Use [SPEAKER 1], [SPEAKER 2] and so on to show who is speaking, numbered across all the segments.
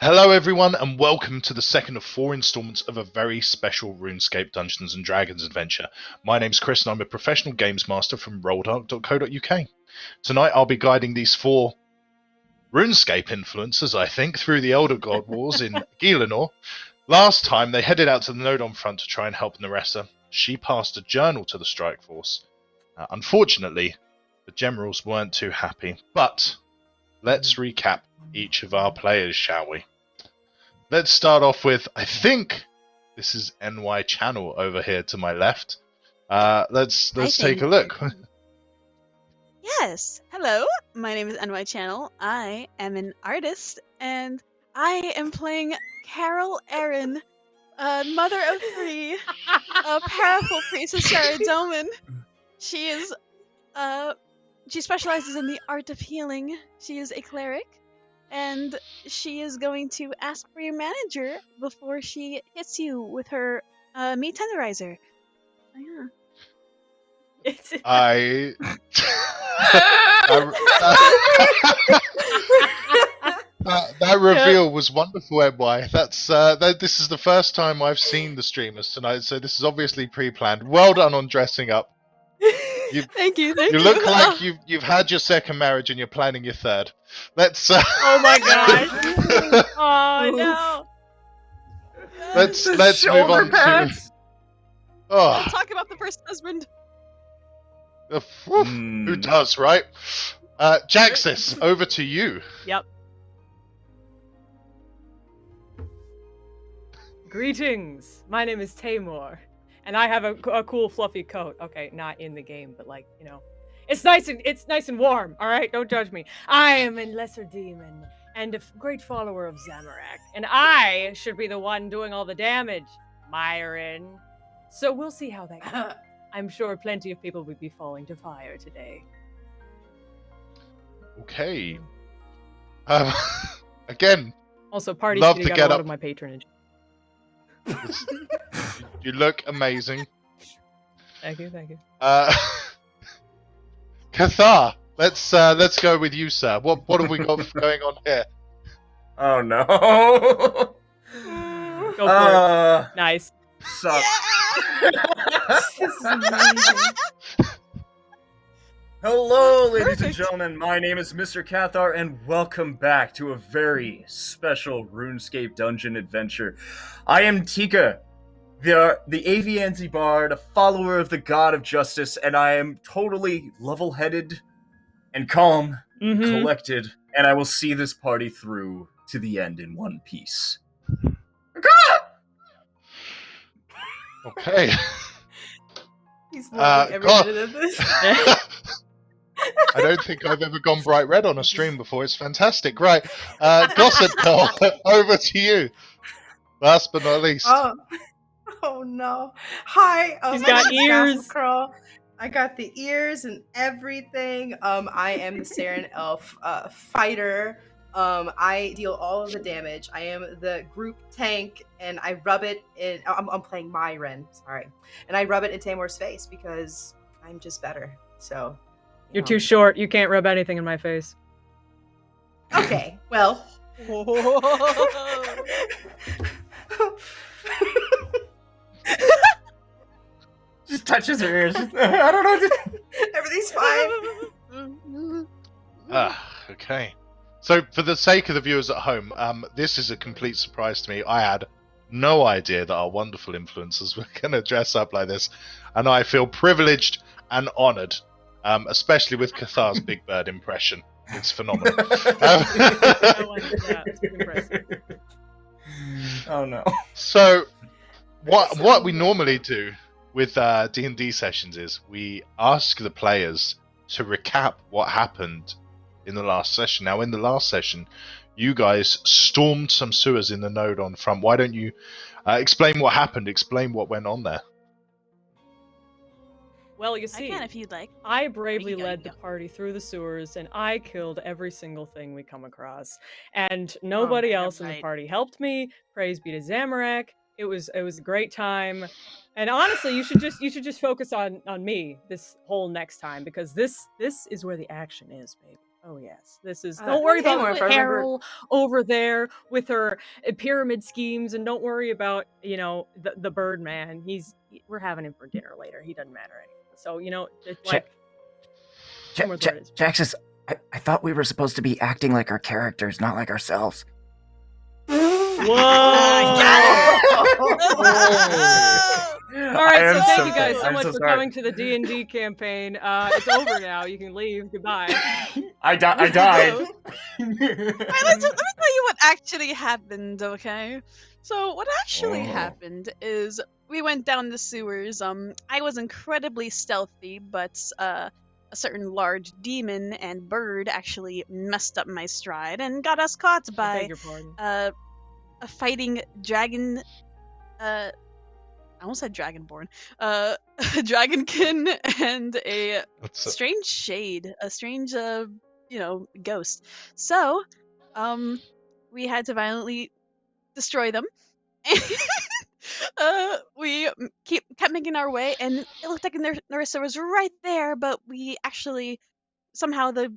[SPEAKER 1] Hello everyone and welcome to the second of 4 installments of a very special RuneScape Dungeons & Dragons adventure. My name's Chris and I'm a professional games master from rolldark.co.uk. Tonight I'll be guiding these 4 RuneScape influencers, I think, through the Elder God Wars in Gielinor. Last time they headed out to the Nodon front to try and help Naressa. She passed a journal to the Strike Force. Unfortunately, the generals weren't too happy, but let's recap each of our players, shall we? Let's start off with, I think this is NY Channel over here to my left. Let's take a look.
[SPEAKER 2] Yes. Hello, my name is NY Channel. I am an artist, and I am playing Carol Erin, mother of 3, a powerful priestess Saradomin. She is, she specializes in the art of healing. She is a cleric, and she is going to ask for your manager before she hits you with her meat tenderizer. Oh, yeah.
[SPEAKER 1] That reveal was wonderful, NY. This is the first time I've seen the streamers tonight, so this is obviously pre-planned. Well done on dressing up.
[SPEAKER 2] Thank you.
[SPEAKER 1] You look like you've had your second marriage and you're planning your third. Let's.
[SPEAKER 3] Oh my gosh! Oh no!
[SPEAKER 1] Let's move on to. Oh.
[SPEAKER 2] Let's talk about the first husband.
[SPEAKER 1] Who does, right? Jaxis, over to you.
[SPEAKER 3] Yep. Greetings. My name is Taymor, and I have a cool fluffy coat. Okay, not in the game, but like, you know, it's nice and warm. All right, don't judge me. I am a lesser demon and a great follower of Zamorak, and I should be the one doing all the damage, Myron. So we'll see how that goes. I'm sure plenty of people will be falling to fire today.
[SPEAKER 1] Okay. Again.
[SPEAKER 3] Also, parties
[SPEAKER 1] love to get
[SPEAKER 3] a lot
[SPEAKER 1] up.
[SPEAKER 3] of my patronage.
[SPEAKER 1] You look amazing.
[SPEAKER 3] Thank you.
[SPEAKER 1] Cathar, let's go with you, sir. What have we got going on here?
[SPEAKER 4] Oh no.
[SPEAKER 3] Go for it. Nice.
[SPEAKER 4] Suck.
[SPEAKER 2] This is amazing.
[SPEAKER 4] Hello, ladies and gentlemen. My name is Mr. Cathar, and welcome back to a very special RuneScape dungeon adventure. I am Tika, the Avianzi Bard, a follower of the God of Justice, and I am totally level-headed and calm, and collected, and I will see this party through to the end in one piece.
[SPEAKER 1] Okay.
[SPEAKER 5] He's loving every minute of this.
[SPEAKER 1] I don't think I've ever gone bright red on a stream before. It's fantastic. Right. Gossip Girl, over to you. Last but not least.
[SPEAKER 5] Oh no. Hi.
[SPEAKER 3] She's got ears.
[SPEAKER 5] Girl. I got the ears and everything. I am the Saren Elf fighter. I deal all of the damage. I am the group tank, and I rub it in. I'm playing Myron, sorry. And I rub it in Taymor's face because I'm just better. So.
[SPEAKER 3] You're too short. You can't rub anything in my face.
[SPEAKER 5] Okay, well.
[SPEAKER 4] Just touches her ears. I don't know.
[SPEAKER 5] Everything's fine.
[SPEAKER 1] Okay. So, for the sake of the viewers at home, this is a complete surprise to me. I had no idea that our wonderful influencers were going to dress up like this, and I feel privileged and honoured, especially with Cathar's Big Bird impression. It's phenomenal.
[SPEAKER 3] I like that. It's impressive.
[SPEAKER 4] Oh no.
[SPEAKER 1] So, what we normally do with D&D sessions is we ask the players to recap what happened in the last session. Now, in the last session, you guys stormed some sewers in the Nodon front. Why don't you explain what happened? Explain what went on there.
[SPEAKER 3] Well, you see,
[SPEAKER 2] I can if you'd like.
[SPEAKER 3] I bravely led the party through the sewers, and I killed every single thing we come across. And nobody else in the party helped me. Praise be to Zamorak. It was a great time. And honestly, you should just focus on me this whole next time, because this is where the action is, baby. Oh yes, this is.
[SPEAKER 5] Uh,
[SPEAKER 3] Don't worry
[SPEAKER 5] Tamor,
[SPEAKER 3] about
[SPEAKER 5] if I remember-
[SPEAKER 3] Carol over there with her pyramid schemes, and don't worry about the Birdman. We're having him for dinner later. He doesn't matter anyway. So it's like Timor's word is-
[SPEAKER 6] Jaxus, I thought we were supposed to be acting like our characters, not like ourselves.
[SPEAKER 3] All right,
[SPEAKER 4] I
[SPEAKER 3] so
[SPEAKER 4] am
[SPEAKER 3] thank you guys
[SPEAKER 4] sorry.
[SPEAKER 3] so
[SPEAKER 4] I'm
[SPEAKER 3] much
[SPEAKER 4] so
[SPEAKER 3] for
[SPEAKER 4] sorry.
[SPEAKER 3] coming to the D&D campaign. It's over now. You can leave. Goodbye.
[SPEAKER 4] I died.
[SPEAKER 2] Alright, let me tell you what actually happened, okay? So what actually
[SPEAKER 4] Oh.
[SPEAKER 2] happened is we went down the sewers. I was incredibly stealthy, but a certain large demon and bird actually messed up my stride and got us caught
[SPEAKER 3] I
[SPEAKER 2] by
[SPEAKER 3] beg your pardon.
[SPEAKER 2] a fighting dragon. I almost said dragonborn. A dragonkin and a
[SPEAKER 1] What's up?
[SPEAKER 2] strange shade, a strange ghost. So we had to violently destroy them. We kept making our way, and it looked like Narissa was right there, but we actually somehow the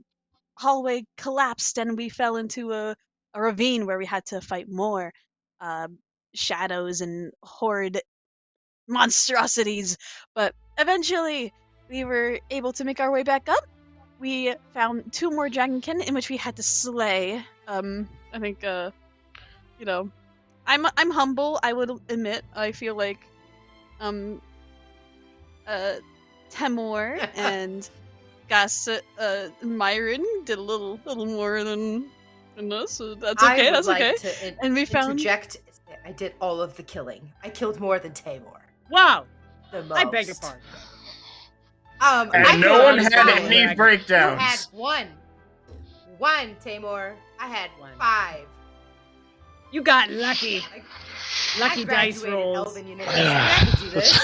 [SPEAKER 2] hallway collapsed and we fell into a ravine where we had to fight more shadows and horrid monstrosities. But eventually, we were able to make our way back up. We found 2 more dragonkin in which we had to slay. I think I'm humble. I would admit. I feel like Temor and Myron did a little more than us. So that's okay.
[SPEAKER 5] I would
[SPEAKER 2] That's
[SPEAKER 5] like
[SPEAKER 2] okay.
[SPEAKER 5] to
[SPEAKER 2] And we found.
[SPEAKER 5] interject. I did all of the killing. I killed more than Tamor.
[SPEAKER 3] Wow.
[SPEAKER 5] The most.
[SPEAKER 3] I beg your pardon.
[SPEAKER 5] I
[SPEAKER 4] And no
[SPEAKER 5] killed
[SPEAKER 4] one
[SPEAKER 5] one.
[SPEAKER 4] had
[SPEAKER 3] Dragon.
[SPEAKER 4] any
[SPEAKER 5] You had
[SPEAKER 4] breakdowns.
[SPEAKER 5] one. One, Tamor. I had
[SPEAKER 3] One.
[SPEAKER 5] 5.
[SPEAKER 3] You got lucky. Lucky
[SPEAKER 5] I
[SPEAKER 3] dice
[SPEAKER 5] graduated
[SPEAKER 3] rolls.
[SPEAKER 5] Elven University. I could do this.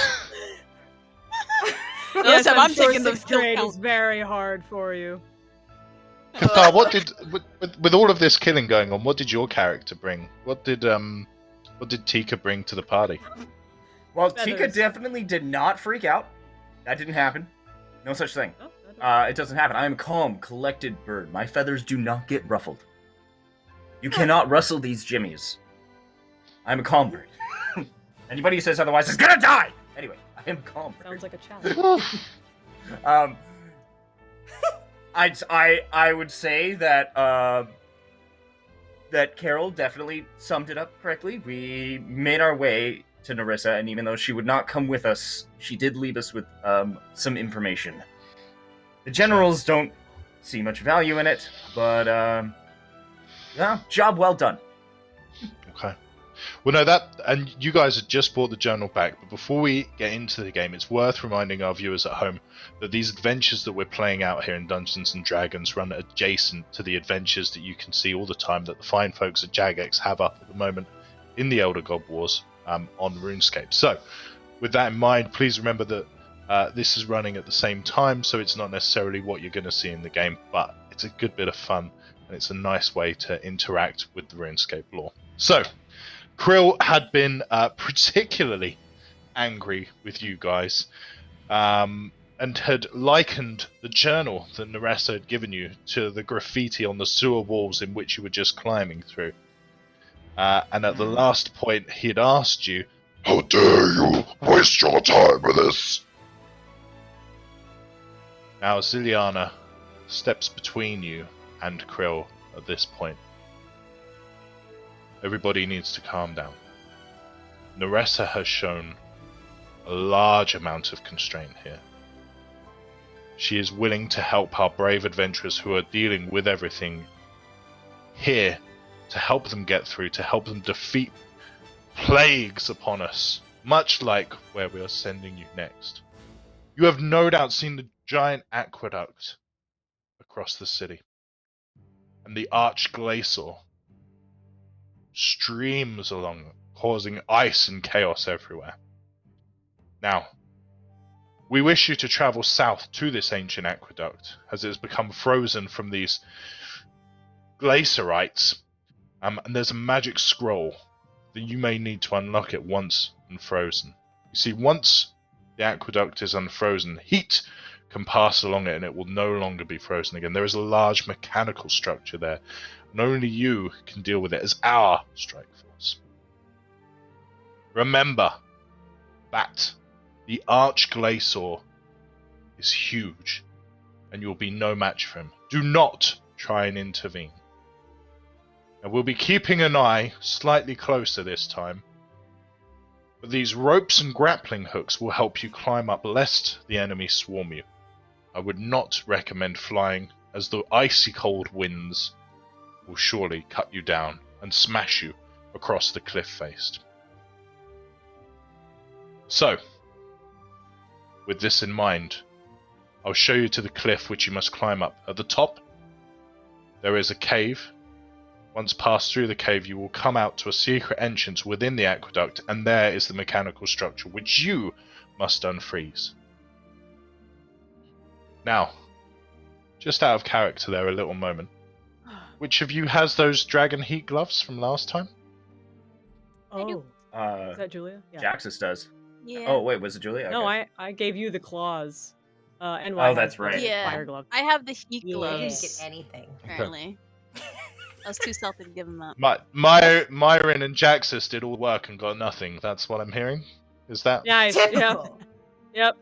[SPEAKER 2] Yes, I'm
[SPEAKER 3] sure
[SPEAKER 2] taking the
[SPEAKER 3] 6th
[SPEAKER 2] kill
[SPEAKER 3] grade
[SPEAKER 2] count.
[SPEAKER 3] is very hard for you.
[SPEAKER 1] Cathar, what did with all of this killing going on? What did your character bring? What did Tika bring to the party?
[SPEAKER 4] Well, Tika
[SPEAKER 3] Feathers.
[SPEAKER 4] definitely did not freak out. That didn't happen. No such thing.
[SPEAKER 3] Oh, that-
[SPEAKER 4] It doesn't happen. I am a calm, collected bird. My feathers do not get ruffled. You cannot rustle these jimmies. I'm a calm bird. Anybody who says otherwise is gonna die! Anyway, I am a calm bird.
[SPEAKER 3] sounds like a challenge.
[SPEAKER 4] I would say that that Carol definitely summed it up correctly. We made our way to Narissa, and even though she would not come with us, she did leave us with some information. The generals don't see much value in it, but yeah, job well done.
[SPEAKER 1] Okay. Well, no, that, and you guys had just brought the journal back, but before we get into the game, it's worth reminding our viewers at home that these adventures that we're playing out here in Dungeons and Dragons run adjacent to the adventures that you can see all the time that the fine folks at Jagex have up at the moment in the Elder God Wars on RuneScape. So, with that in mind, please remember that this is running at the same time, so it's not necessarily what you're going to see in the game, but it's a good bit of fun, and it's a nice way to interact with the RuneScape lore. So, Krill had been particularly angry with you guys, and had likened the journal that Narissa had given you to the graffiti on the sewer walls in which you were just climbing through. And at the last point, he had asked you, "How dare you waste your time with this?" Now, Ziliana steps between you and Krill at this point. Everybody needs to calm down. Narissa has shown a large amount of constraint here. She is willing to help our brave adventurers who are dealing with everything here, to help them get through, to help them defeat plagues upon us, much like where we are sending you next. You have no doubt seen the giant aqueduct across the city, and the arch glacier streams along it, causing ice and chaos everywhere. Now, we wish you to travel south to this ancient aqueduct, as it has become frozen from these glacerites, and there's a magic scroll that you may need to unlock it once unfrozen. You see, once the aqueduct is unfrozen, heat can pass along it and it will no longer be frozen again. There is a large mechanical structure there, and only you can deal with it as our strike force. Remember that the Archglacior is huge, and you'll be no match for him. Do not try and intervene. And we'll be keeping an eye slightly closer this time. But these ropes and grappling hooks will help you climb up lest the enemy swarm you. I would not recommend flying, as the icy cold winds will surely cut you down and smash you across the cliff face. So, with this in mind, I'll show you to the cliff which you must climb up. At the top, there is a cave. Once passed through the cave, you will come out to a secret entrance within the aqueduct, and there is the mechanical structure which you must unfreeze. Now, just out of character there a little moment, which of you has those dragon heat gloves from last time?
[SPEAKER 3] Oh, is that Julia? Yeah.
[SPEAKER 4] Jaxus does.
[SPEAKER 2] Yeah.
[SPEAKER 4] Oh, wait, was it Julia?
[SPEAKER 3] No,
[SPEAKER 4] Okay.
[SPEAKER 3] I gave you the claws. And
[SPEAKER 4] Oh, that's right.
[SPEAKER 2] Yeah.
[SPEAKER 3] Fire glove.
[SPEAKER 2] I have the heat
[SPEAKER 3] Yeah.
[SPEAKER 5] I didn't
[SPEAKER 2] gloves,
[SPEAKER 5] get anything.
[SPEAKER 2] apparently. I was too stealthy to give them up.
[SPEAKER 1] Myron and Jaxus did all the work and got nothing. That's what I'm hearing. Is that?
[SPEAKER 3] Nice. Yeah.
[SPEAKER 5] Typical.
[SPEAKER 3] Yep.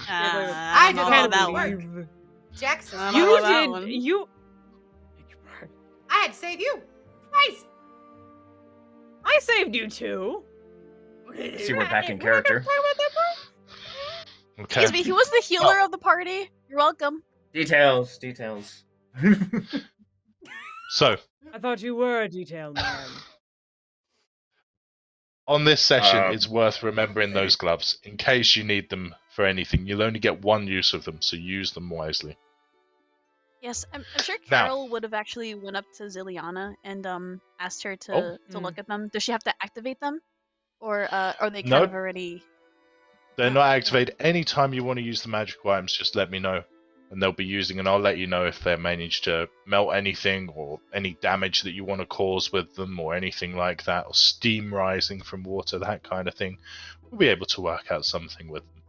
[SPEAKER 5] I
[SPEAKER 2] I
[SPEAKER 5] did
[SPEAKER 2] don't
[SPEAKER 5] all
[SPEAKER 2] know
[SPEAKER 5] the
[SPEAKER 2] that
[SPEAKER 5] work.
[SPEAKER 2] one.
[SPEAKER 5] Jackson,
[SPEAKER 2] I don't
[SPEAKER 3] You
[SPEAKER 2] know that
[SPEAKER 3] did.
[SPEAKER 2] one.
[SPEAKER 3] You.
[SPEAKER 5] I had to save you twice.
[SPEAKER 3] I saved you too.
[SPEAKER 4] See, we're back in character.
[SPEAKER 1] Okay.
[SPEAKER 2] Excuse me, he was the healer of the party. You're welcome.
[SPEAKER 4] Details.
[SPEAKER 1] So,
[SPEAKER 3] I thought you were a detailed man.
[SPEAKER 1] on this session,
[SPEAKER 4] Um,
[SPEAKER 1] it's worth remembering those gloves. In case you need them for anything, you'll only get one use of them, so use them wisely.
[SPEAKER 2] Yes, I'm sure
[SPEAKER 1] Now-
[SPEAKER 2] Carol would have actually went up to Ziliana and asked her to
[SPEAKER 1] Oh.
[SPEAKER 2] look at them. Does she have to activate them, or are they kind
[SPEAKER 1] Nope.
[SPEAKER 2] of already?
[SPEAKER 1] They're
[SPEAKER 2] Oh,
[SPEAKER 1] not
[SPEAKER 2] okay.
[SPEAKER 1] activated. Anytime you want to use the magical items, just let me know. And they'll be using, and I'll let you know if they manage to melt anything or any damage that you want to cause with them or anything like that, or steam rising from water, that kind of thing. We'll be able to work out something with them.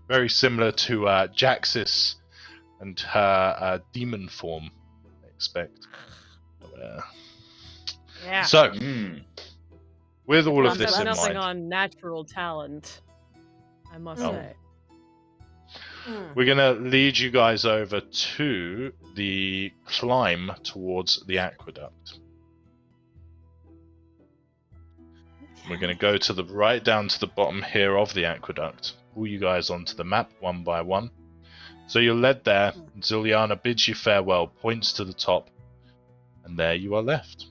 [SPEAKER 1] Very similar to Jaxis and her demon form, I expect.
[SPEAKER 3] Yeah.
[SPEAKER 1] So,
[SPEAKER 4] Mm.
[SPEAKER 1] with all of
[SPEAKER 2] Runs
[SPEAKER 1] this
[SPEAKER 3] That's
[SPEAKER 1] in
[SPEAKER 3] nothing
[SPEAKER 1] mind,
[SPEAKER 3] on natural talent, I must
[SPEAKER 1] Oh.
[SPEAKER 3] say.
[SPEAKER 1] we're going to lead you guys over to the climb towards the aqueduct. We're going to go to the right down to the bottom here of the aqueduct. Pull you guys onto the map one by one. So you're led there. Ziliana bids you farewell, points to the top, and there you are left.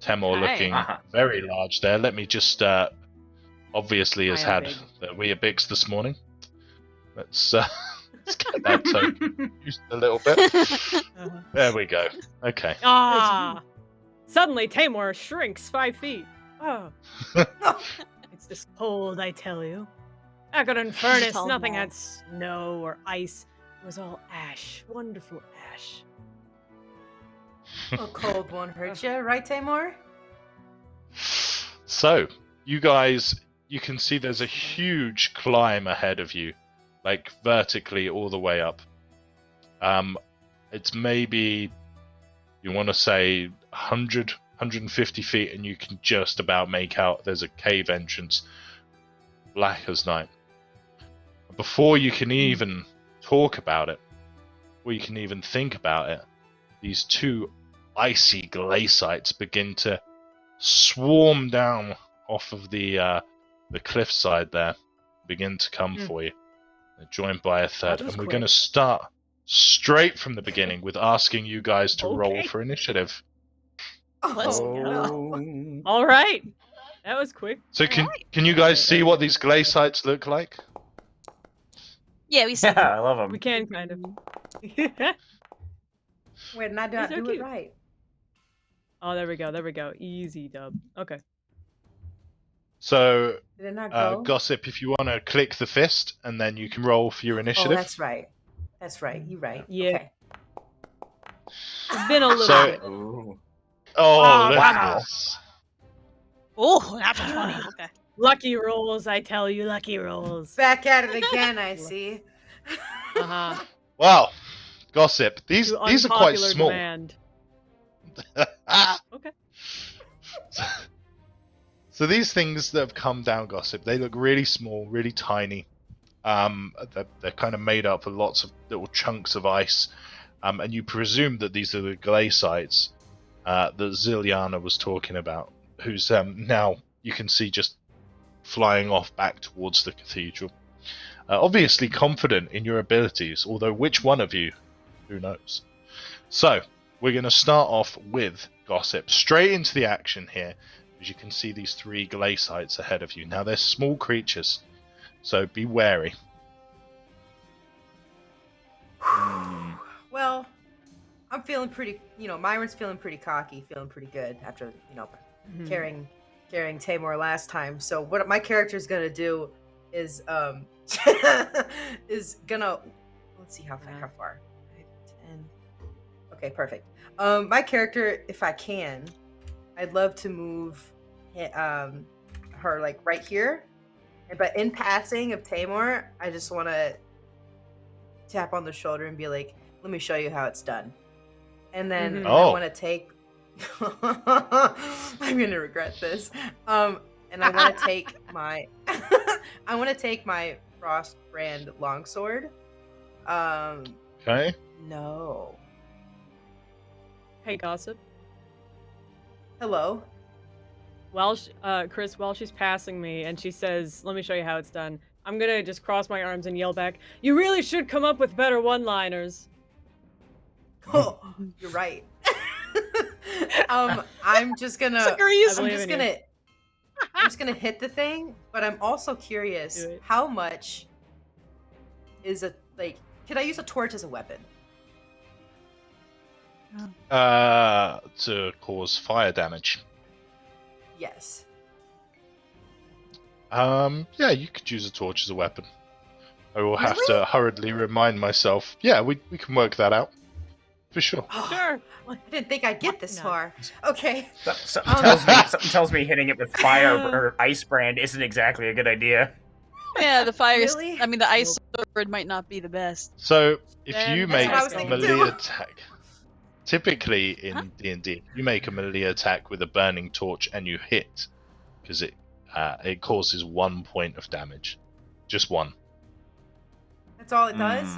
[SPEAKER 1] Temor
[SPEAKER 3] Okay.
[SPEAKER 1] looking
[SPEAKER 4] Uh-huh.
[SPEAKER 1] very large there. Let me just obviously has
[SPEAKER 3] I am
[SPEAKER 1] had
[SPEAKER 3] big.
[SPEAKER 1] the Weeabix this morning. Let's let's get that token used a little bit. There we go. Okay.
[SPEAKER 3] Ah! Suddenly, Tamor shrinks 5 feet. Oh. It's just cold, I tell you. Back out in Furnace,
[SPEAKER 2] Tall
[SPEAKER 3] nothing
[SPEAKER 2] wall.
[SPEAKER 3] had snow or ice. It was all ash. Wonderful ash.
[SPEAKER 5] A cold won't hurt you, right, Tamor?
[SPEAKER 1] So, you guys, you can see there's a huge climb ahead of you, like vertically all the way up. It's maybe, you want to say 100, 150 feet, and you can just about make out there's a cave entrance, black as night. Before you can even talk about it, or you can even think about it, these two icy glacites begin to swarm down off of the cliffside there, begin to come for you. They're joined by a third,
[SPEAKER 3] That was
[SPEAKER 1] and we're
[SPEAKER 3] quick.
[SPEAKER 1] going to start straight from the beginning with asking you guys to roll
[SPEAKER 3] Okay.
[SPEAKER 1] for initiative.
[SPEAKER 2] Let's
[SPEAKER 5] Oh,
[SPEAKER 2] go.
[SPEAKER 5] no.
[SPEAKER 3] All right. That was quick.
[SPEAKER 1] So can
[SPEAKER 2] Alright.
[SPEAKER 1] can you guys see what these glacites look like?
[SPEAKER 2] Yeah, we see.
[SPEAKER 4] Yeah, I love them.
[SPEAKER 3] We can kind of.
[SPEAKER 5] Wait, and I did
[SPEAKER 3] These
[SPEAKER 5] not
[SPEAKER 3] are
[SPEAKER 5] do it
[SPEAKER 3] cute.
[SPEAKER 5] right.
[SPEAKER 3] Oh, there we go. There we go. Easy dub. Okay.
[SPEAKER 5] Did
[SPEAKER 1] So
[SPEAKER 5] it not go?
[SPEAKER 1] Gossip, if you want to click the fist, and then you can roll for your
[SPEAKER 5] Oh,
[SPEAKER 1] initiative.
[SPEAKER 5] that's right. That's right. You're right.
[SPEAKER 3] Yeah.
[SPEAKER 5] Okay.
[SPEAKER 3] It's been a little
[SPEAKER 1] So-
[SPEAKER 3] bit.
[SPEAKER 4] Ooh.
[SPEAKER 1] Oh,
[SPEAKER 3] Oh,
[SPEAKER 1] look
[SPEAKER 3] wow.
[SPEAKER 1] at this.
[SPEAKER 2] Oh, after 20. Okay.
[SPEAKER 3] Lucky rolls, I tell you, lucky rolls.
[SPEAKER 5] Back at it again, I see.
[SPEAKER 3] Uh-huh.
[SPEAKER 1] Wow, Gossip. These
[SPEAKER 3] To
[SPEAKER 1] are quite
[SPEAKER 3] unpopular
[SPEAKER 1] small.
[SPEAKER 3] demand. Okay.
[SPEAKER 1] So these things that have come down, Gossip, they look really small, really tiny. They're kind of made up of lots of little chunks of ice, and you presume that these are the glacites that Ziliana was talking about, who's now you can see just flying off back towards the cathedral. Obviously confident in your abilities, although which one of you, who knows? So, we're going to start off with Gossip. Straight into the action here, as you can see these 3 glacites ahead of you. Now, they're small creatures, so be wary.
[SPEAKER 5] Well, I'm feeling pretty, Myron's feeling pretty cocky, feeling pretty good after,
[SPEAKER 3] Mhm.
[SPEAKER 5] carrying Tamor last time. So what my character's gonna do is is gonna let's see how far. 5, 10. Okay, perfect. My character, if I can, I'd love to move her like right here. But in passing of Tamor, I just want to tap on the shoulder and be like, "Let me show you how it's done." And then
[SPEAKER 3] Mhm.
[SPEAKER 5] I want to take. I'm gonna regret this. And I want to take my. I want to take my Frost Brand longsword.
[SPEAKER 1] Okay.
[SPEAKER 5] No.
[SPEAKER 3] Hey, Gossip.
[SPEAKER 5] Hello.
[SPEAKER 3] Chris, while she's passing me and she says, "Let me show you how it's done," I'm gonna just cross my arms and yell back, "You really should come up with better one-liners."
[SPEAKER 5] Oh, you're right. I'm just gonna.
[SPEAKER 2] Agrees.
[SPEAKER 5] I'm
[SPEAKER 3] believe
[SPEAKER 5] just
[SPEAKER 3] in you.
[SPEAKER 5] gonna hit the thing, but I'm also curious
[SPEAKER 3] Do it.
[SPEAKER 5] how much is a like. Could I use a torch as a weapon?
[SPEAKER 1] To cause fire damage.
[SPEAKER 5] Yes.
[SPEAKER 1] Yeah, you could use a torch as a weapon. I will have
[SPEAKER 5] Really?
[SPEAKER 1] to hurriedly remind myself. Yeah, we can work that out. For sure.
[SPEAKER 5] Oh,
[SPEAKER 3] Sure.
[SPEAKER 5] I didn't think I'd get this
[SPEAKER 3] No.
[SPEAKER 5] far. Okay.
[SPEAKER 4] Something tells me hitting it with fire or ice brand isn't exactly a good idea.
[SPEAKER 2] Yeah, the fire.
[SPEAKER 5] Really?
[SPEAKER 2] I mean, the ice sword might not be the best.
[SPEAKER 1] So, if
[SPEAKER 3] Then
[SPEAKER 1] you
[SPEAKER 3] that's
[SPEAKER 1] make
[SPEAKER 5] what I was
[SPEAKER 1] a
[SPEAKER 5] thinking
[SPEAKER 1] melee
[SPEAKER 5] too.
[SPEAKER 1] attack, typically in D&D, you make a melee attack with a burning torch and you hit, because it causes 1 point of damage. Just 1.
[SPEAKER 5] That's all it does.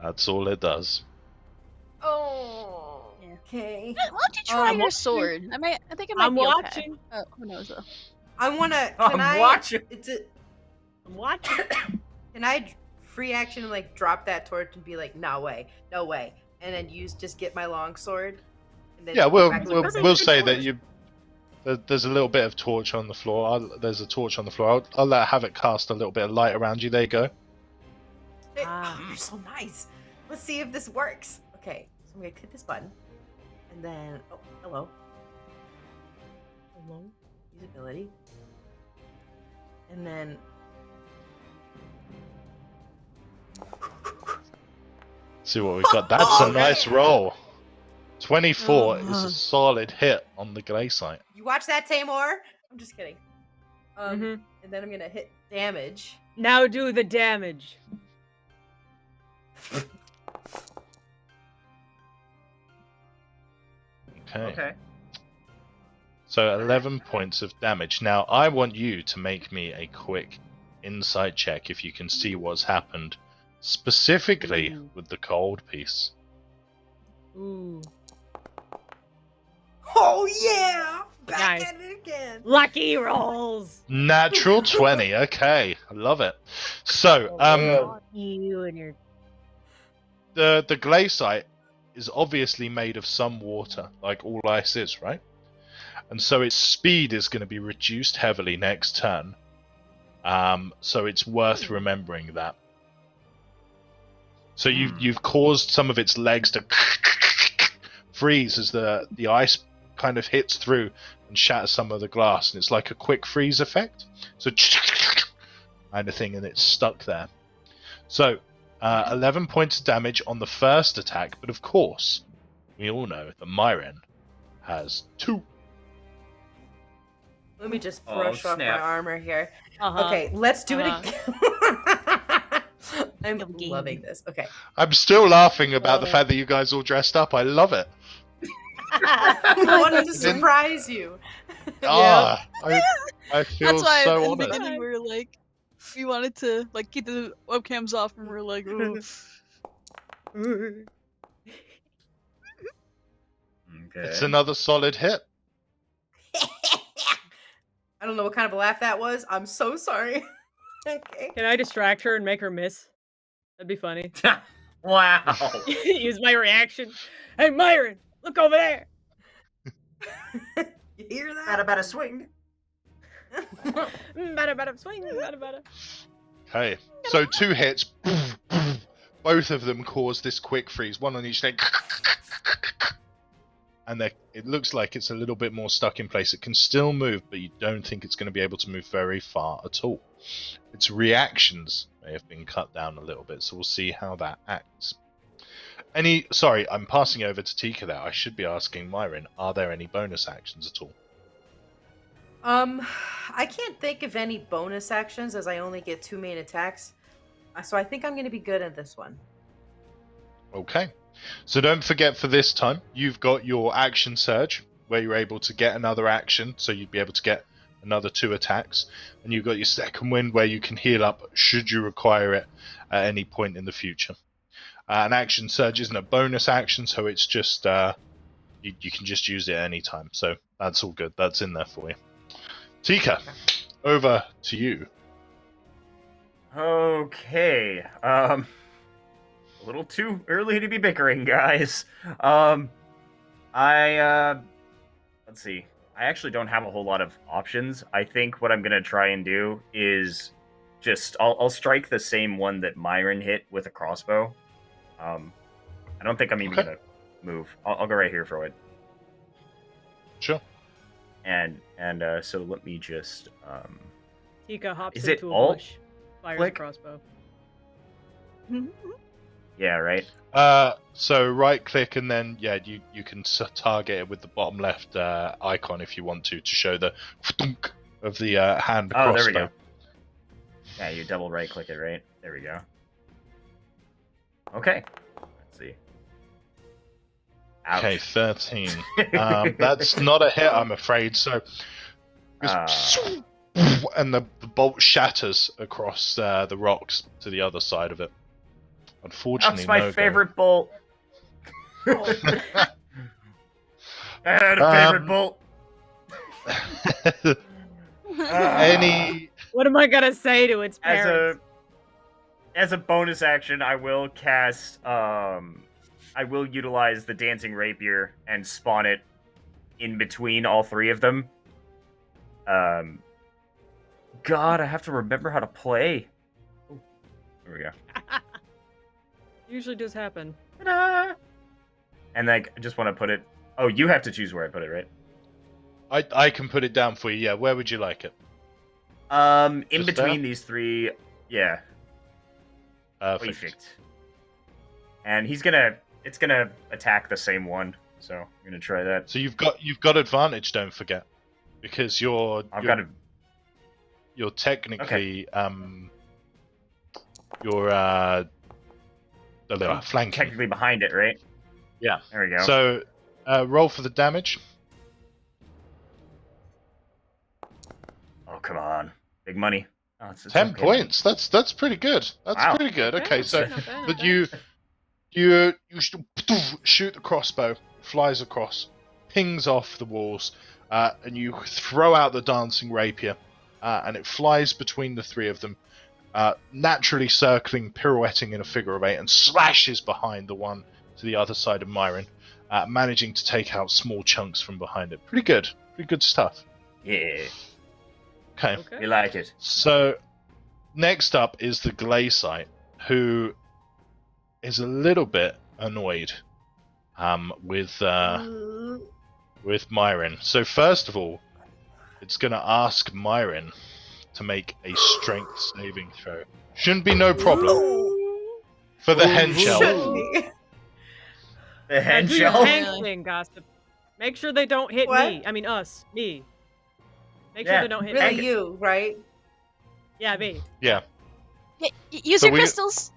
[SPEAKER 1] That's all it does.
[SPEAKER 5] Oh.
[SPEAKER 2] Yeah.
[SPEAKER 5] Okay.
[SPEAKER 2] Why don't you try
[SPEAKER 5] I'm
[SPEAKER 2] your
[SPEAKER 3] watching.
[SPEAKER 2] sword? I think it might
[SPEAKER 3] I'm
[SPEAKER 2] be
[SPEAKER 3] watching.
[SPEAKER 2] okay. Oh, who knows though?
[SPEAKER 5] I wanna.
[SPEAKER 4] I'm
[SPEAKER 5] Can I?
[SPEAKER 4] watching.
[SPEAKER 3] I'm watching.
[SPEAKER 5] Can I free action like drop that torch and be like, no way, and then just get my long sword? And then
[SPEAKER 1] Yeah,
[SPEAKER 5] go back to
[SPEAKER 1] we'll
[SPEAKER 5] my
[SPEAKER 1] we'll
[SPEAKER 5] second
[SPEAKER 1] say that
[SPEAKER 5] torch?
[SPEAKER 1] you. There's a little bit of torch on the floor. There's a torch on the floor. I'll have it cast a little bit of light around you. There you go.
[SPEAKER 5] You're so nice. Let's see if this works. Okay, so I'm gonna click this button, and then hello, usability, and then
[SPEAKER 1] See what we've got. That's a
[SPEAKER 5] Okay.
[SPEAKER 1] nice roll. 24 is
[SPEAKER 2] Oh.
[SPEAKER 1] a solid hit on the glaciite.
[SPEAKER 5] you watch that, Tamor. I'm just kidding.
[SPEAKER 3] Mhm.
[SPEAKER 5] And then I'm gonna hit damage.
[SPEAKER 3] Now do the damage.
[SPEAKER 4] Okay.
[SPEAKER 1] So 11 points of damage. Now, I want you to make me a quick insight check if you can see what's happened, specifically
[SPEAKER 3] Ooh.
[SPEAKER 1] with the cold piece.
[SPEAKER 3] Ooh.
[SPEAKER 5] Oh yeah! Back
[SPEAKER 3] Nice.
[SPEAKER 5] at it again.
[SPEAKER 3] Lucky rolls.
[SPEAKER 1] Natural 20. Okay, I love it. So,
[SPEAKER 3] You and your
[SPEAKER 1] the glaciite is obviously made of some water, like all ice is, right? And so its speed is going to be reduced heavily next turn. So it's worth remembering that. So you've caused some of its legs to freeze as the ice kind of hits through and shatters some of the glass, and it's like a quick freeze effect. So kind of thing, and it's stuck there. So 11 points of damage on the first attack, but of course, we all know that Myren has 2.
[SPEAKER 5] Let me just
[SPEAKER 4] Oh,
[SPEAKER 5] brush off my
[SPEAKER 4] snap.
[SPEAKER 5] armor here.
[SPEAKER 3] Uh-huh.
[SPEAKER 5] Okay, let's do
[SPEAKER 3] Uh-huh.
[SPEAKER 5] it again. I'm
[SPEAKER 2] Good game.
[SPEAKER 5] loving this. Okay.
[SPEAKER 1] I'm still laughing about the
[SPEAKER 5] Oh.
[SPEAKER 1] fact that you guys all dressed up. I love it.
[SPEAKER 5] I wanted to
[SPEAKER 1] Then-
[SPEAKER 5] surprise you.
[SPEAKER 1] Ah, I feel
[SPEAKER 2] That's why
[SPEAKER 1] so
[SPEAKER 2] in the
[SPEAKER 1] honored.
[SPEAKER 2] beginning we were like, we wanted to like keep the webcams off, and we were like, ooh.
[SPEAKER 4] Okay.
[SPEAKER 1] It's another solid hit.
[SPEAKER 5] I don't know what kind of a laugh that was. I'm so sorry. Okay.
[SPEAKER 3] Can I distract her and make her miss? That'd be funny.
[SPEAKER 4] Wow.
[SPEAKER 3] Use my reaction. Hey, Myron, look over there.
[SPEAKER 5] You hear that?
[SPEAKER 4] Bada swing.
[SPEAKER 3] Bada swing, bada.
[SPEAKER 1] Okay, so 2 hits. Both of them cause this quick freeze, one on each leg. And it looks like it's a little bit more stuck in place. It can still move, but you don't think it's going to be able to move very far at all. Its reactions may have been cut down a little bit, so we'll see how that acts. Sorry, I'm passing over to Tika there. I should be asking Myron, are there any bonus actions at all?
[SPEAKER 5] I can't think of any bonus actions as I only get 2 main attacks. So I think I'm going to be good at this one.
[SPEAKER 1] Okay. So don't forget for this time, you've got your action surge, where you're able to get another action, so you'd be able to get another 2 attacks. And you've got your second wind, where you can heal up should you require it at any point in the future. An action surge isn't a bonus action, so it's just, you can just use it at any time. So that's all good. That's in there for you. Tika, over to you.
[SPEAKER 4] Okay. A little too early to be bickering, guys. Let's see. I actually don't have a whole lot of options. I think what I'm gonna try and do is just I'll strike the same one that Myron hit with a crossbow. I don't think I'm even
[SPEAKER 1] Okay.
[SPEAKER 4] gonna move. I'll go right here for it.
[SPEAKER 1] Sure.
[SPEAKER 4] And so let me just
[SPEAKER 3] Tika hops
[SPEAKER 4] Is it
[SPEAKER 3] into a
[SPEAKER 4] alt
[SPEAKER 3] bush, fires a
[SPEAKER 4] click?
[SPEAKER 3] crossbow.
[SPEAKER 4] yeah, right.
[SPEAKER 1] So right click and then you can target it with the bottom left icon if you want to show the thunk of the hand
[SPEAKER 4] Oh,
[SPEAKER 1] crossbow.
[SPEAKER 4] there we go. Yeah, you double right click it, right? There we go. Okay. Let's see. Ouch.
[SPEAKER 1] Okay, 13. That's not a hit, I'm afraid. So, and the bolt shatters across the rocks to the other side of it. Unfortunately,
[SPEAKER 4] That's my
[SPEAKER 1] no go.
[SPEAKER 4] favorite bolt. I had a favorite bolt.
[SPEAKER 1] Any
[SPEAKER 3] What am I gonna say to its parents?
[SPEAKER 4] As a bonus action, I will cast. I will utilize the dancing rapier and spawn it in between all 3 of them. God, I have to remember how to play. Oh, there we go.
[SPEAKER 3] Usually does happen.
[SPEAKER 4] Ta-da! And like, I just want to put it. Oh, you have to choose where I put it, right?
[SPEAKER 1] I can put it down for you. Yeah, where would you like it?
[SPEAKER 4] In
[SPEAKER 1] Just
[SPEAKER 4] between
[SPEAKER 1] there?
[SPEAKER 4] these 3, yeah,
[SPEAKER 1] Perfect.
[SPEAKER 4] perfect. And it's gonna attack the same one, so I'm gonna try that.
[SPEAKER 1] So you've got advantage. Don't forget, because you're technically you're flanking.
[SPEAKER 4] technically behind it, right?
[SPEAKER 1] Yeah.
[SPEAKER 4] There we go.
[SPEAKER 1] So roll for the damage.
[SPEAKER 4] Oh, come on, big money. Oh, it's
[SPEAKER 1] 10
[SPEAKER 4] okay.
[SPEAKER 1] points. That's pretty good. That's
[SPEAKER 4] Wow.
[SPEAKER 1] pretty good. Okay, so
[SPEAKER 3] Not bad, not
[SPEAKER 1] but
[SPEAKER 3] bad.
[SPEAKER 1] you shoot the crossbow, flies across, pings off the walls, and you throw out the dancing rapier, and it flies between the 3 of them, naturally circling, pirouetting in a figure of 8, and slashes behind the one to the other side of Myron, managing to take out small chunks from behind it. Pretty good stuff.
[SPEAKER 4] Yeah,
[SPEAKER 1] Okay.
[SPEAKER 3] Okay.
[SPEAKER 4] we like it.
[SPEAKER 1] So, next up is the Glaysite, who is a little bit annoyed with Myron. So first of all, it's going to ask Myron to make a strength saving throw. Shouldn't be no problem for the hench elf.
[SPEAKER 5] Shouldn't be.
[SPEAKER 4] The
[SPEAKER 3] Now
[SPEAKER 4] head
[SPEAKER 3] do your
[SPEAKER 4] shelf.
[SPEAKER 3] tank thing, Gossip. Make sure they don't hit
[SPEAKER 5] What?
[SPEAKER 3] me. I mean us. Me. Make sure
[SPEAKER 4] Yeah,
[SPEAKER 3] they don't hit
[SPEAKER 5] Really,
[SPEAKER 3] me.
[SPEAKER 5] you, right?
[SPEAKER 3] Yeah, me.
[SPEAKER 1] Yeah.
[SPEAKER 2] Use
[SPEAKER 1] So
[SPEAKER 2] your
[SPEAKER 1] we-
[SPEAKER 2] crystals.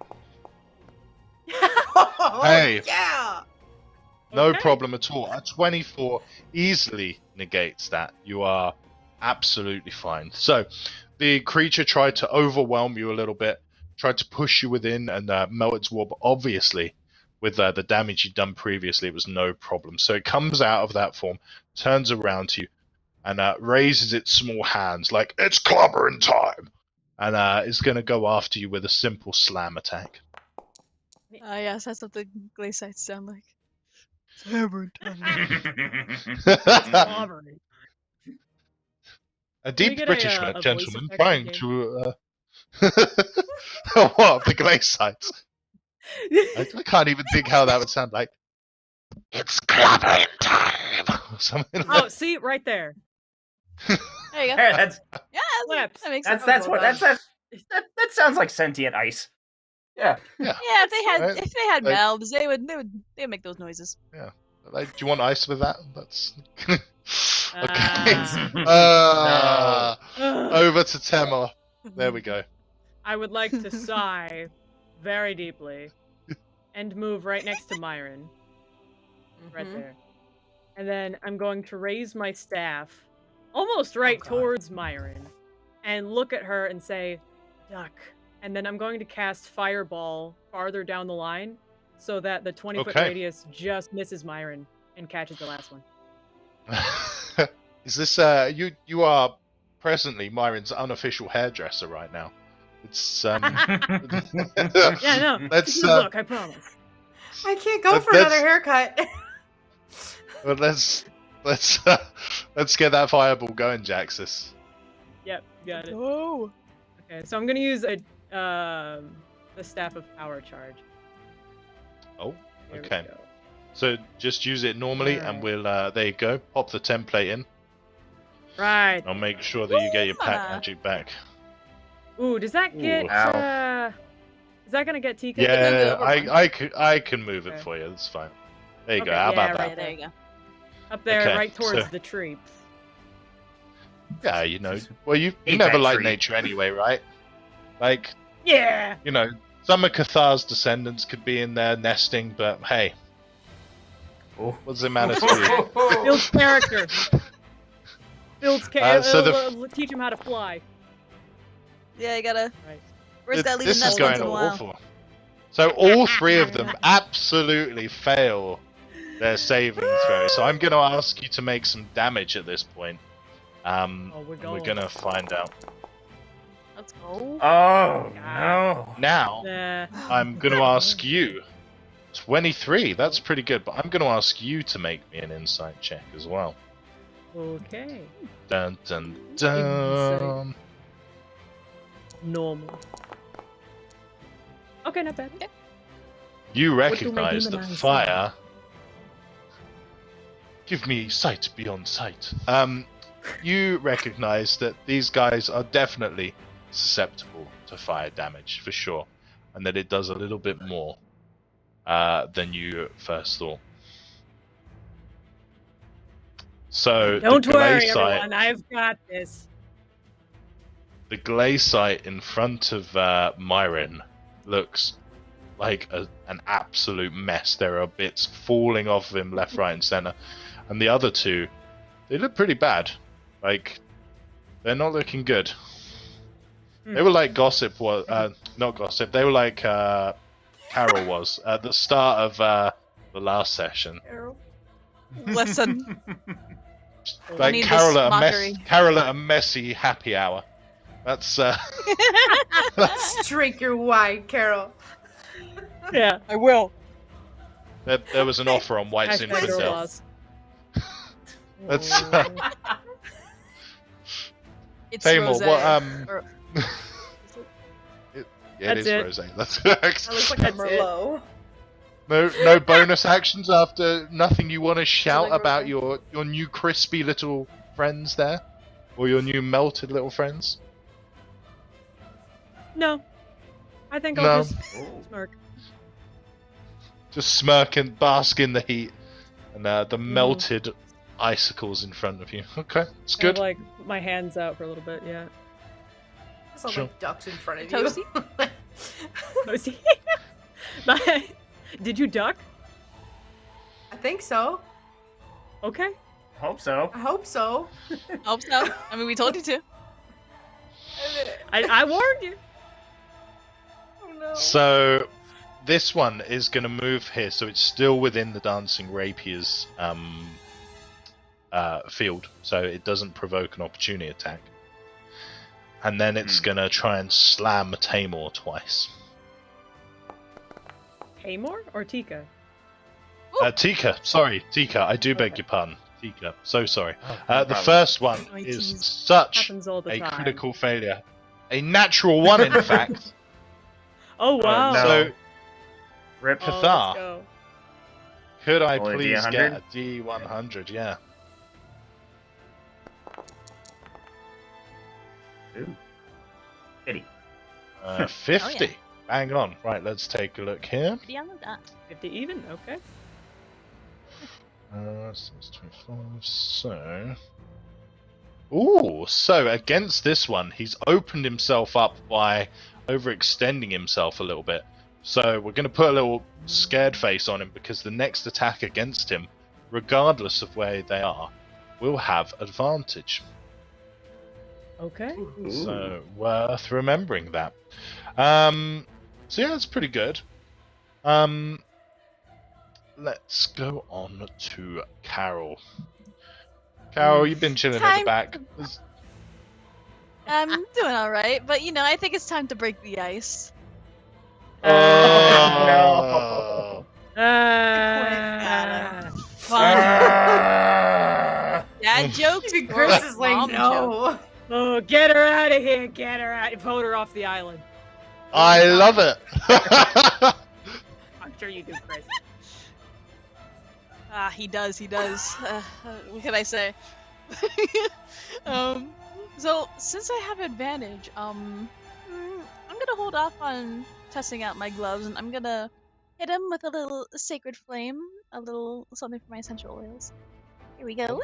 [SPEAKER 5] Oh,
[SPEAKER 1] Hey.
[SPEAKER 5] yeah.
[SPEAKER 1] No
[SPEAKER 3] Okay.
[SPEAKER 1] problem at all. A 24 easily negates that. You are absolutely fine. So, the creature tried to overwhelm you a little bit, tried to push you within and melt its warp. Obviously, with the damage you'd done previously, it was no problem. So it comes out of that form, turns around to you, and raises its small hands like, it's clobbering time! And is going to go after you with a simple slam attack.
[SPEAKER 2] Yes, that's what the glacites sound like. Hammer time.
[SPEAKER 3] Clobbering.
[SPEAKER 1] A
[SPEAKER 3] Can we
[SPEAKER 1] deep
[SPEAKER 3] get
[SPEAKER 1] British
[SPEAKER 3] a voice
[SPEAKER 1] gentleman
[SPEAKER 3] effect
[SPEAKER 1] trying
[SPEAKER 3] again?
[SPEAKER 1] to. What? The glacites? I can't even think how that would sound like. It's clobbering time! Or something like
[SPEAKER 3] Oh, see, right there.
[SPEAKER 2] There you go.
[SPEAKER 4] Hey, that's
[SPEAKER 2] Yeah,
[SPEAKER 3] Flips.
[SPEAKER 2] that makes
[SPEAKER 4] that's
[SPEAKER 2] sense.
[SPEAKER 4] that's what that sounds like sentient ice. Yeah.
[SPEAKER 2] Yeah, if they had
[SPEAKER 1] Right? Like-
[SPEAKER 2] mouths, they would make those noises.
[SPEAKER 1] Like, do you want ice with that? That's. Okay.
[SPEAKER 3] Ugh.
[SPEAKER 1] Over to Temor. There we go.
[SPEAKER 3] I would like to sigh very deeply and move right next to Myron. Right
[SPEAKER 2] Mhm.
[SPEAKER 3] there. And then I'm going to raise my staff almost right
[SPEAKER 5] God.
[SPEAKER 3] towards Myron and look at her and say, duck. And then I'm going to cast Fireball farther down the line so that the 20-foot
[SPEAKER 1] Okay.
[SPEAKER 3] radius just misses Myron and catches the last one.
[SPEAKER 1] Is this you are presently Myron's unofficial hairdresser right now. It's
[SPEAKER 3] Yeah, no.
[SPEAKER 1] Let's
[SPEAKER 3] It's a good look, I promise.
[SPEAKER 5] I can't go for
[SPEAKER 1] That's-
[SPEAKER 5] another haircut.
[SPEAKER 1] well, let's get that fireball going, Jaxus.
[SPEAKER 3] Yep, got it.
[SPEAKER 2] Oh.
[SPEAKER 3] Okay, so I'm gonna use a the Staff of Power charge.
[SPEAKER 1] Oh,
[SPEAKER 3] There we
[SPEAKER 1] okay.
[SPEAKER 3] go.
[SPEAKER 1] So just use it normally, and
[SPEAKER 3] Alright.
[SPEAKER 1] we'll there you go. Pop the template in.
[SPEAKER 3] Right.
[SPEAKER 1] I'll make sure that you get your pack
[SPEAKER 2] Yeah.
[SPEAKER 1] magic back.
[SPEAKER 3] Ooh, does that get
[SPEAKER 1] Ooh.
[SPEAKER 3] is that gonna get Tika?
[SPEAKER 2] move it
[SPEAKER 1] Yeah,
[SPEAKER 2] over one.
[SPEAKER 1] I can move it
[SPEAKER 3] Okay.
[SPEAKER 1] for you. That's fine. There you go.
[SPEAKER 3] Okay,
[SPEAKER 1] How
[SPEAKER 3] yeah,
[SPEAKER 1] about
[SPEAKER 3] right
[SPEAKER 1] that?
[SPEAKER 2] There you go.
[SPEAKER 3] Up there,
[SPEAKER 1] Okay,
[SPEAKER 3] right towards
[SPEAKER 1] so-
[SPEAKER 3] the tree.
[SPEAKER 1] Yeah, you know. Well, you
[SPEAKER 4] Eat
[SPEAKER 1] never
[SPEAKER 4] that
[SPEAKER 1] liked
[SPEAKER 4] tree.
[SPEAKER 1] nature anyway, right? Like,
[SPEAKER 3] Yeah.
[SPEAKER 1] you know, some of Cathar's descendants could be in there nesting, but hey,
[SPEAKER 4] Oh.
[SPEAKER 1] what does it matter to you?
[SPEAKER 3] Builds character. Builds character.
[SPEAKER 1] so the-
[SPEAKER 3] Teach him how to fly.
[SPEAKER 2] Yeah, you gotta.
[SPEAKER 3] Right.
[SPEAKER 2] Where's that leaving
[SPEAKER 1] This
[SPEAKER 2] that
[SPEAKER 1] is
[SPEAKER 2] once
[SPEAKER 1] going
[SPEAKER 2] in a while?
[SPEAKER 1] awful. So all three of them absolutely fail their savings throw. So I'm going to ask you to make some damage at this point.
[SPEAKER 3] Oh, we're
[SPEAKER 1] And
[SPEAKER 3] going.
[SPEAKER 1] we're going to find out.
[SPEAKER 2] Let's go.
[SPEAKER 4] Oh no.
[SPEAKER 1] Now,
[SPEAKER 3] Nah.
[SPEAKER 1] I'm going to ask you. 23, that's pretty good, but I'm going to ask you to make me an insight check as well.
[SPEAKER 3] Okay.
[SPEAKER 1] Dun dun dun.
[SPEAKER 3] Normal. Okay, not bad.
[SPEAKER 1] You
[SPEAKER 3] do my
[SPEAKER 1] recognize
[SPEAKER 3] demon
[SPEAKER 1] that
[SPEAKER 3] eyes
[SPEAKER 1] fire. Give me sight beyond sight. You recognize that these guys are definitely susceptible to fire damage for sure, and that it does a little bit more than you first thought. So
[SPEAKER 3] Don't
[SPEAKER 1] the
[SPEAKER 3] worry,
[SPEAKER 1] glaciite,
[SPEAKER 3] everyone. I've got this.
[SPEAKER 1] the glaciite in front of Myron looks like an absolute mess. There are bits falling off of him left, right, and center. And the other two, they look pretty bad. Like, they're not looking good. They were like Gossip was, not Gossip. They were like Carol was at the start of the last session.
[SPEAKER 2] Listen. I
[SPEAKER 1] Like
[SPEAKER 2] need
[SPEAKER 1] Carol
[SPEAKER 2] this
[SPEAKER 1] at,
[SPEAKER 2] mockery.
[SPEAKER 1] Carol at a messy happy hour. That's that's
[SPEAKER 5] Drink your wine, Carol.
[SPEAKER 3] Yeah.
[SPEAKER 2] I will.
[SPEAKER 1] there was an offer on White
[SPEAKER 3] Hashtag girl
[SPEAKER 1] Zinfandel.
[SPEAKER 3] boss.
[SPEAKER 1] That's
[SPEAKER 2] It's
[SPEAKER 1] Tamor,
[SPEAKER 2] rose.
[SPEAKER 1] what
[SPEAKER 2] Or-
[SPEAKER 1] yeah, it
[SPEAKER 3] That's
[SPEAKER 1] is
[SPEAKER 3] it.
[SPEAKER 1] rosé. That's
[SPEAKER 5] That looks like a
[SPEAKER 3] That's it.
[SPEAKER 5] Merlot.
[SPEAKER 1] no bonus actions after nothing you want to shout
[SPEAKER 2] like
[SPEAKER 1] about
[SPEAKER 2] rosé.
[SPEAKER 1] your new crispy little friends there, or your new melted little friends.
[SPEAKER 3] No. I think
[SPEAKER 1] No.
[SPEAKER 3] I'll just smirk.
[SPEAKER 1] Just smirk and bask in the heat, and the melted icicles in front of you. Okay, it's
[SPEAKER 3] Kind of
[SPEAKER 1] good.
[SPEAKER 3] like my hands out for a little bit, yeah.
[SPEAKER 5] There's all
[SPEAKER 1] Sure.
[SPEAKER 5] like ducks in front of
[SPEAKER 2] Toasty?
[SPEAKER 5] you.
[SPEAKER 3] Mostly. Did you duck?
[SPEAKER 5] I think so.
[SPEAKER 3] Okay.
[SPEAKER 4] Hope so.
[SPEAKER 5] I hope so.
[SPEAKER 2] Hope so. I mean, we told you to.
[SPEAKER 3] I warned you.
[SPEAKER 5] Oh no.
[SPEAKER 1] So this one is going to move here, so it's still within the dancing rapier's field, so it doesn't provoke an opportunity attack. And then it's going to try and slam Tamor twice.
[SPEAKER 3] Tamor or Tika?
[SPEAKER 1] Tika, I do beg your pardon. Tika, so sorry.
[SPEAKER 4] No
[SPEAKER 1] The
[SPEAKER 4] problem.
[SPEAKER 1] first one
[SPEAKER 2] Oh,
[SPEAKER 1] is
[SPEAKER 2] jeez.
[SPEAKER 1] such
[SPEAKER 3] Happens all the
[SPEAKER 1] a
[SPEAKER 3] time.
[SPEAKER 1] critical failure. A natural one, in fact.
[SPEAKER 3] Oh wow.
[SPEAKER 4] no.
[SPEAKER 1] So,
[SPEAKER 4] Rip.
[SPEAKER 3] Oh,
[SPEAKER 1] Cathar.
[SPEAKER 3] let's go.
[SPEAKER 1] could I
[SPEAKER 4] Roll a
[SPEAKER 1] please
[SPEAKER 4] D100?
[SPEAKER 1] get a D100? Yeah.
[SPEAKER 4] Ooh. Pity.
[SPEAKER 1] 50. Bang on. Right, let's take a look here.
[SPEAKER 2] Yeah, I love that.
[SPEAKER 3] 50 even, okay.
[SPEAKER 1] So it's 25. So. Ooh, so against this one, he's opened himself up by overextending himself a little bit. So we're going to put a little scared face on him because the next attack against him, regardless of where they are, will have advantage.
[SPEAKER 3] Okay.
[SPEAKER 1] So worth remembering that. So yeah, that's pretty good. Let's go on to Carol. Carol, you've been chilling at the
[SPEAKER 2] Time
[SPEAKER 1] back.
[SPEAKER 2] I'm doing all right, but I think it's time to break the ice.
[SPEAKER 1] Oh,
[SPEAKER 3] Ah.
[SPEAKER 2] Fun.
[SPEAKER 4] Ah!
[SPEAKER 2] Dad jokes.
[SPEAKER 5] Even
[SPEAKER 2] or
[SPEAKER 5] Chris is like,
[SPEAKER 2] mom jokes?
[SPEAKER 5] no.
[SPEAKER 3] Oh, get her out of here! Get her out! Vote her off the island.
[SPEAKER 1] I love it.
[SPEAKER 3] I'm sure you do, Chris.
[SPEAKER 2] Ah, he does. What can I say? So since I have advantage, I'm gonna hold off on testing out my gloves, and I'm gonna hit him with a little sacred flame, a little something for my essential oils. Here we go.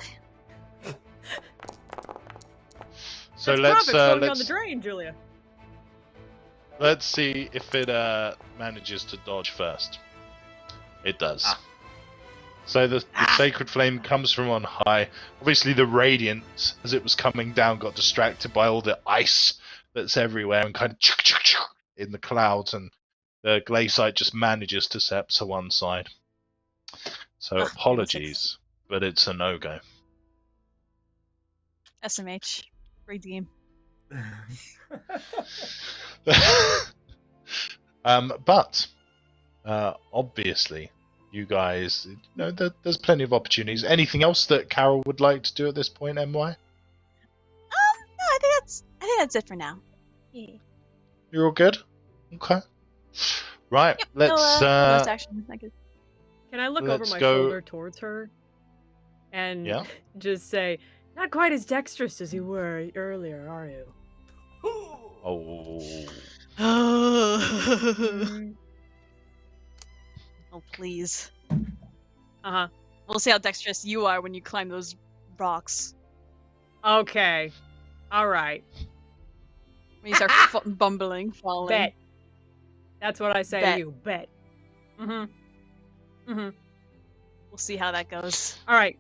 [SPEAKER 1] So
[SPEAKER 3] That's profits going down the
[SPEAKER 1] let's
[SPEAKER 3] drain, Julia.
[SPEAKER 1] let's see if it manages to dodge first. It does.
[SPEAKER 4] Ah.
[SPEAKER 1] So the sacred flame comes from on high. Obviously, the radiance, as it was coming down, got distracted by all the ice that's everywhere and kind of in the clouds, and the glaciite just manages to step to one side. So
[SPEAKER 2] Ah,
[SPEAKER 1] apologies, but it's a no-go.
[SPEAKER 2] SMH. Great game.
[SPEAKER 1] But obviously, you guys, there's plenty of opportunities. Anything else that Carol would like to do at this point, MY?
[SPEAKER 2] No, I think that's it for now. Yeah.
[SPEAKER 1] You're all good? Okay. Right,
[SPEAKER 2] Yep.
[SPEAKER 1] let's.
[SPEAKER 2] no bonus action. I guess.
[SPEAKER 3] Can I look over
[SPEAKER 1] Let's
[SPEAKER 3] my
[SPEAKER 1] go-
[SPEAKER 3] shoulder towards her and
[SPEAKER 1] Yeah.
[SPEAKER 3] just say, "Not quite as dexterous as you were earlier, are you?"
[SPEAKER 1] Oh.
[SPEAKER 2] Oh, please.
[SPEAKER 3] Uh
[SPEAKER 2] We'll see how dexterous you are when you climb those rocks.
[SPEAKER 3] huh. Okay. All right.
[SPEAKER 2] When you start bumbling, falling.
[SPEAKER 3] Bet. That's what I say
[SPEAKER 2] Bet.
[SPEAKER 3] to you. Bet. Mm-hmm. Mm-hmm.
[SPEAKER 2] We'll see how that goes.
[SPEAKER 3] All right.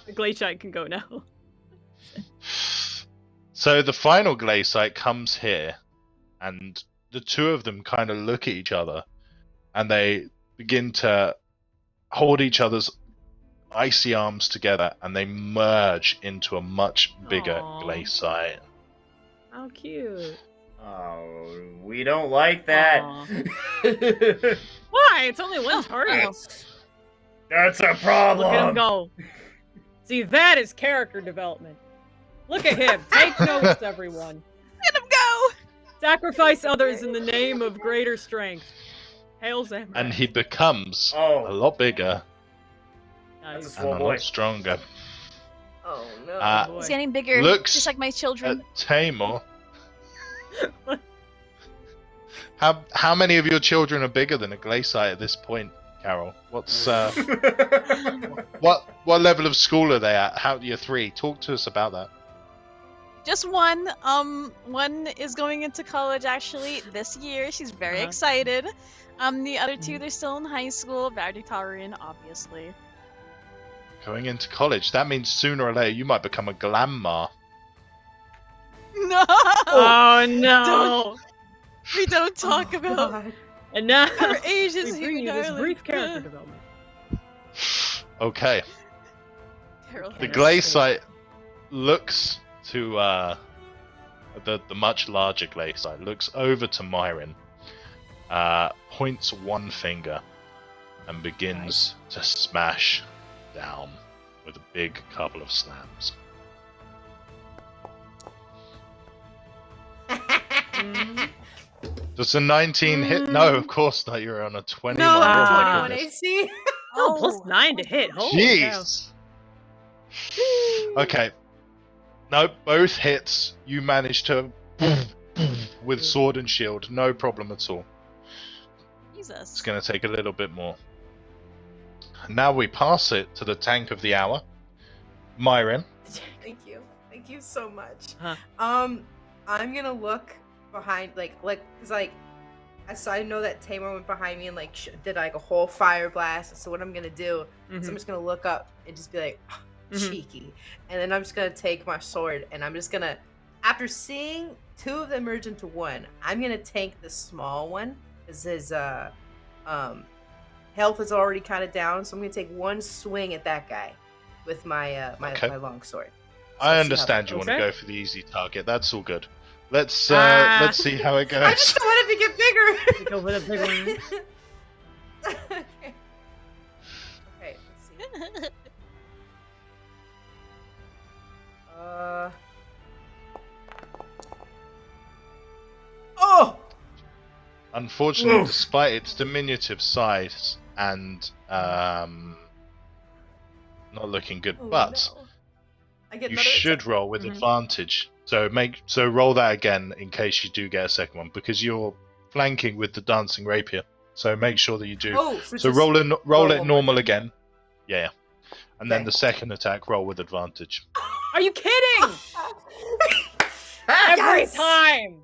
[SPEAKER 3] The glaciite can go now.
[SPEAKER 1] So the final glaciite comes here, and the two of them kind of look at each other, and they begin to hold each other's icy arms together, and they merge into a much bigger
[SPEAKER 3] Aw.
[SPEAKER 1] glaciite.
[SPEAKER 3] How cute.
[SPEAKER 4] Oh, we don't like that.
[SPEAKER 3] Aw. Why? It's only one target.
[SPEAKER 4] That's a
[SPEAKER 3] Look at him
[SPEAKER 4] problem.
[SPEAKER 3] go. See, that is character development. Look at him. Take notes, everyone.
[SPEAKER 2] Let him go!
[SPEAKER 3] Sacrifice others in the name of greater strength. Hail Zam.
[SPEAKER 1] And he becomes a
[SPEAKER 4] Oh,
[SPEAKER 1] lot bigger
[SPEAKER 3] Nice.
[SPEAKER 4] That's
[SPEAKER 1] and a
[SPEAKER 4] Oh, boy.
[SPEAKER 1] lot stronger.
[SPEAKER 5] Oh no.
[SPEAKER 1] Uh,
[SPEAKER 3] Boy.
[SPEAKER 2] He's getting bigger,
[SPEAKER 1] Looks
[SPEAKER 2] just like my children.
[SPEAKER 1] At Tamor. How many of your children are bigger than a glaciite at this point, Carol? What's what level of school are they at? How Year 3? Talk to us about that.
[SPEAKER 2] Just one. One is going into college actually this year. She's very
[SPEAKER 3] Uh-huh.
[SPEAKER 2] excited. The other two, they're still in high school. Valedictorian, obviously.
[SPEAKER 1] Going into college. That means sooner or later you might become a glamma.
[SPEAKER 2] No,
[SPEAKER 3] Oh no!
[SPEAKER 2] we don't talk
[SPEAKER 5] Oh,
[SPEAKER 2] about
[SPEAKER 5] God.
[SPEAKER 3] And now
[SPEAKER 2] our ages
[SPEAKER 3] we
[SPEAKER 2] here,
[SPEAKER 3] bring you this
[SPEAKER 2] darling.
[SPEAKER 3] brief character development.
[SPEAKER 1] Okay.
[SPEAKER 2] Carol
[SPEAKER 1] The
[SPEAKER 2] Harris.
[SPEAKER 1] Glaciite looks to the much larger Glaciite looks over to Myron, points one finger, and begins to smash down with a big couple of slams.
[SPEAKER 3] Mhm.
[SPEAKER 1] Does a 19 hit? No, of course not. You're on a 21.
[SPEAKER 5] No,
[SPEAKER 1] Oh my
[SPEAKER 5] 21
[SPEAKER 1] goodness.
[SPEAKER 5] AC.
[SPEAKER 3] Oh, +9 to hit. Holy cow.
[SPEAKER 1] Jeez. Okay. No, both hits you managed to with sword and shield, no problem at all.
[SPEAKER 2] Jesus.
[SPEAKER 1] It's going to take a little bit more. Now we pass it to the tank of the hour, Myron.
[SPEAKER 5] Thank you. Thank you so much.
[SPEAKER 3] Huh.
[SPEAKER 5] I'm gonna look behind, cause I know that Tamar went behind me and did like a whole fire blast. So what I'm gonna do is I'm
[SPEAKER 3] Mhm.
[SPEAKER 5] just gonna look up and just be like,
[SPEAKER 3] Mhm.
[SPEAKER 5] cheeky, and then I'm just gonna take my sword and I'm just gonna, after seeing two of them merge into one, I'm gonna tank the small one because his health is already kind of down. So I'm gonna take one swing at that guy with my
[SPEAKER 1] Okay.
[SPEAKER 5] my long sword.
[SPEAKER 1] I
[SPEAKER 5] So
[SPEAKER 1] understand you
[SPEAKER 5] see
[SPEAKER 1] want to
[SPEAKER 3] Okay.
[SPEAKER 1] go for the easy target. That's all good. Let's
[SPEAKER 3] Ah.
[SPEAKER 1] let's see how it
[SPEAKER 5] how- I
[SPEAKER 1] goes.
[SPEAKER 5] just wanted to get bigger.
[SPEAKER 3] Go for the big one.
[SPEAKER 5] Okay. Okay, let's see. Oh!
[SPEAKER 1] Unfortunately,
[SPEAKER 4] Oof.
[SPEAKER 1] despite its diminutive size and not looking good,
[SPEAKER 5] Oh,
[SPEAKER 1] but
[SPEAKER 5] no. I get
[SPEAKER 1] you
[SPEAKER 5] another
[SPEAKER 1] should
[SPEAKER 5] attack.
[SPEAKER 1] roll with
[SPEAKER 3] Mhm.
[SPEAKER 1] advantage. So roll that again in case you do get a second one, because you're flanking with the dancing rapier. So make sure that you do.
[SPEAKER 5] Oh,
[SPEAKER 1] so
[SPEAKER 5] just
[SPEAKER 1] roll it
[SPEAKER 5] roll
[SPEAKER 1] it
[SPEAKER 5] one
[SPEAKER 1] normal
[SPEAKER 5] more
[SPEAKER 1] again. Yeah. And then
[SPEAKER 5] Okay.
[SPEAKER 1] the second attack, roll with advantage.
[SPEAKER 3] Are you kidding?
[SPEAKER 4] Ah,
[SPEAKER 3] Every
[SPEAKER 5] Yes!
[SPEAKER 3] time.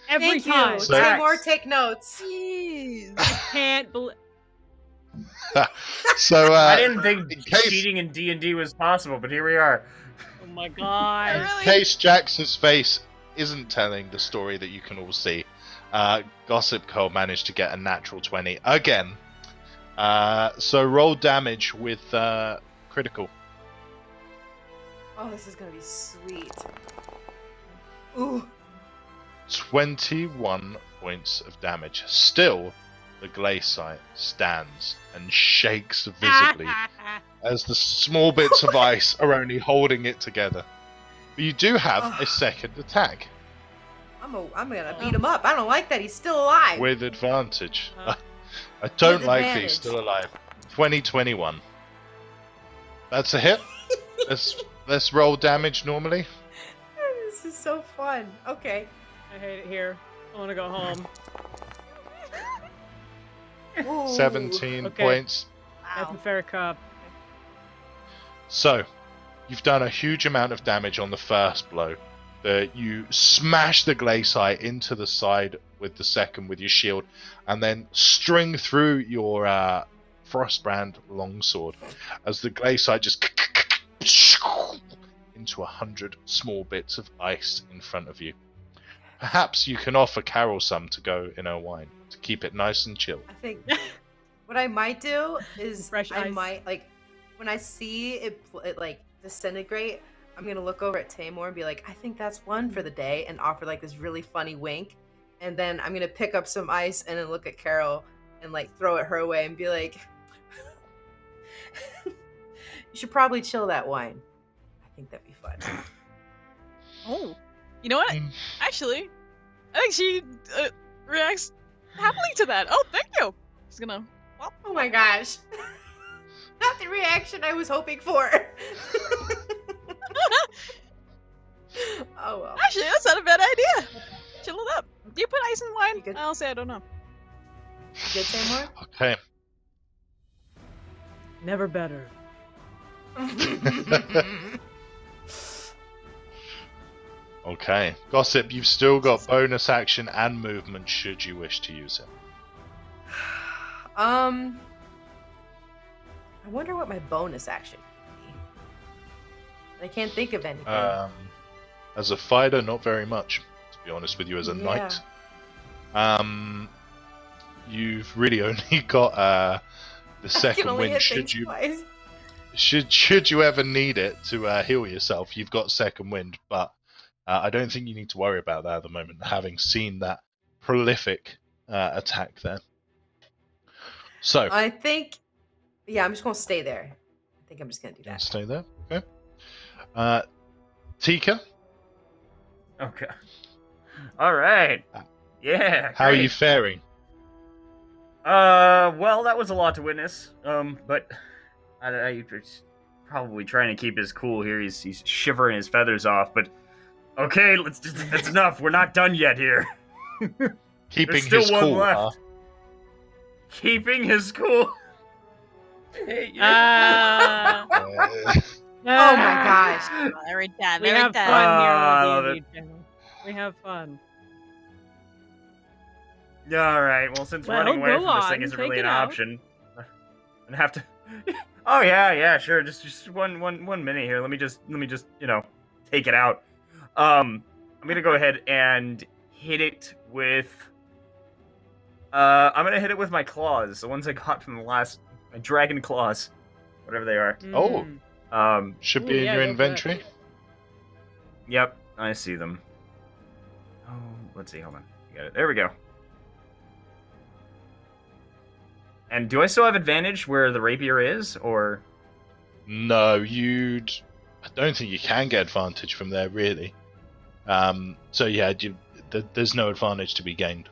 [SPEAKER 3] Every
[SPEAKER 5] Thank
[SPEAKER 3] time.
[SPEAKER 5] you.
[SPEAKER 1] So-
[SPEAKER 5] Tamar, take notes.
[SPEAKER 2] Jeez.
[SPEAKER 3] Can't believe.
[SPEAKER 1] So
[SPEAKER 4] I didn't think
[SPEAKER 1] in case-
[SPEAKER 4] cheating in D&D was possible, but here we are.
[SPEAKER 3] Oh my god.
[SPEAKER 1] in
[SPEAKER 2] Really?
[SPEAKER 1] case Jackson's face isn't telling the story that you can all see, Gossip Cole managed to get a natural 20 again. So roll damage with critical.
[SPEAKER 5] Oh, this is gonna be sweet. Ooh.
[SPEAKER 1] 21 points of damage. Still, the Glaciite stands and shakes visibly as the small bits of ice are only holding it together. But you do have a second attack
[SPEAKER 5] I'm gonna beat him up. I don't like that. He's still alive.
[SPEAKER 1] with advantage.
[SPEAKER 3] Uh.
[SPEAKER 1] I don't
[SPEAKER 5] With
[SPEAKER 1] like that
[SPEAKER 5] advantage.
[SPEAKER 1] he's still alive. 2021. That's a hit. Let's roll damage normally.
[SPEAKER 5] This is so fun. Okay.
[SPEAKER 3] I hate it here. I want to go home.
[SPEAKER 5] Ooh.
[SPEAKER 1] 17
[SPEAKER 3] Okay.
[SPEAKER 1] points.
[SPEAKER 3] That's a
[SPEAKER 2] Wow.
[SPEAKER 3] fair cop.
[SPEAKER 1] So, you've done a huge amount of damage on the first blow. You smash the Glaciite into the side with the second with your shield, and then string through your Frostbrand longsword as the Glaciite just into 100 small bits of ice in front of you. Perhaps you can offer Carol some to go in her wine to keep it nice and chill.
[SPEAKER 5] I think what I might do is
[SPEAKER 3] Fresh
[SPEAKER 5] I
[SPEAKER 3] ice.
[SPEAKER 5] might when I see it disintegrate, I'm gonna look over at Tamor and be like, I think that's one for the day, and offer this really funny wink, and then I'm gonna pick up some ice and then look at Carol and throw it her way and be like, you should probably chill that wine. I think that'd be fun.
[SPEAKER 2] Oh. You know what?
[SPEAKER 1] Mm.
[SPEAKER 2] Actually, I think she reacts happily to that. Oh, thank you. She's gonna. Well,
[SPEAKER 5] Oh my gosh. Not the reaction I was hoping for. Oh well.
[SPEAKER 2] actually, that's not a bad idea. Chill it up. Do you put ice in
[SPEAKER 5] You
[SPEAKER 2] wine?
[SPEAKER 5] good?
[SPEAKER 2] I'll say I don't know.
[SPEAKER 5] Good, Tamor?
[SPEAKER 1] Okay.
[SPEAKER 3] Never better.
[SPEAKER 1] Okay. Gossip, you've still got bonus action and movement should you wish to use it.
[SPEAKER 5] I wonder what my bonus action could be. I can't think of anything.
[SPEAKER 1] As a fighter, not very much, to be honest with you, as a knight. You've really only got the second wind should you
[SPEAKER 5] twice.
[SPEAKER 1] should you ever need it to heal yourself. You've got second wind, but I don't think you need to worry about that at the moment, having seen that prolific attack there. So
[SPEAKER 5] I think, yeah, I'm just gonna stay there. I think I'm just gonna do that.
[SPEAKER 1] stay there. Okay. Tika,
[SPEAKER 4] Okay. All right. Yeah.
[SPEAKER 1] how are
[SPEAKER 4] great.
[SPEAKER 1] you faring?
[SPEAKER 4] Well, that was a lot to witness. But he's probably trying to keep his cool here. He's shivering his feathers off. But okay, that's enough. We're not done yet here.
[SPEAKER 1] Keeping
[SPEAKER 4] There's still
[SPEAKER 1] his
[SPEAKER 4] one
[SPEAKER 1] cool.
[SPEAKER 4] left. Keeping his cool.
[SPEAKER 3] Ah.
[SPEAKER 5] Oh my gosh.
[SPEAKER 2] Very dead.
[SPEAKER 3] We
[SPEAKER 2] Very
[SPEAKER 3] have
[SPEAKER 2] dead.
[SPEAKER 3] fun
[SPEAKER 4] I love
[SPEAKER 3] here on D&D channel. We have fun.
[SPEAKER 4] Yeah, all right. Well, since
[SPEAKER 3] Well,
[SPEAKER 4] running away
[SPEAKER 3] go
[SPEAKER 4] from this thing
[SPEAKER 3] on,
[SPEAKER 4] isn't
[SPEAKER 3] take
[SPEAKER 4] really
[SPEAKER 3] it
[SPEAKER 4] an
[SPEAKER 3] out.
[SPEAKER 4] option, I'm gonna have to. Oh yeah, sure. Just one minute here. Let me just take it out. I'm gonna go ahead and hit it with. I'm gonna hit it with my claws, the ones I got from the last my dragon claws, whatever they are.
[SPEAKER 1] Oh.
[SPEAKER 3] Mm.
[SPEAKER 1] Should
[SPEAKER 3] Ooh,
[SPEAKER 1] be in
[SPEAKER 3] yeah,
[SPEAKER 1] your
[SPEAKER 3] go for that.
[SPEAKER 1] inventory.
[SPEAKER 4] Yep, I see them. Oh, let's see. Hold on. Got it. There we go. And do I still have advantage where the rapier is, or?
[SPEAKER 1] No, I don't think you can get advantage from there, really. So yeah, there's no advantage to be gained.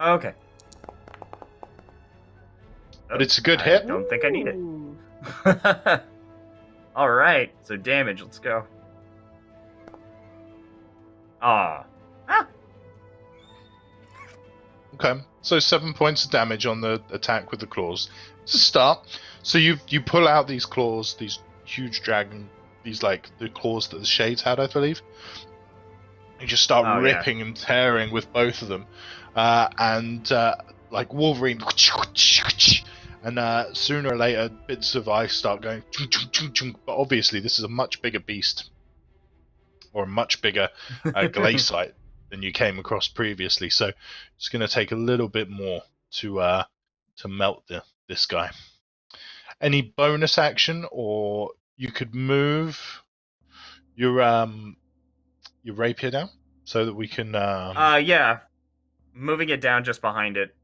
[SPEAKER 4] Okay.
[SPEAKER 1] But it's a good
[SPEAKER 4] I
[SPEAKER 1] hit.
[SPEAKER 4] don't think I need it.
[SPEAKER 3] Ooh.
[SPEAKER 4] All right. So damage. Let's go. Ah.
[SPEAKER 1] Okay, so 7 points of damage on the attack with the claws. It's a start. So you pull out these claws, these huge dragon, these like the claws that the shades had, I believe. You just start
[SPEAKER 4] Oh, yeah.
[SPEAKER 1] ripping and tearing with both of them, and like Wolverine, and sooner or later bits of ice start going. But obviously, this is a much bigger beast, or a much bigger glaciate than you came across previously. So it's going to take a little bit more to melt this guy. Any bonus action, or you could move your rapier down so that we can.
[SPEAKER 4] Yeah. Moving it down just behind it,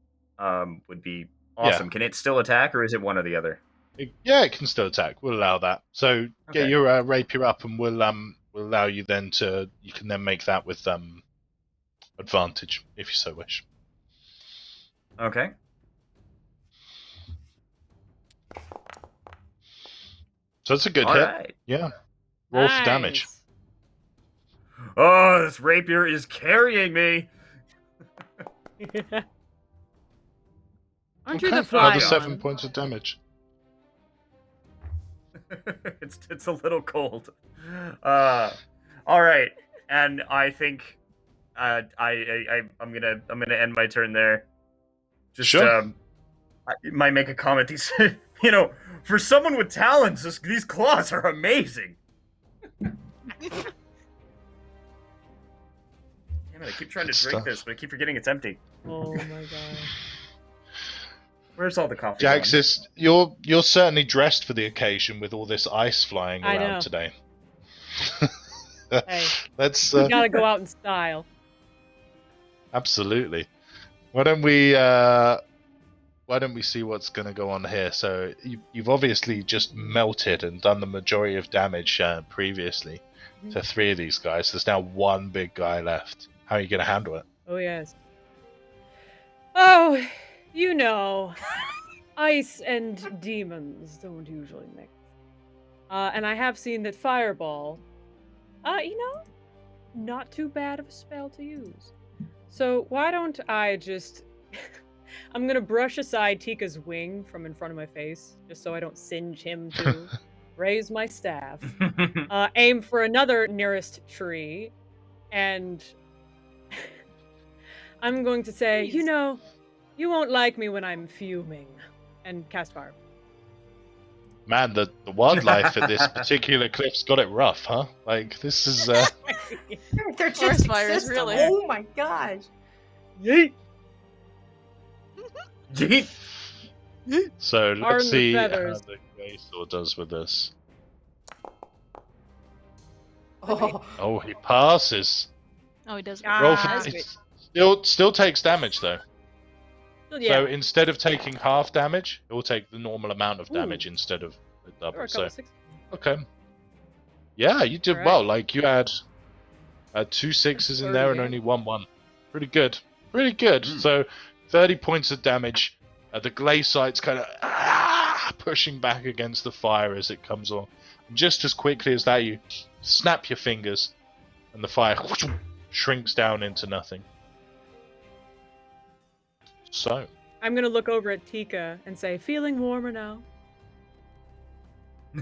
[SPEAKER 4] would be awesome.
[SPEAKER 1] Yeah.
[SPEAKER 4] Can it still attack, or is it one or the other?
[SPEAKER 1] It can still attack. We'll allow that. So get
[SPEAKER 4] Okay.
[SPEAKER 1] your rapier up, and we'll allow you then to. You can then make that with advantage if you so wish.
[SPEAKER 4] Okay.
[SPEAKER 1] So it's a good
[SPEAKER 4] All
[SPEAKER 1] hit.
[SPEAKER 4] right.
[SPEAKER 1] Yeah. Roll for damage.
[SPEAKER 3] Nice.
[SPEAKER 4] Oh, this rapier is carrying me.
[SPEAKER 3] Aren't you
[SPEAKER 1] Okay,
[SPEAKER 3] the fly
[SPEAKER 1] another 7
[SPEAKER 3] on?
[SPEAKER 1] points of damage.
[SPEAKER 4] It's a little cold. All right, and I think I'm gonna end my turn there. Just
[SPEAKER 1] Sure.
[SPEAKER 4] I might make a comment. These for someone with talents, these claws are amazing. Damn it, I keep trying to
[SPEAKER 1] Good
[SPEAKER 4] drink
[SPEAKER 1] stuff.
[SPEAKER 4] this, but I keep forgetting it's empty.
[SPEAKER 3] Oh my god.
[SPEAKER 4] Where's all the coffee? gone?
[SPEAKER 1] Jaxis, you're certainly dressed for the occasion with all this ice flying
[SPEAKER 3] I
[SPEAKER 1] around
[SPEAKER 3] know.
[SPEAKER 1] today.
[SPEAKER 3] Hey,
[SPEAKER 1] Let's
[SPEAKER 3] you gotta go out in style.
[SPEAKER 1] absolutely. Why don't we see what's going to go on here? So you've obviously just melted and done the majority of damage previously to 3 of these guys. There's now 1 big guy left. How are you going to handle it?
[SPEAKER 3] Oh yes. Oh, you know, ice and demons don't usually mix. And I have seen that fireball, not too bad of a spell to use. So why don't I just I'm gonna brush aside Tika's wing from in front of my face, just so I don't singe him too. Raise my staff, aim for another nearest tree, and I'm going to say, you know, you won't like me when I'm fuming, and cast fire.
[SPEAKER 1] Man, the wildlife at this particular cliff's got it rough, huh? Like, this is,
[SPEAKER 5] They're
[SPEAKER 2] Forest
[SPEAKER 5] just
[SPEAKER 2] fires,
[SPEAKER 5] system.
[SPEAKER 2] really.
[SPEAKER 5] Oh my gosh.
[SPEAKER 3] Yeet!
[SPEAKER 4] Yeet.
[SPEAKER 1] So,
[SPEAKER 3] Pardon
[SPEAKER 1] let's
[SPEAKER 3] the
[SPEAKER 1] see how
[SPEAKER 3] feathers.
[SPEAKER 1] the Glacier does with this.
[SPEAKER 5] Oh,
[SPEAKER 1] Oh, he passes.
[SPEAKER 2] Oh, he does.
[SPEAKER 1] Roll for...
[SPEAKER 3] Ah.
[SPEAKER 1] It still takes damage, though.
[SPEAKER 3] Yeah,
[SPEAKER 1] So, instead of taking half damage, it will take the normal amount of
[SPEAKER 3] Ooh.
[SPEAKER 1] damage instead of the
[SPEAKER 3] or
[SPEAKER 1] double.
[SPEAKER 3] a
[SPEAKER 1] So,
[SPEAKER 3] couple six.
[SPEAKER 1] okay. Yeah, you did
[SPEAKER 3] Alright.
[SPEAKER 1] well. Like, you had 2 6s in there and
[SPEAKER 3] 30,
[SPEAKER 1] only 1 1. Pretty good. Pretty good.
[SPEAKER 4] Mm.
[SPEAKER 1] So, 30 points of damage. The Glaciite's kind of pushing back against the fire as it comes on. Just as quickly as that, you snap your fingers, and the fire shrinks down into nothing. So,
[SPEAKER 3] I'm gonna look over at Tika and say, feeling warmer now?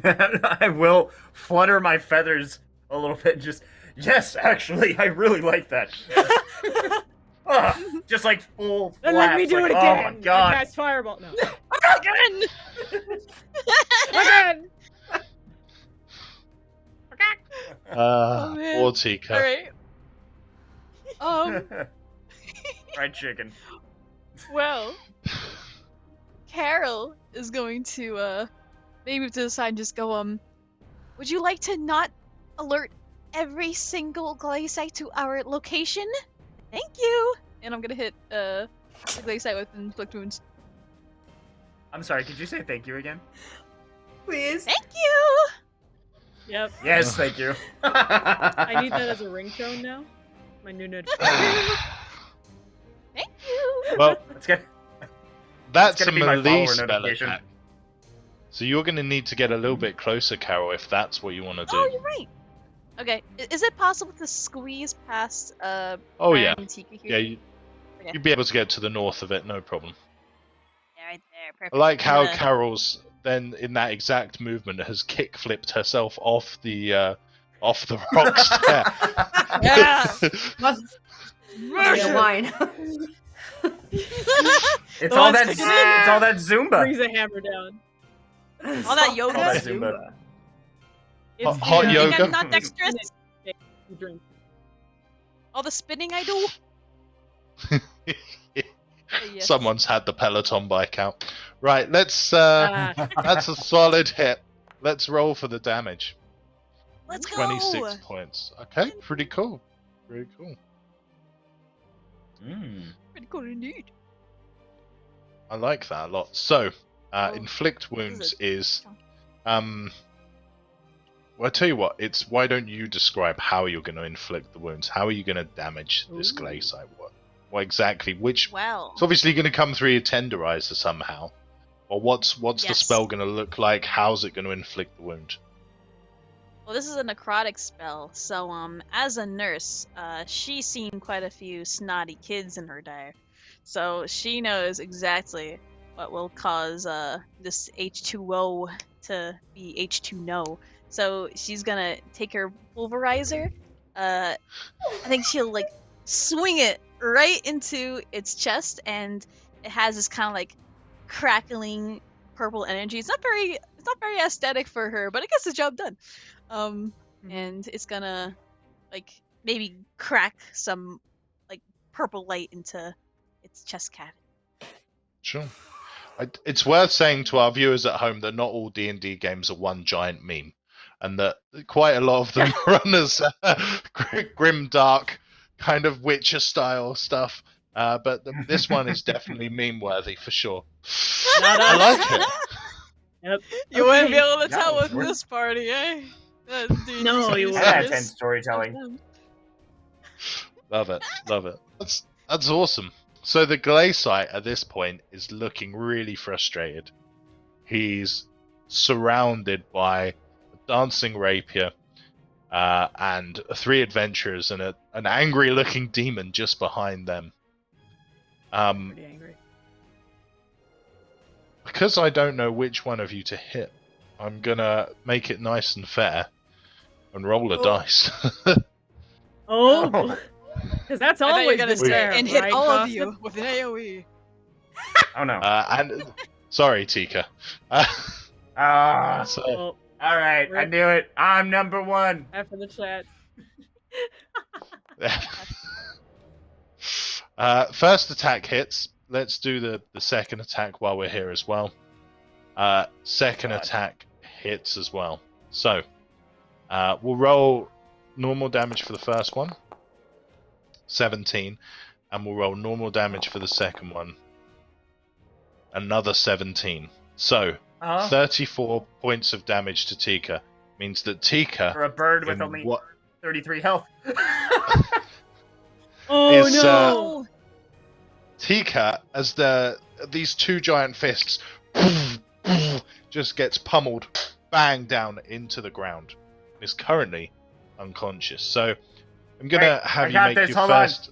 [SPEAKER 4] I will flutter my feathers a little bit. Just yes, actually, I really like that. Just like full.
[SPEAKER 3] Then let me
[SPEAKER 4] flaps,
[SPEAKER 3] do
[SPEAKER 4] like,
[SPEAKER 3] it again!
[SPEAKER 4] Oh my
[SPEAKER 3] And
[SPEAKER 4] god!
[SPEAKER 3] cast fireball. No.
[SPEAKER 2] Again!
[SPEAKER 3] Again!
[SPEAKER 2] man.
[SPEAKER 1] poor Tika.
[SPEAKER 2] Alright.
[SPEAKER 4] Fried chicken.
[SPEAKER 2] Well, Carol is going to maybe move to the side and just go, would you like to not alert every single Glaciite to our location? Thank you! And I'm gonna hit the Glaciite with inflict wounds.
[SPEAKER 4] I'm sorry. Could you say thank you again?
[SPEAKER 5] please.
[SPEAKER 2] Thank you!
[SPEAKER 3] Yep.
[SPEAKER 4] Yes, thank you.
[SPEAKER 3] I need that as a ringtone now. My new notification.
[SPEAKER 2] Thank you!
[SPEAKER 1] Well,
[SPEAKER 4] Let's get.
[SPEAKER 1] that's a
[SPEAKER 4] gonna be my
[SPEAKER 1] melee
[SPEAKER 4] follower
[SPEAKER 1] spell
[SPEAKER 4] notification.
[SPEAKER 1] attack. So you're going to need to get a little bit closer, Carol, if that's what you want to do.
[SPEAKER 2] Oh, you're right. Okay, is it possible to squeeze past
[SPEAKER 1] Oh,
[SPEAKER 2] Brian
[SPEAKER 1] yeah.
[SPEAKER 2] and Tika
[SPEAKER 1] Yeah,
[SPEAKER 2] here? Okay.
[SPEAKER 1] you'd be able to get to the north of it, no problem.
[SPEAKER 2] Yeah, right there, perfect.
[SPEAKER 1] I like how
[SPEAKER 2] I'm gonna-
[SPEAKER 1] Carol's then in that exact movement has kick flipped herself off the rocks there.
[SPEAKER 2] Yeah!
[SPEAKER 5] Must be a wine.
[SPEAKER 4] It's all that.
[SPEAKER 2] Let's
[SPEAKER 4] It's
[SPEAKER 2] take it.
[SPEAKER 4] all that Zumba.
[SPEAKER 3] Brings a hammer down.
[SPEAKER 2] All that yoga?
[SPEAKER 4] All that Zumba.
[SPEAKER 3] It's
[SPEAKER 1] Hot
[SPEAKER 3] the,
[SPEAKER 1] yoga?
[SPEAKER 2] I'm not dexterous.
[SPEAKER 3] you drink.
[SPEAKER 2] All the spinning I do. Yes.
[SPEAKER 1] Someone's had the Peloton bike out. Right, let's
[SPEAKER 3] Ah.
[SPEAKER 1] that's a solid hit. Let's roll for the damage.
[SPEAKER 2] Let's go.
[SPEAKER 1] 26 points. Okay, pretty cool. Pretty cool.
[SPEAKER 2] Pretty cool indeed.
[SPEAKER 1] I like that a lot. So,
[SPEAKER 2] Oh,
[SPEAKER 1] inflict wounds
[SPEAKER 2] it?
[SPEAKER 1] is well, I tell you what, it's why don't you describe how you're going to inflict the wounds? How are you going to damage this
[SPEAKER 3] Ooh.
[SPEAKER 1] Glaciite? What exactly? Which
[SPEAKER 2] Well,
[SPEAKER 1] it's obviously going to come through your tenderizer somehow. Or what's the
[SPEAKER 2] Yes.
[SPEAKER 1] spell going to look like? How's it going to inflict the wound?
[SPEAKER 2] well, this is a necrotic spell. So, as a nurse, she's seen quite a few snotty kids in her day, so she knows exactly what will cause this H2O to be H2No. So she's gonna take her pulverizer. I think she'll like swing it right into its chest, and it has this kind of like crackling purple energy. It's not very aesthetic for her, but it gets the job done. And it's gonna like maybe crack some like purple light into its chest cavity.
[SPEAKER 1] Sure. It's worth saying to our viewers at home that not all D&D games are one giant meme, and that quite a lot of them run as grim, dark, kind of Witcher style stuff. But this one is definitely meme worthy for sure.
[SPEAKER 3] Not
[SPEAKER 1] I
[SPEAKER 3] us.
[SPEAKER 1] like it.
[SPEAKER 3] Yep.
[SPEAKER 2] You wouldn't be
[SPEAKER 3] Okay.
[SPEAKER 2] able to
[SPEAKER 4] Yeah,
[SPEAKER 2] tell with
[SPEAKER 4] we're-
[SPEAKER 2] this party, eh?
[SPEAKER 3] No, you
[SPEAKER 4] I
[SPEAKER 3] wouldn't.
[SPEAKER 4] had 10 storytelling.
[SPEAKER 1] Love it. Love it. That's awesome. So the Glaciite at this point is looking really frustrated. He's surrounded by a dancing rapier and 3 adventurers and an angry-looking demon just behind them.
[SPEAKER 3] Pretty angry.
[SPEAKER 1] because I don't know which one of you to hit, I'm gonna make it nice and fair and roll a dice.
[SPEAKER 3] Oh, because that's
[SPEAKER 2] I thought you were
[SPEAKER 3] always
[SPEAKER 2] gonna
[SPEAKER 3] been
[SPEAKER 2] say,
[SPEAKER 3] fair,
[SPEAKER 2] and hit
[SPEAKER 3] right,
[SPEAKER 2] all of
[SPEAKER 3] Gossip?
[SPEAKER 2] you with an AoE.
[SPEAKER 4] Oh no.
[SPEAKER 1] And sorry, Tika. So,
[SPEAKER 3] Well,
[SPEAKER 4] All right, I
[SPEAKER 3] Rip.
[SPEAKER 4] knew it. I'm number one.
[SPEAKER 3] after the chat.
[SPEAKER 1] first attack hits. Let's do the second attack while we're here as well. Second
[SPEAKER 4] God.
[SPEAKER 1] attack hits as well. So, we'll roll normal damage for the first one, 17, and we'll roll normal damage for the second one, another 17. So, 34 points of damage to Tika means that Tika
[SPEAKER 4] For a bird with
[SPEAKER 1] in
[SPEAKER 4] only
[SPEAKER 1] what
[SPEAKER 4] 33 health.
[SPEAKER 3] Oh
[SPEAKER 1] is,
[SPEAKER 3] no!
[SPEAKER 1] Tika, as these two giant fists just gets pummeled, bang down into the ground. Is currently unconscious. So I'm gonna
[SPEAKER 4] Wait,
[SPEAKER 1] have
[SPEAKER 4] I
[SPEAKER 1] you
[SPEAKER 4] got
[SPEAKER 1] make
[SPEAKER 4] this,
[SPEAKER 1] your
[SPEAKER 4] hold on.
[SPEAKER 1] first.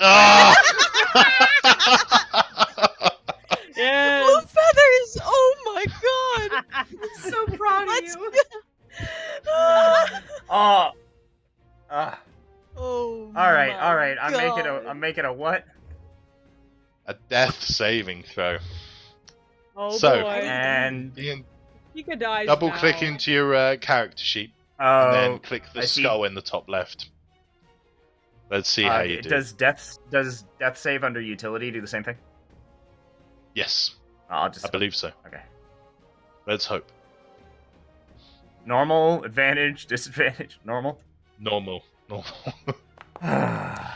[SPEAKER 1] Ah!
[SPEAKER 3] Yes.
[SPEAKER 2] Blue feathers! Oh my god!
[SPEAKER 5] I'm so proud of
[SPEAKER 2] Let's
[SPEAKER 5] you.
[SPEAKER 4] Oh.
[SPEAKER 2] Oh.
[SPEAKER 4] All right,
[SPEAKER 2] my
[SPEAKER 4] all right. I'm
[SPEAKER 2] God.
[SPEAKER 4] making a what?
[SPEAKER 1] A death saving throw.
[SPEAKER 3] Oh
[SPEAKER 1] So-
[SPEAKER 3] boy.
[SPEAKER 4] And
[SPEAKER 1] Ian,
[SPEAKER 3] Tika dies
[SPEAKER 1] double
[SPEAKER 3] now.
[SPEAKER 1] click into your character sheet and then click the
[SPEAKER 4] I see.
[SPEAKER 1] skull in the top left. Let's see how you do.
[SPEAKER 4] does death save under utility do the same thing?
[SPEAKER 1] Yes,
[SPEAKER 4] I'll just
[SPEAKER 1] I believe so.
[SPEAKER 4] okay.
[SPEAKER 1] Let's hope.
[SPEAKER 4] Normal, advantage, disadvantage, normal.
[SPEAKER 1] Normal.
[SPEAKER 4] Yeah.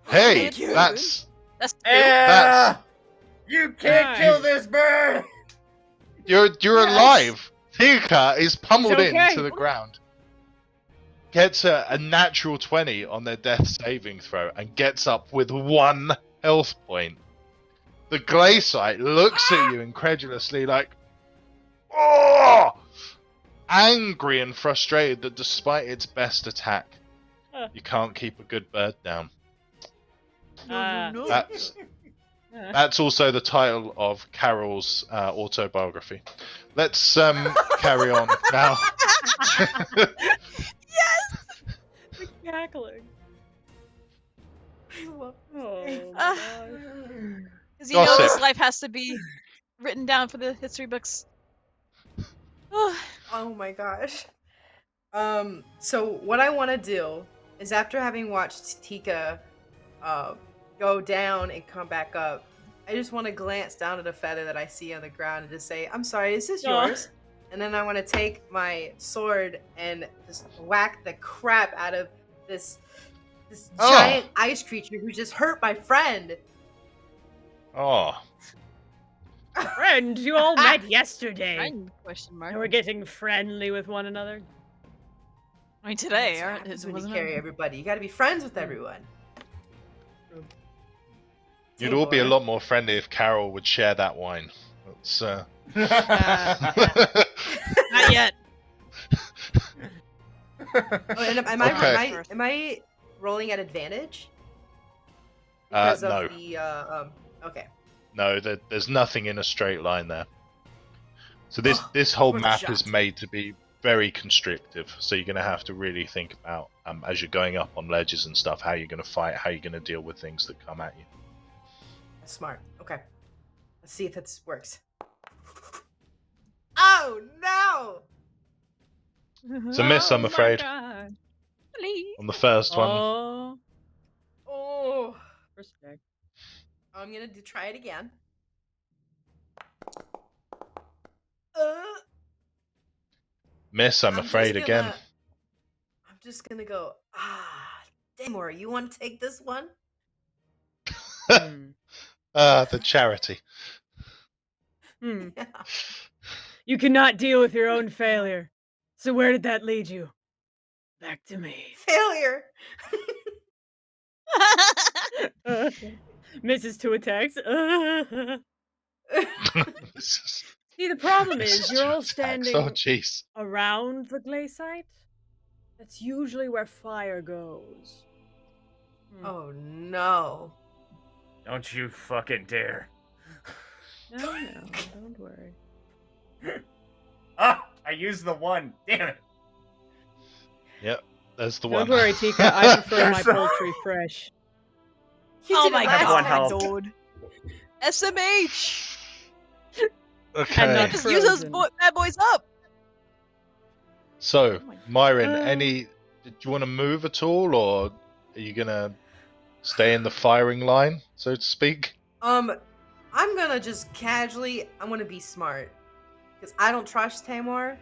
[SPEAKER 1] Hey,
[SPEAKER 2] Thank you.
[SPEAKER 1] that's
[SPEAKER 2] That's two.
[SPEAKER 1] That's-
[SPEAKER 4] You can't
[SPEAKER 3] Nice.
[SPEAKER 4] kill this bird.
[SPEAKER 1] you're
[SPEAKER 3] Yes.
[SPEAKER 1] alive. Tika is pummeled
[SPEAKER 3] It's okay.
[SPEAKER 1] into the ground. Gets a natural 20 on their death saving throw and gets up with 1 health point. The Glaciite looks at you incredulously like, oh! Angry and frustrated that despite its best attack, you can't keep a good bird down.
[SPEAKER 2] No.
[SPEAKER 1] That's also the title of Carol's autobiography. Let's carry on now.
[SPEAKER 3] The cackling.
[SPEAKER 5] I love
[SPEAKER 3] Oh my
[SPEAKER 2] Ah.
[SPEAKER 3] gosh.
[SPEAKER 2] Because you know
[SPEAKER 1] Gossip.
[SPEAKER 2] this life has to be written down for the history books. Oh,
[SPEAKER 5] Oh my gosh. So what I want to do is after having watched Tika go down and come back up, I just want to glance down at a feather that I see on the ground and just say, "I'm sorry, is this
[SPEAKER 3] Aw.
[SPEAKER 5] yours?" And then I want to take my sword and just whack the crap out of this
[SPEAKER 1] Oh.
[SPEAKER 5] giant ice creature who just hurt my friend.
[SPEAKER 1] Oh,
[SPEAKER 3] Friend, you all met yesterday.
[SPEAKER 2] friend, question mark.
[SPEAKER 3] And we're getting friendly with one another.
[SPEAKER 2] I mean, today,
[SPEAKER 5] That's what
[SPEAKER 2] aren't
[SPEAKER 5] happens
[SPEAKER 2] it?
[SPEAKER 5] when
[SPEAKER 2] Wasn't
[SPEAKER 5] you carry
[SPEAKER 2] it?
[SPEAKER 5] everybody. You got to be friends with everyone.
[SPEAKER 1] you'd all be a
[SPEAKER 5] Taylor.
[SPEAKER 1] lot more friendly if Carol would share that wine. That's,
[SPEAKER 2] Not yet.
[SPEAKER 5] Oh, and am
[SPEAKER 1] Okay.
[SPEAKER 5] I rolling at advantage?
[SPEAKER 1] no.
[SPEAKER 5] Because of the okay.
[SPEAKER 1] No, there's nothing in a straight line there. So this whole
[SPEAKER 5] Good
[SPEAKER 1] map
[SPEAKER 5] shot.
[SPEAKER 1] is made to be very constrictive. So you're going to have to really think about as you're going up on ledges and stuff, how you're going to fight, how you're going to deal with things that come at you.
[SPEAKER 5] Smart. Okay. Let's see if this works. Oh no!
[SPEAKER 1] It's a miss, I'm
[SPEAKER 3] Oh my
[SPEAKER 1] afraid.
[SPEAKER 3] God.
[SPEAKER 2] Please.
[SPEAKER 1] On the first one,
[SPEAKER 3] Oh.
[SPEAKER 5] Oh,
[SPEAKER 3] Respect.
[SPEAKER 5] I'm gonna try it again.
[SPEAKER 1] miss, I'm
[SPEAKER 5] just
[SPEAKER 1] afraid again.
[SPEAKER 5] I'm just gonna go. Damor, you want to take this one?
[SPEAKER 3] Hmm.
[SPEAKER 1] The charity.
[SPEAKER 3] Hmm.
[SPEAKER 5] Yeah.
[SPEAKER 3] You cannot deal with your own failure. So where did that lead you? Back to me.
[SPEAKER 5] Failure.
[SPEAKER 3] Misses 2 attacks.
[SPEAKER 1] This
[SPEAKER 3] See, the problem
[SPEAKER 1] this
[SPEAKER 3] is you're all
[SPEAKER 1] attacks.
[SPEAKER 3] standing
[SPEAKER 1] Oh, jeez.
[SPEAKER 3] around the glaciite. That's usually where fire goes. Hmm.
[SPEAKER 5] Oh no.
[SPEAKER 4] Don't you fucking dare.
[SPEAKER 3] No, don't worry.
[SPEAKER 4] Ah! I used the one. Damn it.
[SPEAKER 1] Yep, there's the
[SPEAKER 3] Don't
[SPEAKER 1] one.
[SPEAKER 3] worry, Tika. I prefer my
[SPEAKER 4] So-
[SPEAKER 3] poultry fresh.
[SPEAKER 5] You
[SPEAKER 2] Oh
[SPEAKER 5] did it
[SPEAKER 2] my
[SPEAKER 5] last
[SPEAKER 4] One
[SPEAKER 2] god,
[SPEAKER 4] health.
[SPEAKER 2] dude. SMH!
[SPEAKER 3] And
[SPEAKER 1] Okay,
[SPEAKER 3] not
[SPEAKER 2] Just use those
[SPEAKER 3] frozen.
[SPEAKER 2] bad boys up!
[SPEAKER 1] so
[SPEAKER 3] Oh my
[SPEAKER 1] Myron,
[SPEAKER 3] God.
[SPEAKER 1] do you want to move at all, or are you gonna stay in the firing line, so to speak?
[SPEAKER 5] I'm gonna just casually. I'm gonna be smart because I don't trust Tamor.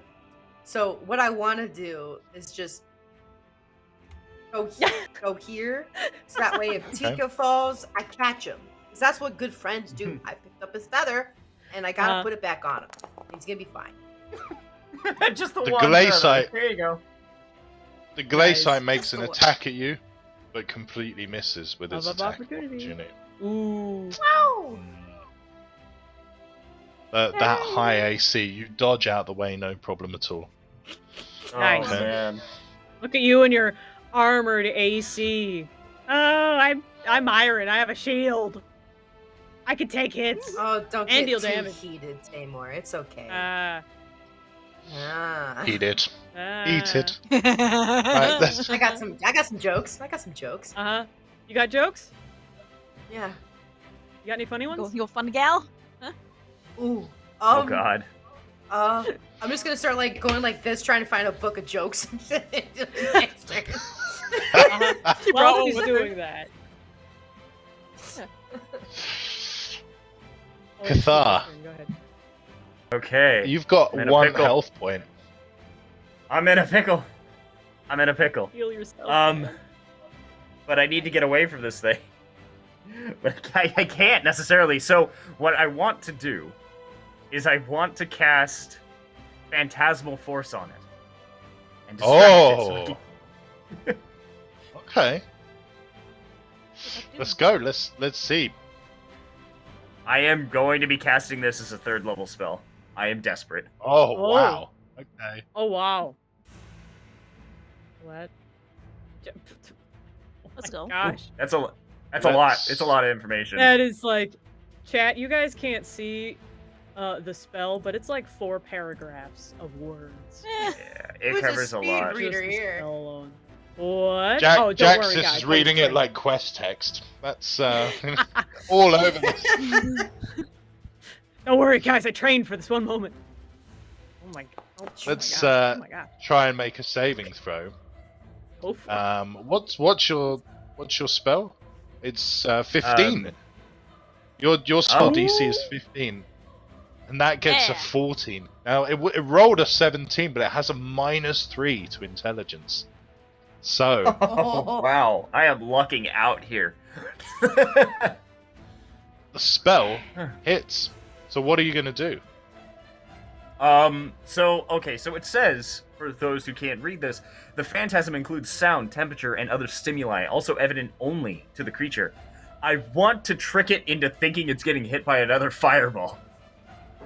[SPEAKER 5] So what I want to do is just go here, so that way if
[SPEAKER 1] Okay.
[SPEAKER 5] Tika falls, I catch him. Because that's what good friends do. I picked up his feather, and I gotta
[SPEAKER 3] Uh-huh.
[SPEAKER 5] put it back on him. He's gonna be fine.
[SPEAKER 4] Just the
[SPEAKER 1] The
[SPEAKER 4] one.
[SPEAKER 1] Glaciite-
[SPEAKER 4] There you go.
[SPEAKER 1] The Glaciite makes
[SPEAKER 5] Just
[SPEAKER 1] an
[SPEAKER 5] the one.
[SPEAKER 1] attack at you, but completely misses with its
[SPEAKER 3] Of
[SPEAKER 1] attack
[SPEAKER 3] opportunity.
[SPEAKER 1] opportunity.
[SPEAKER 3] Ooh.
[SPEAKER 5] Wow.
[SPEAKER 1] That high AC, you dodge out the way, no problem at all.
[SPEAKER 3] Nice.
[SPEAKER 4] Oh, man.
[SPEAKER 3] Look at you and your armored AC. Oh, I'm Iron. I have a shield. I can take hits.
[SPEAKER 5] Oh, don't
[SPEAKER 3] And
[SPEAKER 5] get
[SPEAKER 3] deal
[SPEAKER 5] too
[SPEAKER 3] damage.
[SPEAKER 5] heated, Tamor. It's okay.
[SPEAKER 3] Ah.
[SPEAKER 1] Eat it.
[SPEAKER 3] Ah.
[SPEAKER 1] Eat it. Right, that's-
[SPEAKER 5] I got some jokes.
[SPEAKER 3] Uh-huh. You got jokes?
[SPEAKER 5] Yeah.
[SPEAKER 3] You got any funny ones?
[SPEAKER 2] You a fun gal?
[SPEAKER 5] Ooh.
[SPEAKER 4] Oh, God.
[SPEAKER 5] I'm just gonna start like going like this, trying to find a book of jokes. Next turn.
[SPEAKER 3] Uh-huh.
[SPEAKER 2] She brought
[SPEAKER 3] While
[SPEAKER 2] one
[SPEAKER 3] he's
[SPEAKER 2] with her.
[SPEAKER 3] doing that. Oh,
[SPEAKER 1] Cathar.
[SPEAKER 3] Go ahead.
[SPEAKER 4] Okay.
[SPEAKER 1] You've got
[SPEAKER 4] I'm in a
[SPEAKER 1] one
[SPEAKER 4] pickle.
[SPEAKER 1] health point.
[SPEAKER 4] I'm in a pickle. I'm in a pickle.
[SPEAKER 3] Heal yourself.
[SPEAKER 4] But I need to get away from this thing. But I can't necessarily. So what I want to do is I want to cast Phantasmal Force on it. And distract it so I can-
[SPEAKER 1] Okay. Let's go. Let's see.
[SPEAKER 4] I am going to be casting this as a 3rd level spell. I am desperate.
[SPEAKER 1] Oh,
[SPEAKER 3] Oh.
[SPEAKER 1] wow. Okay.
[SPEAKER 3] Oh, wow. What? Oh
[SPEAKER 2] Let's
[SPEAKER 3] my
[SPEAKER 2] go.
[SPEAKER 3] Gosh.
[SPEAKER 4] That's a lot. It's a lot of information.
[SPEAKER 3] That is like, chat, you guys can't see the spell, but it's like 4 paragraphs of words.
[SPEAKER 2] Eh,
[SPEAKER 4] Yeah, it
[SPEAKER 5] Who's a
[SPEAKER 4] covers a
[SPEAKER 5] speed
[SPEAKER 4] lot.
[SPEAKER 5] reader
[SPEAKER 3] Just the
[SPEAKER 5] here?
[SPEAKER 3] spell alone. What?
[SPEAKER 1] Jack,
[SPEAKER 3] oh, don't
[SPEAKER 1] Jax
[SPEAKER 3] worry,
[SPEAKER 1] is
[SPEAKER 3] guys.
[SPEAKER 1] reading it like quest text. That's all over this.
[SPEAKER 3] Don't worry, guys. I trained for this one moment. Oh my god. Oh,
[SPEAKER 1] Let's,
[SPEAKER 3] my god. Oh my god.
[SPEAKER 1] Try and make a saving throw.
[SPEAKER 3] Go for it.
[SPEAKER 1] What's your spell? It's 15. Your spell
[SPEAKER 4] Oh.
[SPEAKER 1] DC is 15, and that gets a
[SPEAKER 2] Yeah.
[SPEAKER 1] 14. Now it rolled a 17, but it has a -3 to intelligence. So
[SPEAKER 4] Oh, wow. I am lucking out here.
[SPEAKER 1] the spell hits. So what are you gonna do?
[SPEAKER 4] So it says, for those who can't read this, the phantasm includes sound, temperature, and other stimuli, also evident only to the creature. I want to trick it into thinking it's getting hit by another fireball.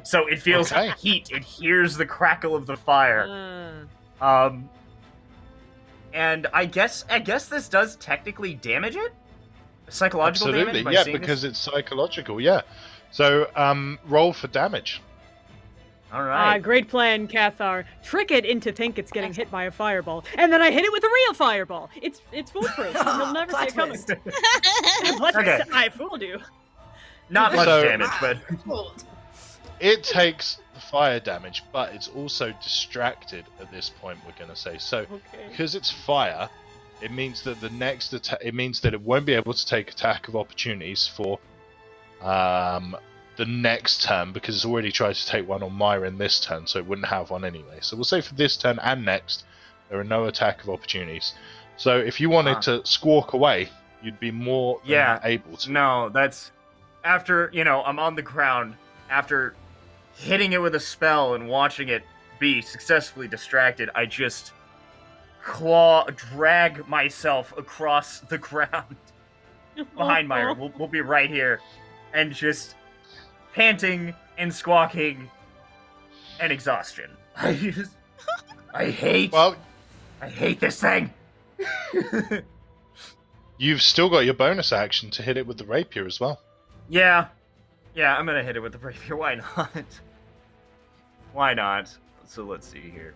[SPEAKER 4] So it feels
[SPEAKER 1] Okay.
[SPEAKER 4] heat, it hears the crackle of the fire. And I guess this does technically damage it? Psychological damage?
[SPEAKER 1] Absolutely,
[SPEAKER 4] Am I
[SPEAKER 1] yeah,
[SPEAKER 4] seeing
[SPEAKER 1] because
[SPEAKER 4] this?
[SPEAKER 1] it's psychological. Yeah. So roll for damage.
[SPEAKER 4] Alright.
[SPEAKER 3] Great plan, Cathar. Trick it into think it's getting hit by a fireball, and then I hit it with a real fireball. It's foolproof. You'll never see it coming. Plot
[SPEAKER 4] Okay.
[SPEAKER 3] twist, I fooled you.
[SPEAKER 4] Not much
[SPEAKER 1] So-
[SPEAKER 4] damage, but
[SPEAKER 1] It takes the fire damage, but it's also distracted at this point. We're gonna say so.
[SPEAKER 3] Okay.
[SPEAKER 1] Because it's fire, it means that the next attack. It means that it won't be able to take attack of opportunities for the next turn, because it's already tried to take one on Myron this turn, so it wouldn't have one anyway. So we'll say for this turn and next, there are no attack of opportunities. So if you wanted to squawk away, you'd be more than
[SPEAKER 4] Yeah.
[SPEAKER 1] able to.
[SPEAKER 4] no, that's after, I'm on the ground after hitting it with a spell and watching it be successfully distracted. I just drag myself across the ground behind Myron. We'll be right here, and just panting and squawking and exhaustion. I hate
[SPEAKER 1] Well,
[SPEAKER 4] this thing.
[SPEAKER 1] you've still got your bonus action to hit it with the rapier as well.
[SPEAKER 4] Yeah. Yeah, I'm gonna hit it with the rapier. Why not? Why not? So let's see here.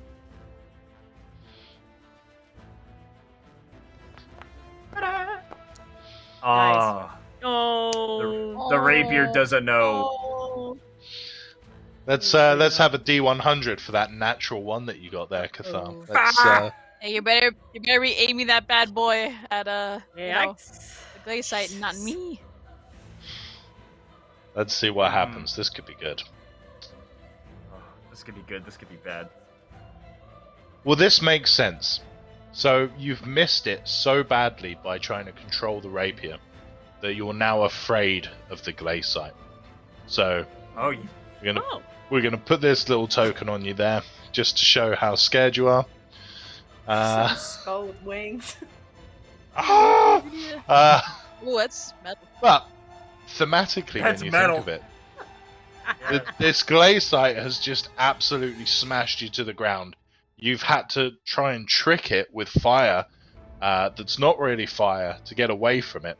[SPEAKER 4] Ah,
[SPEAKER 3] Oh.
[SPEAKER 4] the rapier does a no.
[SPEAKER 2] Oh.
[SPEAKER 1] Let's have a D100 for that natural one that you got there, Cathar.
[SPEAKER 3] Oh.
[SPEAKER 1] Let's
[SPEAKER 2] Hey, you better be aiming that bad boy at you know,
[SPEAKER 3] Yikes.
[SPEAKER 2] the Glaciite, not me.
[SPEAKER 1] let's see what happens. This could be good.
[SPEAKER 4] Oh, this could be good. This could be bad.
[SPEAKER 1] Well, this makes sense. So you've missed it so badly by trying to control the rapier that you're now afraid of the Glaciite. So
[SPEAKER 4] Oh, you
[SPEAKER 1] we're gonna put this little token on you there, just to show how scared you are.
[SPEAKER 5] Some skull with wings.
[SPEAKER 1] Ah!
[SPEAKER 2] Oh, that's metal.
[SPEAKER 1] But thematically,
[SPEAKER 4] That's
[SPEAKER 1] when you
[SPEAKER 4] metal.
[SPEAKER 1] think of it, this Glaciite has just absolutely smashed you to the ground. You've had to try and trick it with fire that's not really fire to get away from it.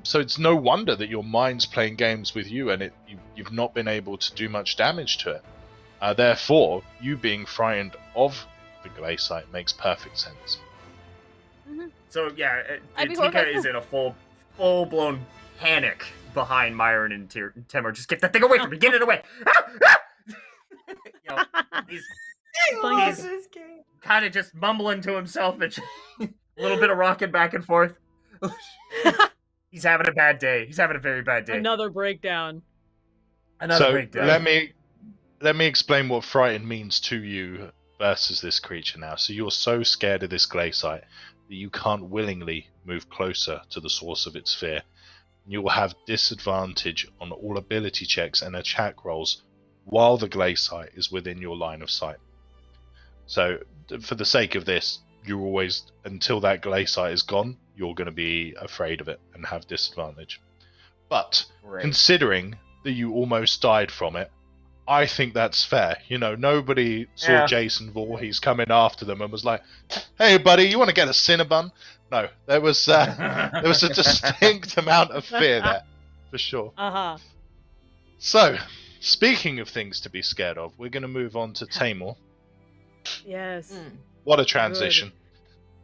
[SPEAKER 1] So it's no wonder that your mind's playing games with you, and you've not been able to do much damage to it. Therefore, you being frightened of the Glaciite makes perfect sense.
[SPEAKER 4] So yeah,
[SPEAKER 2] I'd be
[SPEAKER 4] Tika
[SPEAKER 2] horrified.
[SPEAKER 4] is in a full-blown panic behind Myron and Temur. Just get that thing away from me! Get it away! You know, he's
[SPEAKER 5] I love
[SPEAKER 4] Please.
[SPEAKER 5] this game.
[SPEAKER 4] kind of just mumbling to himself, and a little bit of rocking back and forth. He's having a bad day. He's having a very bad day.
[SPEAKER 3] Another breakdown.
[SPEAKER 4] Another
[SPEAKER 1] So
[SPEAKER 4] breakdown.
[SPEAKER 1] let me explain what frightened means to you versus this creature now. So you're so scared of this Glaciite that you can't willingly move closer to the source of its fear. You will have disadvantage on all ability checks and attack rolls while the Glaciite is within your line of sight. So for the sake of this, you're always, until that Glaciite is gone, you're going to be afraid of it and have disadvantage. But
[SPEAKER 4] Great.
[SPEAKER 1] considering that you almost died from it, I think that's fair. You know, nobody saw
[SPEAKER 4] Yeah.
[SPEAKER 1] Jason Voorhees coming after them and was like, "Hey, buddy, you want to get a Cinnabon?" No, there was a distinct amount of fear there, for sure.
[SPEAKER 3] Uh-huh.
[SPEAKER 1] So, speaking of things to be scared of, we're going to move on to Tamor.
[SPEAKER 3] Yes.
[SPEAKER 1] What a transition.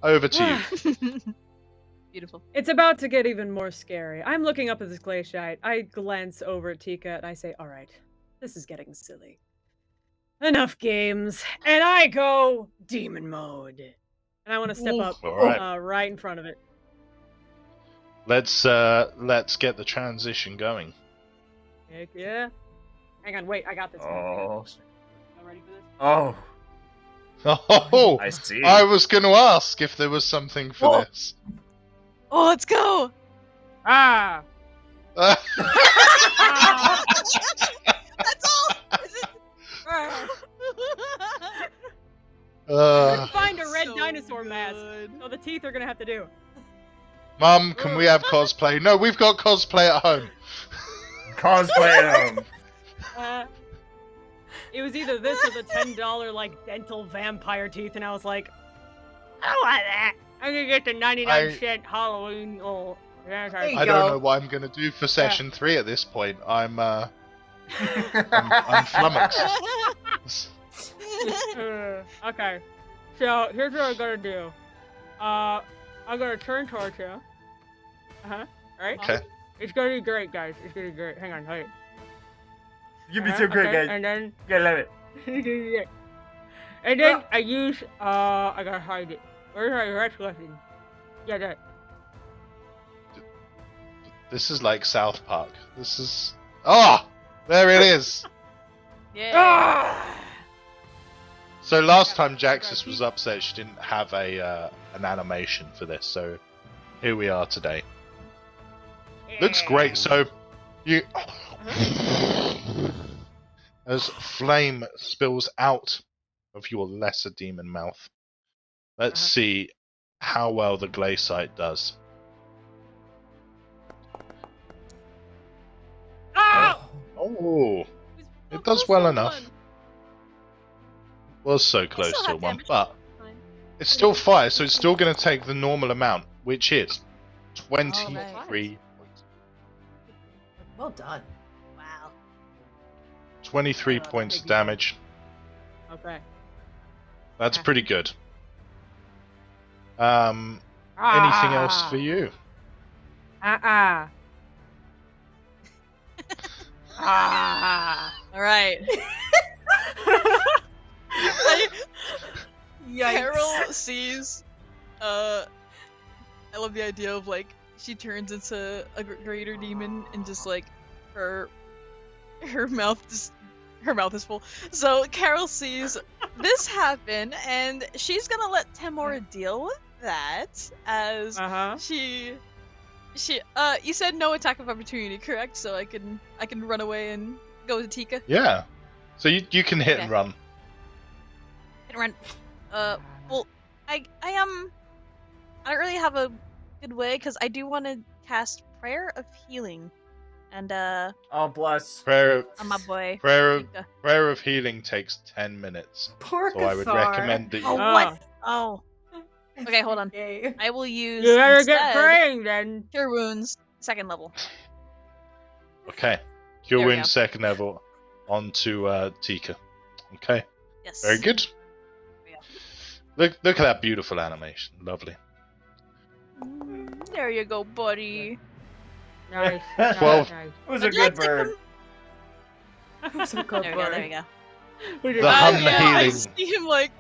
[SPEAKER 1] Over to you.
[SPEAKER 2] Beautiful.
[SPEAKER 3] It's about to get even more scary. I'm looking up at this Glaciite. I glance over at Tika and I say, all right, this is getting silly. Enough games. And I go demon mode. And I want to step up
[SPEAKER 1] All right.
[SPEAKER 3] right in front of it.
[SPEAKER 1] Let's get the transition going.
[SPEAKER 3] Heck yeah. Hang on, wait, I got this.
[SPEAKER 4] Oh.
[SPEAKER 3] I'm ready for this.
[SPEAKER 4] Oh.
[SPEAKER 1] Oh,
[SPEAKER 4] I see.
[SPEAKER 1] I was going to ask if there was something for
[SPEAKER 2] Oh.
[SPEAKER 1] this.
[SPEAKER 2] Oh, let's go.
[SPEAKER 3] Ah! Ah!
[SPEAKER 2] That's all. Is it?
[SPEAKER 3] Find a red
[SPEAKER 2] So
[SPEAKER 3] dinosaur mask.
[SPEAKER 2] good.
[SPEAKER 3] So the teeth are gonna have to do.
[SPEAKER 1] Mum, can we have cosplay? No, we've got cosplay at home.
[SPEAKER 4] Cosplay at home.
[SPEAKER 3] It was either this or the $10 like dental vampire teeth, and I was like, I want that. I'm gonna get the 99-cent Halloween. Oh,
[SPEAKER 5] There you
[SPEAKER 1] I
[SPEAKER 5] go.
[SPEAKER 1] don't know what I'm going to do for session 3 at this point. I'm flummoxed.
[SPEAKER 3] Okay. So here's what I'm gonna do. I'm gonna turn towards you. Right?
[SPEAKER 1] Okay.
[SPEAKER 3] It's gonna be great, guys. It's gonna be great. Hang on, wait.
[SPEAKER 4] You'd be so great,
[SPEAKER 3] okay,
[SPEAKER 4] guys.
[SPEAKER 3] And then,
[SPEAKER 4] I love it.
[SPEAKER 3] and then I use I gotta hide it. Where's my red weapon? Yeah, that.
[SPEAKER 1] This is like South Park. This is... Oh! There it is!
[SPEAKER 2] Yeah.
[SPEAKER 3] Ah!
[SPEAKER 1] So last time Jaxis was upset she didn't have an animation for this, so here we are today. Looks great, so you... As flame spills out of your lesser demon mouth. Let's see how well the Glaciite does.
[SPEAKER 3] Ah!
[SPEAKER 1] Oh, it does well enough. Was so close
[SPEAKER 2] still
[SPEAKER 1] to a
[SPEAKER 2] have
[SPEAKER 1] 1,
[SPEAKER 2] damage.
[SPEAKER 1] but
[SPEAKER 2] Fine.
[SPEAKER 1] it's still fire, so it's still going to take the normal amount, which is 23
[SPEAKER 3] Oh,
[SPEAKER 1] points.
[SPEAKER 5] Well done.
[SPEAKER 2] Wow.
[SPEAKER 1] 23 points of damage.
[SPEAKER 3] Okay.
[SPEAKER 1] That's
[SPEAKER 3] Okay.
[SPEAKER 1] pretty good. Anything else for you?
[SPEAKER 3] Ah.
[SPEAKER 2] All right. Carol sees. I love the idea of like she turns into a greater demon and just like her mouth is full. So Carol sees this happen and she's gonna let Temor deal with that as she you said no attack of opportunity, correct? So I can run away and go to Tika.
[SPEAKER 1] Yeah. So you can hit and
[SPEAKER 2] Okay.
[SPEAKER 1] run.
[SPEAKER 2] Can run. Well, I don't really have a good way because I do want to cast Prayer of Healing, and
[SPEAKER 4] Oh, bless.
[SPEAKER 1] Prayer
[SPEAKER 2] on my boy.
[SPEAKER 1] Prayer
[SPEAKER 2] Tika.
[SPEAKER 1] Prayer of Healing takes 10 minutes.
[SPEAKER 5] Poor
[SPEAKER 1] So I would
[SPEAKER 5] Cathar.
[SPEAKER 1] recommend that
[SPEAKER 2] Oh,
[SPEAKER 1] you...
[SPEAKER 2] what? Oh, okay, hold on.
[SPEAKER 5] Okay.
[SPEAKER 2] I will use
[SPEAKER 3] You better get
[SPEAKER 2] instead
[SPEAKER 3] praying then.
[SPEAKER 2] Cure Wounds, 2nd level.
[SPEAKER 1] Okay. Cure
[SPEAKER 2] There we
[SPEAKER 1] Wounds 2nd level onto Tika. Okay.
[SPEAKER 2] Yes.
[SPEAKER 1] Very good.
[SPEAKER 2] There we
[SPEAKER 1] Look at that beautiful animation. Lovely.
[SPEAKER 2] There you go, buddy.
[SPEAKER 3] Nice.
[SPEAKER 1] 12.
[SPEAKER 3] Nice.
[SPEAKER 4] It was a
[SPEAKER 2] I'd like
[SPEAKER 4] good
[SPEAKER 2] to
[SPEAKER 4] bird.
[SPEAKER 5] Who's a good
[SPEAKER 2] There we go. There we
[SPEAKER 5] bird?
[SPEAKER 2] go.
[SPEAKER 1] The hum
[SPEAKER 2] I
[SPEAKER 1] healing.
[SPEAKER 2] see him like.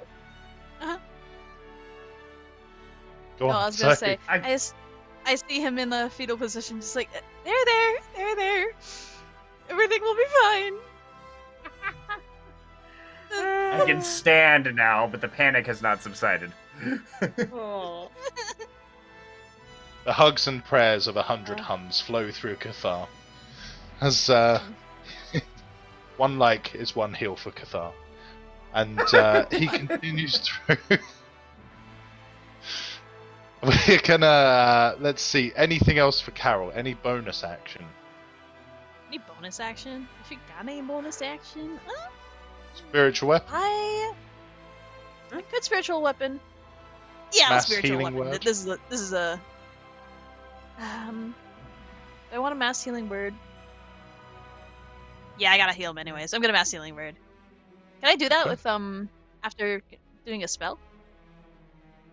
[SPEAKER 1] Go
[SPEAKER 2] No,
[SPEAKER 1] on.
[SPEAKER 2] I was gonna
[SPEAKER 1] say.
[SPEAKER 2] say, I see him in the fetal position, just like, there, everything will be fine.
[SPEAKER 4] I can stand now, but the panic has not subsided.
[SPEAKER 3] Oh.
[SPEAKER 1] The hugs and prayers of 100 Huns flow through Cathar. As one like is one heal for Cathar. And he continues through. We're gonna let's see. Anything else for Carol? Any bonus action?
[SPEAKER 2] Any bonus action? If you got any bonus action,
[SPEAKER 1] Spiritual weapon?
[SPEAKER 2] I good spiritual weapon. Yeah,
[SPEAKER 1] Mass
[SPEAKER 2] spiritual
[SPEAKER 1] healing
[SPEAKER 2] weapon.
[SPEAKER 1] word?
[SPEAKER 2] This is a. I want a mass healing word. Yeah, I gotta heal him anyways. I'm gonna mass healing word. Can I do that
[SPEAKER 1] Okay.
[SPEAKER 2] with after doing a spell?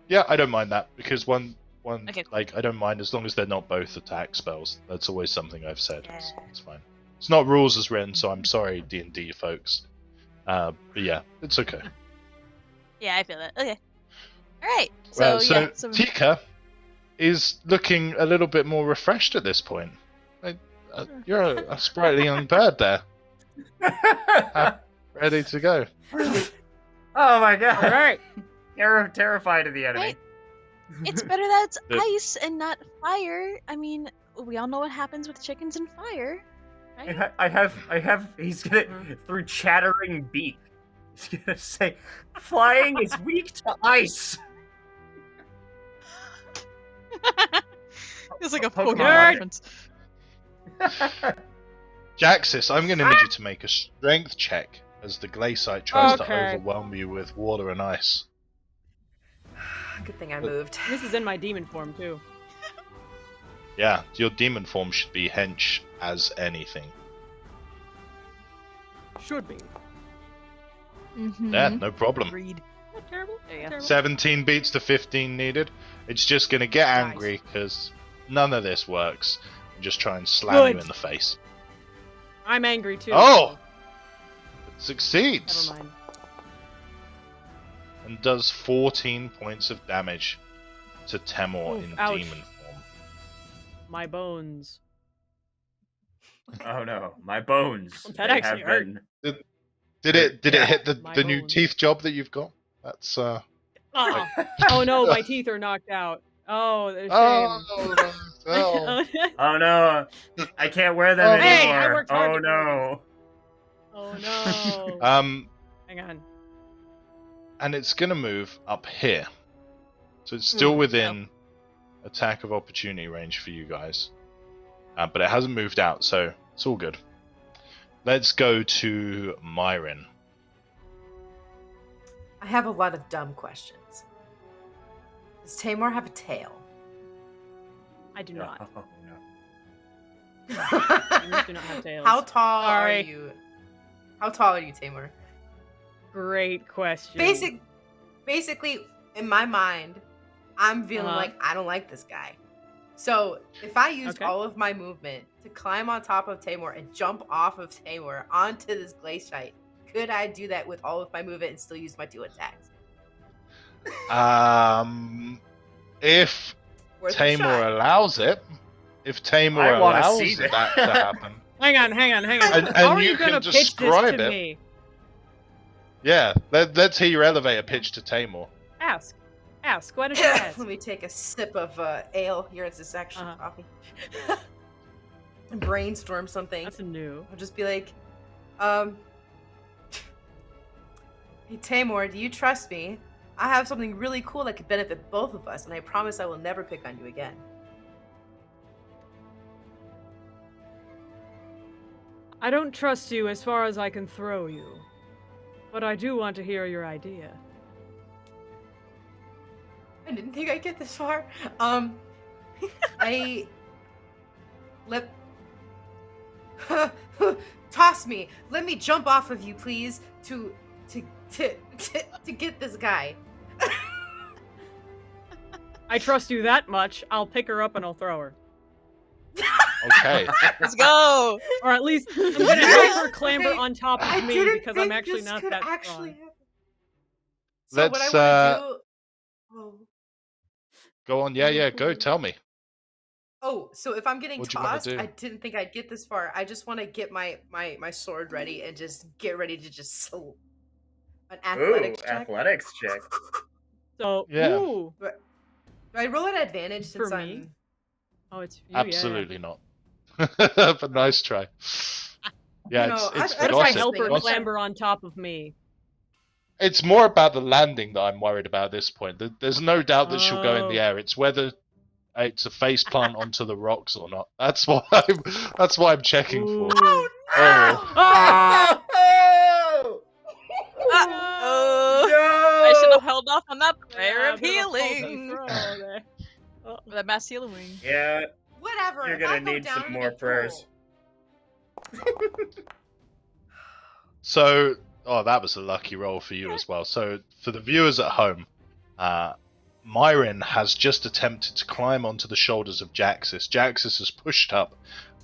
[SPEAKER 1] Yeah, I don't mind that because one
[SPEAKER 2] Okay, cool.
[SPEAKER 1] like I don't mind as long as they're not both attack spells. That's always something I've said. It's,
[SPEAKER 2] Yeah.
[SPEAKER 1] it's fine. It's not rules as written, so I'm sorry, D&D folks. But yeah, it's okay.
[SPEAKER 2] Yeah, I feel it. Okay. All right. So yeah. So
[SPEAKER 1] Tika is looking a little bit more refreshed at this point. You're a sprightly young bird there, ready to go.
[SPEAKER 4] Oh my god.
[SPEAKER 3] All right.
[SPEAKER 4] You're terrified of the enemy.
[SPEAKER 2] Right. It's better that it's
[SPEAKER 1] The-
[SPEAKER 2] ice and not fire. I mean, we all know what happens with chickens and fire, right?
[SPEAKER 4] I have, he's gonna, through chattering beak, he's gonna say, flying is weak to ice.
[SPEAKER 2] It's like a
[SPEAKER 4] Pokemon.
[SPEAKER 2] Pokemon reference.
[SPEAKER 1] Jaxis, I'm going to need you to make a strength check as the Glaciite tries to
[SPEAKER 3] Okay.
[SPEAKER 1] overwhelm you with water and ice.
[SPEAKER 5] Good thing I moved.
[SPEAKER 3] This is in my demon form too.
[SPEAKER 1] Yeah, your demon form should be hench as anything.
[SPEAKER 3] Should be.
[SPEAKER 2] Mm-hmm.
[SPEAKER 1] Yeah, no problem.
[SPEAKER 2] Agreed.
[SPEAKER 3] Not terrible.
[SPEAKER 2] There you go.
[SPEAKER 3] Terrible.
[SPEAKER 1] 17 beats to 15 needed. It's just going to get
[SPEAKER 3] Nice.
[SPEAKER 1] angry because none of this works. And just try and slam you
[SPEAKER 3] Good.
[SPEAKER 1] in the face.
[SPEAKER 3] I'm angry too.
[SPEAKER 1] Oh! It
[SPEAKER 3] so
[SPEAKER 1] succeeds
[SPEAKER 3] never mind.
[SPEAKER 1] and does 14 points of damage to Temor
[SPEAKER 3] Oof,
[SPEAKER 1] in
[SPEAKER 3] ouch.
[SPEAKER 1] demon form.
[SPEAKER 3] My bones.
[SPEAKER 4] Oh no, my bones.
[SPEAKER 3] That
[SPEAKER 4] they
[SPEAKER 3] actually
[SPEAKER 4] have
[SPEAKER 3] hurt.
[SPEAKER 4] been.
[SPEAKER 1] Did it
[SPEAKER 4] Yeah.
[SPEAKER 1] hit
[SPEAKER 3] My
[SPEAKER 1] the new
[SPEAKER 3] bones.
[SPEAKER 1] teeth job that you've got? That's
[SPEAKER 3] Oh. Oh no, my teeth are knocked out. Oh, they're
[SPEAKER 1] oh, no.
[SPEAKER 3] shame.
[SPEAKER 4] Oh no, I can't wear them
[SPEAKER 1] Oh,
[SPEAKER 4] anymore.
[SPEAKER 3] hey, I worked hard
[SPEAKER 4] Oh
[SPEAKER 3] to wear
[SPEAKER 4] no.
[SPEAKER 3] Oh no. Hang on.
[SPEAKER 1] And it's gonna move up here, so it's still within attack of opportunity range for you guys, but it hasn't moved out, so it's all good. Let's go to Myron.
[SPEAKER 5] I have a lot of dumb questions. Does Tamor have a tail?
[SPEAKER 3] I do not.
[SPEAKER 4] Oh, no.
[SPEAKER 3] Lemurs do not have tails.
[SPEAKER 5] How tall
[SPEAKER 3] Sorry.
[SPEAKER 5] are you? How tall are you, Tamor?
[SPEAKER 3] Great question.
[SPEAKER 5] Basically, in my mind, I'm feeling like I don't like this guy. So if I used all of my movement to climb on top of Tamor and jump off of Tamor onto this glaciate, could I do that with all of my movement and still use my 2 attacks?
[SPEAKER 1] If
[SPEAKER 5] Worth a
[SPEAKER 1] Tamor
[SPEAKER 5] shot.
[SPEAKER 1] allows it, if Tamor
[SPEAKER 4] I wanna
[SPEAKER 1] allows
[SPEAKER 4] see
[SPEAKER 1] that to happen,
[SPEAKER 3] Hang on.
[SPEAKER 1] And
[SPEAKER 3] How are
[SPEAKER 1] you
[SPEAKER 3] you gonna
[SPEAKER 1] can
[SPEAKER 3] pitch this
[SPEAKER 1] describe
[SPEAKER 3] to
[SPEAKER 1] it.
[SPEAKER 3] me?
[SPEAKER 1] yeah, let's hear your elevator pitch to Tamor.
[SPEAKER 3] Ask. Why don't you ask?
[SPEAKER 5] Let me take a sip of ale. Here, it's actually coffee. And brainstorm something.
[SPEAKER 3] That's new.
[SPEAKER 5] I'll just be like, hey Tamor, do you trust me? I have something really cool that could benefit both of us, and I promise I will never pick on you again.
[SPEAKER 3] I don't trust you as far as I can throw you, but I do want to hear your idea.
[SPEAKER 5] I didn't think I'd get this far. Toss me. Let me jump off of you, please, to get this guy.
[SPEAKER 3] I trust you that much. I'll pick her up and I'll throw her.
[SPEAKER 1] Okay.
[SPEAKER 2] Let's go.
[SPEAKER 3] Or at least I'm gonna have her clamber
[SPEAKER 5] Okay.
[SPEAKER 3] on top
[SPEAKER 5] I
[SPEAKER 3] of me
[SPEAKER 5] didn't
[SPEAKER 3] because I'm
[SPEAKER 5] think
[SPEAKER 3] actually
[SPEAKER 5] this
[SPEAKER 3] not
[SPEAKER 5] could
[SPEAKER 3] that
[SPEAKER 5] actually
[SPEAKER 3] strong.
[SPEAKER 5] happen. So what
[SPEAKER 1] Let's,
[SPEAKER 5] I want to do.
[SPEAKER 1] Go on. Yeah, go. Tell me.
[SPEAKER 5] Oh, so if I'm getting
[SPEAKER 1] What'd you wanna
[SPEAKER 5] tossed,
[SPEAKER 1] do?
[SPEAKER 5] I didn't think I'd get this far. I just want to get my sword ready and just get ready to just an
[SPEAKER 4] Ooh,
[SPEAKER 5] athletics check.
[SPEAKER 4] athletics check.
[SPEAKER 3] So
[SPEAKER 1] Yeah.
[SPEAKER 3] ooh.
[SPEAKER 5] Do I roll an advantage since
[SPEAKER 3] For
[SPEAKER 5] I'm?
[SPEAKER 3] me? Oh, it's you,
[SPEAKER 1] Absolutely not. But nice try. Yeah,
[SPEAKER 5] No,
[SPEAKER 1] it's
[SPEAKER 5] I-
[SPEAKER 3] Yeah. What if I
[SPEAKER 1] gossip.
[SPEAKER 3] help her
[SPEAKER 5] Gossip.
[SPEAKER 3] clamber on top of me?
[SPEAKER 1] It's more about the landing that I'm worried about at this point. There's no doubt that she'll go in the
[SPEAKER 3] Oh.
[SPEAKER 1] air. It's whether it's a face plant onto the rocks or not. That's what I'm checking
[SPEAKER 3] Ooh.
[SPEAKER 1] for.
[SPEAKER 5] Oh,
[SPEAKER 1] Oh.
[SPEAKER 3] Ah!
[SPEAKER 4] Oh!
[SPEAKER 2] Oh,
[SPEAKER 4] No!
[SPEAKER 2] I should have held off on that prayer
[SPEAKER 3] Yeah,
[SPEAKER 2] of
[SPEAKER 3] a bit of a faulty
[SPEAKER 2] healing.
[SPEAKER 3] throw there. Oh.
[SPEAKER 2] That mass healing.
[SPEAKER 4] Yeah,
[SPEAKER 5] whatever.
[SPEAKER 4] You're
[SPEAKER 5] if
[SPEAKER 4] gonna
[SPEAKER 5] I go
[SPEAKER 4] need
[SPEAKER 5] down
[SPEAKER 4] some
[SPEAKER 5] in
[SPEAKER 4] more
[SPEAKER 5] a pool-
[SPEAKER 4] prayers.
[SPEAKER 1] So, that was a lucky roll for you as well. So, for the viewers at home, Myrin has just attempted to climb onto the shoulders of Jaxis. Jaxis has pushed up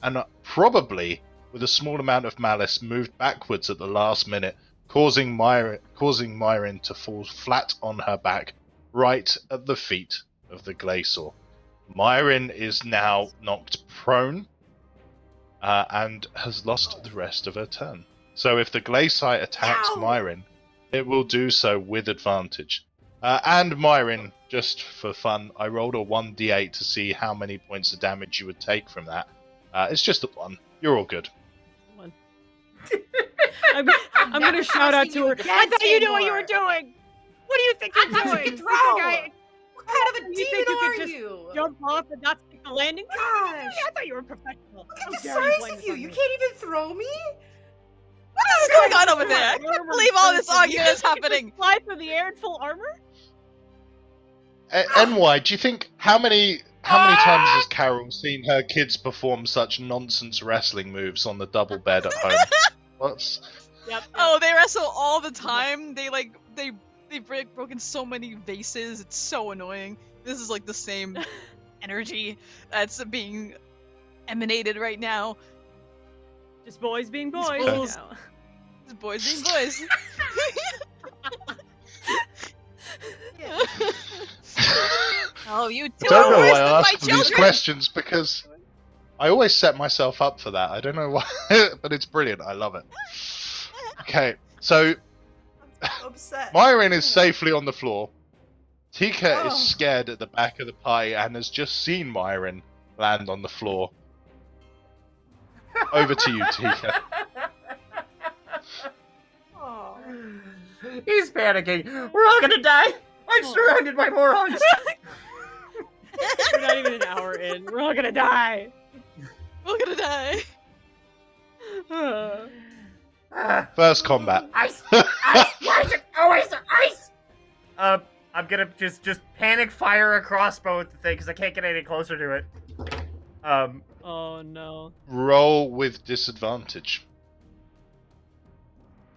[SPEAKER 1] and probably, with a small amount of malice, moved backwards at the last minute, causing Myrin to fall flat on her back, right at the feet of the Glacier. Myrin is now knocked prone and has lost the rest of her turn. So if the Glacier attacks
[SPEAKER 5] Ow!
[SPEAKER 1] Myrin, it will do so with advantage. And Myrin, just for fun, I rolled a 1d8 to see how many points of damage you would take from that. It's just a 1. You're all good.
[SPEAKER 3] One. I'm gonna
[SPEAKER 5] never
[SPEAKER 3] shout out
[SPEAKER 5] trusting
[SPEAKER 3] to
[SPEAKER 5] you
[SPEAKER 3] her.
[SPEAKER 5] again,
[SPEAKER 3] I thought you knew what you were
[SPEAKER 5] Tamor.
[SPEAKER 3] doing. What do you think you're
[SPEAKER 5] I thought you
[SPEAKER 3] doing?
[SPEAKER 5] could
[SPEAKER 3] You
[SPEAKER 5] throw.
[SPEAKER 3] think I
[SPEAKER 5] What kind of a
[SPEAKER 3] You
[SPEAKER 5] demon
[SPEAKER 3] think you could
[SPEAKER 5] are
[SPEAKER 3] just
[SPEAKER 5] you?
[SPEAKER 3] jump off and not stick the landing? What are you
[SPEAKER 5] Gosh.
[SPEAKER 3] doing? I thought you were professional.
[SPEAKER 5] Look
[SPEAKER 3] How
[SPEAKER 5] at the
[SPEAKER 3] dare you
[SPEAKER 5] size
[SPEAKER 3] blame
[SPEAKER 5] of
[SPEAKER 3] this
[SPEAKER 5] you.
[SPEAKER 3] on
[SPEAKER 5] You
[SPEAKER 3] me?
[SPEAKER 5] can't even throw me.
[SPEAKER 2] What is going on over there? I can't believe all this argument is happening.
[SPEAKER 3] Fly through the air in full armor?
[SPEAKER 1] NY, do you think how many times has Carol seen her kids perform such nonsense wrestling moves on the double bed at home? What's
[SPEAKER 3] Yep.
[SPEAKER 2] Oh, they wrestle all the time. They've broken so many vases. It's so annoying. This is like the same energy that's being emanated right now.
[SPEAKER 3] Just boys being boys.
[SPEAKER 2] fools.
[SPEAKER 3] now.
[SPEAKER 2] These boys being boys. Oh, you two
[SPEAKER 1] I don't know
[SPEAKER 2] are
[SPEAKER 1] why
[SPEAKER 2] worse
[SPEAKER 1] I
[SPEAKER 2] than my
[SPEAKER 1] ask for these
[SPEAKER 2] children.
[SPEAKER 1] questions because I always set myself up for that. I don't know why, but it's brilliant. I love it. Okay, so
[SPEAKER 5] I'm so upset.
[SPEAKER 1] Myrin is safely on the floor. Tika
[SPEAKER 5] Oh.
[SPEAKER 1] is scared at the back of the party and has just seen Myrin land on the floor. Over to you, Tika.
[SPEAKER 5] Aw.
[SPEAKER 4] He's panicking. We're all gonna die. I'm surrounded by morons.
[SPEAKER 3] We're not even an hour in. We're all gonna die.
[SPEAKER 2] We're gonna die.
[SPEAKER 1] First combat.
[SPEAKER 4] Ice! Ice! Why is it always ice? I'm gonna just panic fire a crossbow at the thing because I can't get any closer to it.
[SPEAKER 3] Oh no.
[SPEAKER 1] Roll with disadvantage.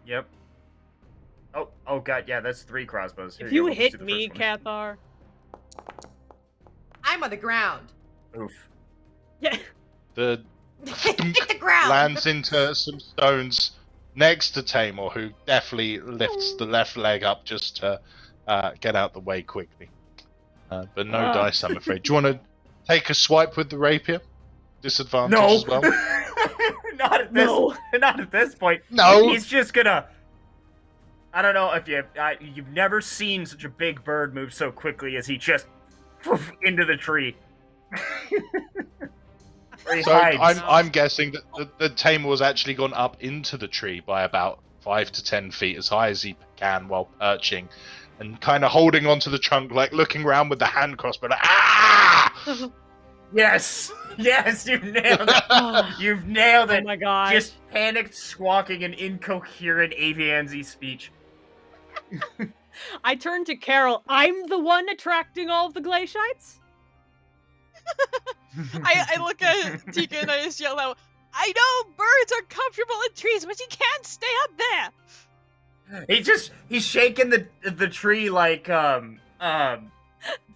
[SPEAKER 4] Yep. Oh god, yeah, that's 3 crossbows. Here
[SPEAKER 3] If you
[SPEAKER 4] go, we'll just do
[SPEAKER 3] hit
[SPEAKER 4] the
[SPEAKER 3] me,
[SPEAKER 4] first
[SPEAKER 3] Cathar.
[SPEAKER 5] I'm on the ground.
[SPEAKER 4] one. Oof.
[SPEAKER 3] Yeah.
[SPEAKER 1] The
[SPEAKER 5] Hit the ground.
[SPEAKER 1] lands into some stones next to Tamor, who definitely lifts the left leg up just to get out the way quickly. But no dice, I'm afraid. Do you want to take a swipe with the rapier? Disadvantage
[SPEAKER 4] No.
[SPEAKER 1] as well?
[SPEAKER 4] Not at this. Not at this point.
[SPEAKER 1] No!
[SPEAKER 4] He's just gonna. I don't know if you've never seen such a big bird move so quickly as he just into the tree. Where he
[SPEAKER 1] So
[SPEAKER 4] hides.
[SPEAKER 1] I'm guessing that the Tamor has actually gone up into the tree by about 5 to 10 feet, as high as he can, while perching, and kind of holding onto the trunk, like looking around with the hand crossbow. Like, ah!
[SPEAKER 4] Yes, you've nailed it. You've nailed
[SPEAKER 3] Oh
[SPEAKER 4] it.
[SPEAKER 3] my god.
[SPEAKER 4] Just panicked, squawking, and incoherent Avianzi speech.
[SPEAKER 3] I turn to Carol. I'm the one attracting all of the glaciites?
[SPEAKER 2] I look at Tika and I just yell out, I know birds are comfortable in trees, but you can't stay up there!
[SPEAKER 4] He's shaking the tree like oh,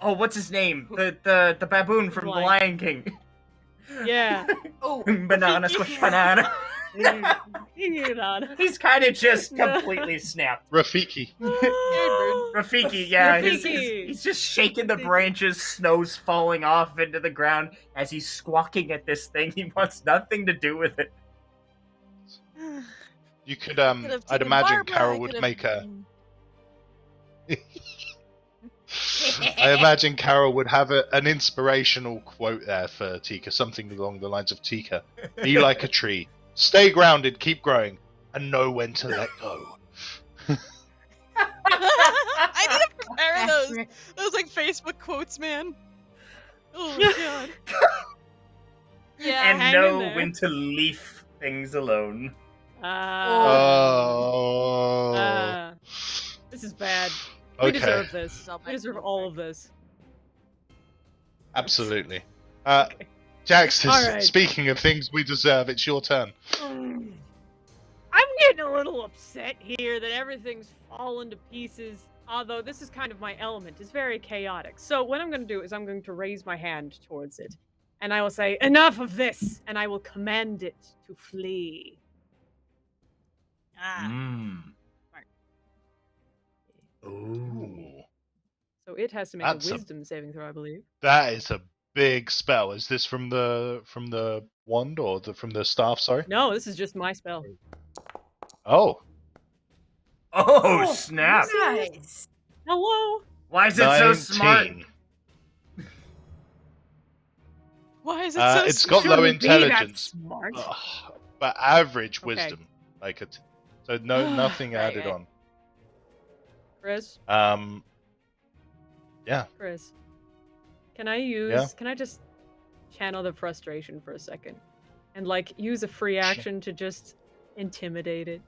[SPEAKER 4] what's his name? The baboon from The
[SPEAKER 3] Like-
[SPEAKER 4] Lion King.
[SPEAKER 3] Yeah.
[SPEAKER 5] Oh,
[SPEAKER 4] Banana squish banana. He's kind of just completely snapped.
[SPEAKER 1] Rafiki.
[SPEAKER 4] Rafiki, yeah,
[SPEAKER 3] Rafiki.
[SPEAKER 4] he's just shaking the branches, snow's falling off into the ground as he's squawking at this thing. He wants nothing to do with it.
[SPEAKER 1] You could,
[SPEAKER 2] Could've
[SPEAKER 1] I'd
[SPEAKER 2] taken
[SPEAKER 1] imagine
[SPEAKER 2] Barbara,
[SPEAKER 1] Carol
[SPEAKER 2] I
[SPEAKER 1] would
[SPEAKER 2] could've-
[SPEAKER 1] make a. I imagine Carol would have an inspirational quote there for Tika, something along the lines of Tika, be like a tree, stay grounded, keep growing, and know when to let go.
[SPEAKER 2] I need to prepare those like Facebook quotes, man. Oh my god. Yeah.
[SPEAKER 4] And
[SPEAKER 3] hang in
[SPEAKER 4] know
[SPEAKER 3] there.
[SPEAKER 4] when to leave things alone.
[SPEAKER 1] Oh.
[SPEAKER 3] This is bad. We
[SPEAKER 1] Okay,
[SPEAKER 3] deserve this. We deserve all of this.
[SPEAKER 1] absolutely. Jax,
[SPEAKER 3] All right.
[SPEAKER 1] speaking of things we deserve, it's your turn.
[SPEAKER 3] I'm getting a little upset here that everything's fallen to pieces. Although this is kind of my element. It's very chaotic. So what I'm going to do is I'm going to raise my hand towards it. And I will say, enough of this! And I will command it to flee.
[SPEAKER 1] Ooh.
[SPEAKER 3] So it has to make
[SPEAKER 1] That's
[SPEAKER 3] a
[SPEAKER 1] a-
[SPEAKER 3] wisdom saving throw, I believe.
[SPEAKER 1] That is a big spell. Is this from the wand or from the staff? Sorry.
[SPEAKER 3] No, this is just my spell.
[SPEAKER 1] Oh,
[SPEAKER 4] Oh, snap!
[SPEAKER 5] nice.
[SPEAKER 3] Hello?
[SPEAKER 4] Why is it so smart?
[SPEAKER 1] 19.
[SPEAKER 2] Why is it so
[SPEAKER 1] It's got low
[SPEAKER 3] Shouldn't be that
[SPEAKER 1] intelligence,
[SPEAKER 3] smart.
[SPEAKER 1] but average
[SPEAKER 3] Okay.
[SPEAKER 1] wisdom. Like it. So no, nothing
[SPEAKER 3] Right,
[SPEAKER 1] added
[SPEAKER 3] right.
[SPEAKER 1] on.
[SPEAKER 3] Chris? Chris. Can I just channel the frustration for a second? And like use a free action to just intimidate it?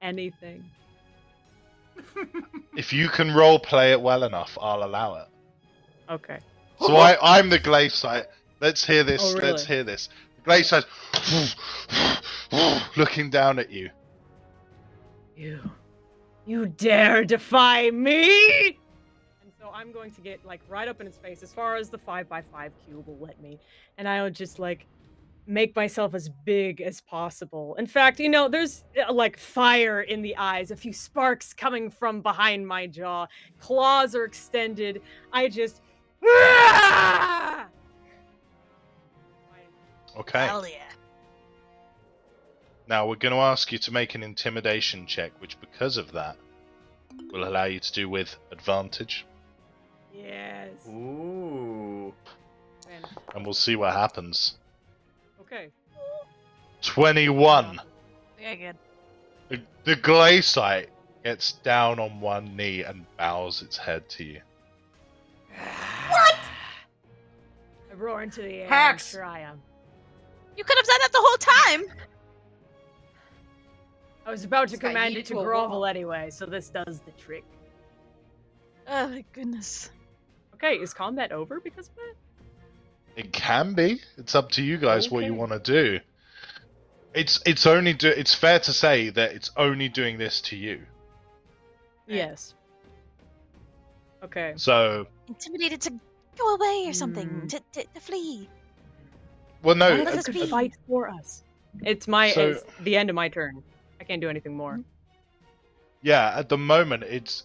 [SPEAKER 3] Anything.
[SPEAKER 1] If you can role play it well enough, I'll allow it.
[SPEAKER 3] Okay.
[SPEAKER 1] So I'm the Glaciite. Let's hear this.
[SPEAKER 3] Oh, really?
[SPEAKER 1] Let's hear this. The Glaciite looking down at you.
[SPEAKER 3] You dare defy me? And so I'm going to get like right up in its face as far as the 5x5 cube will let me. And I'll just like make myself as big as possible. In fact, there's like fire in the eyes, a few sparks coming from behind my jaw. Claws are extended. I just
[SPEAKER 1] Okay.
[SPEAKER 2] Hell yeah.
[SPEAKER 1] Now we're going to ask you to make an intimidation check, which because of that will allow you to do with advantage,
[SPEAKER 3] Yes.
[SPEAKER 4] Ooh.
[SPEAKER 3] Man.
[SPEAKER 1] and we'll see what happens.
[SPEAKER 3] Okay.
[SPEAKER 1] 21.
[SPEAKER 2] Yeah, good.
[SPEAKER 1] The Glaciite gets down on one knee and bows its head to you.
[SPEAKER 3] I roar into the air
[SPEAKER 4] Hacks!
[SPEAKER 3] in triumph.
[SPEAKER 2] You could have done that the whole time.
[SPEAKER 3] I was about to
[SPEAKER 5] Just got
[SPEAKER 3] command
[SPEAKER 5] yeeted
[SPEAKER 3] it to
[SPEAKER 5] to a
[SPEAKER 3] grovel
[SPEAKER 5] wall.
[SPEAKER 3] anyway, so this does the trick.
[SPEAKER 2] Oh my goodness.
[SPEAKER 3] Okay, is combat over because of that?
[SPEAKER 1] It can be. It's up to you guys what you
[SPEAKER 3] Okay.
[SPEAKER 1] want to do. It's fair to say that it's only doing this to you.
[SPEAKER 3] Yes. Okay.
[SPEAKER 1] So,
[SPEAKER 2] Intimidated to go away or something, to flee.
[SPEAKER 1] well, no,
[SPEAKER 3] What if
[SPEAKER 2] let
[SPEAKER 3] it
[SPEAKER 2] us
[SPEAKER 3] could
[SPEAKER 2] be.
[SPEAKER 3] fight for us? It's the end of my turn. I can't do anything more.
[SPEAKER 1] yeah. At the moment, it's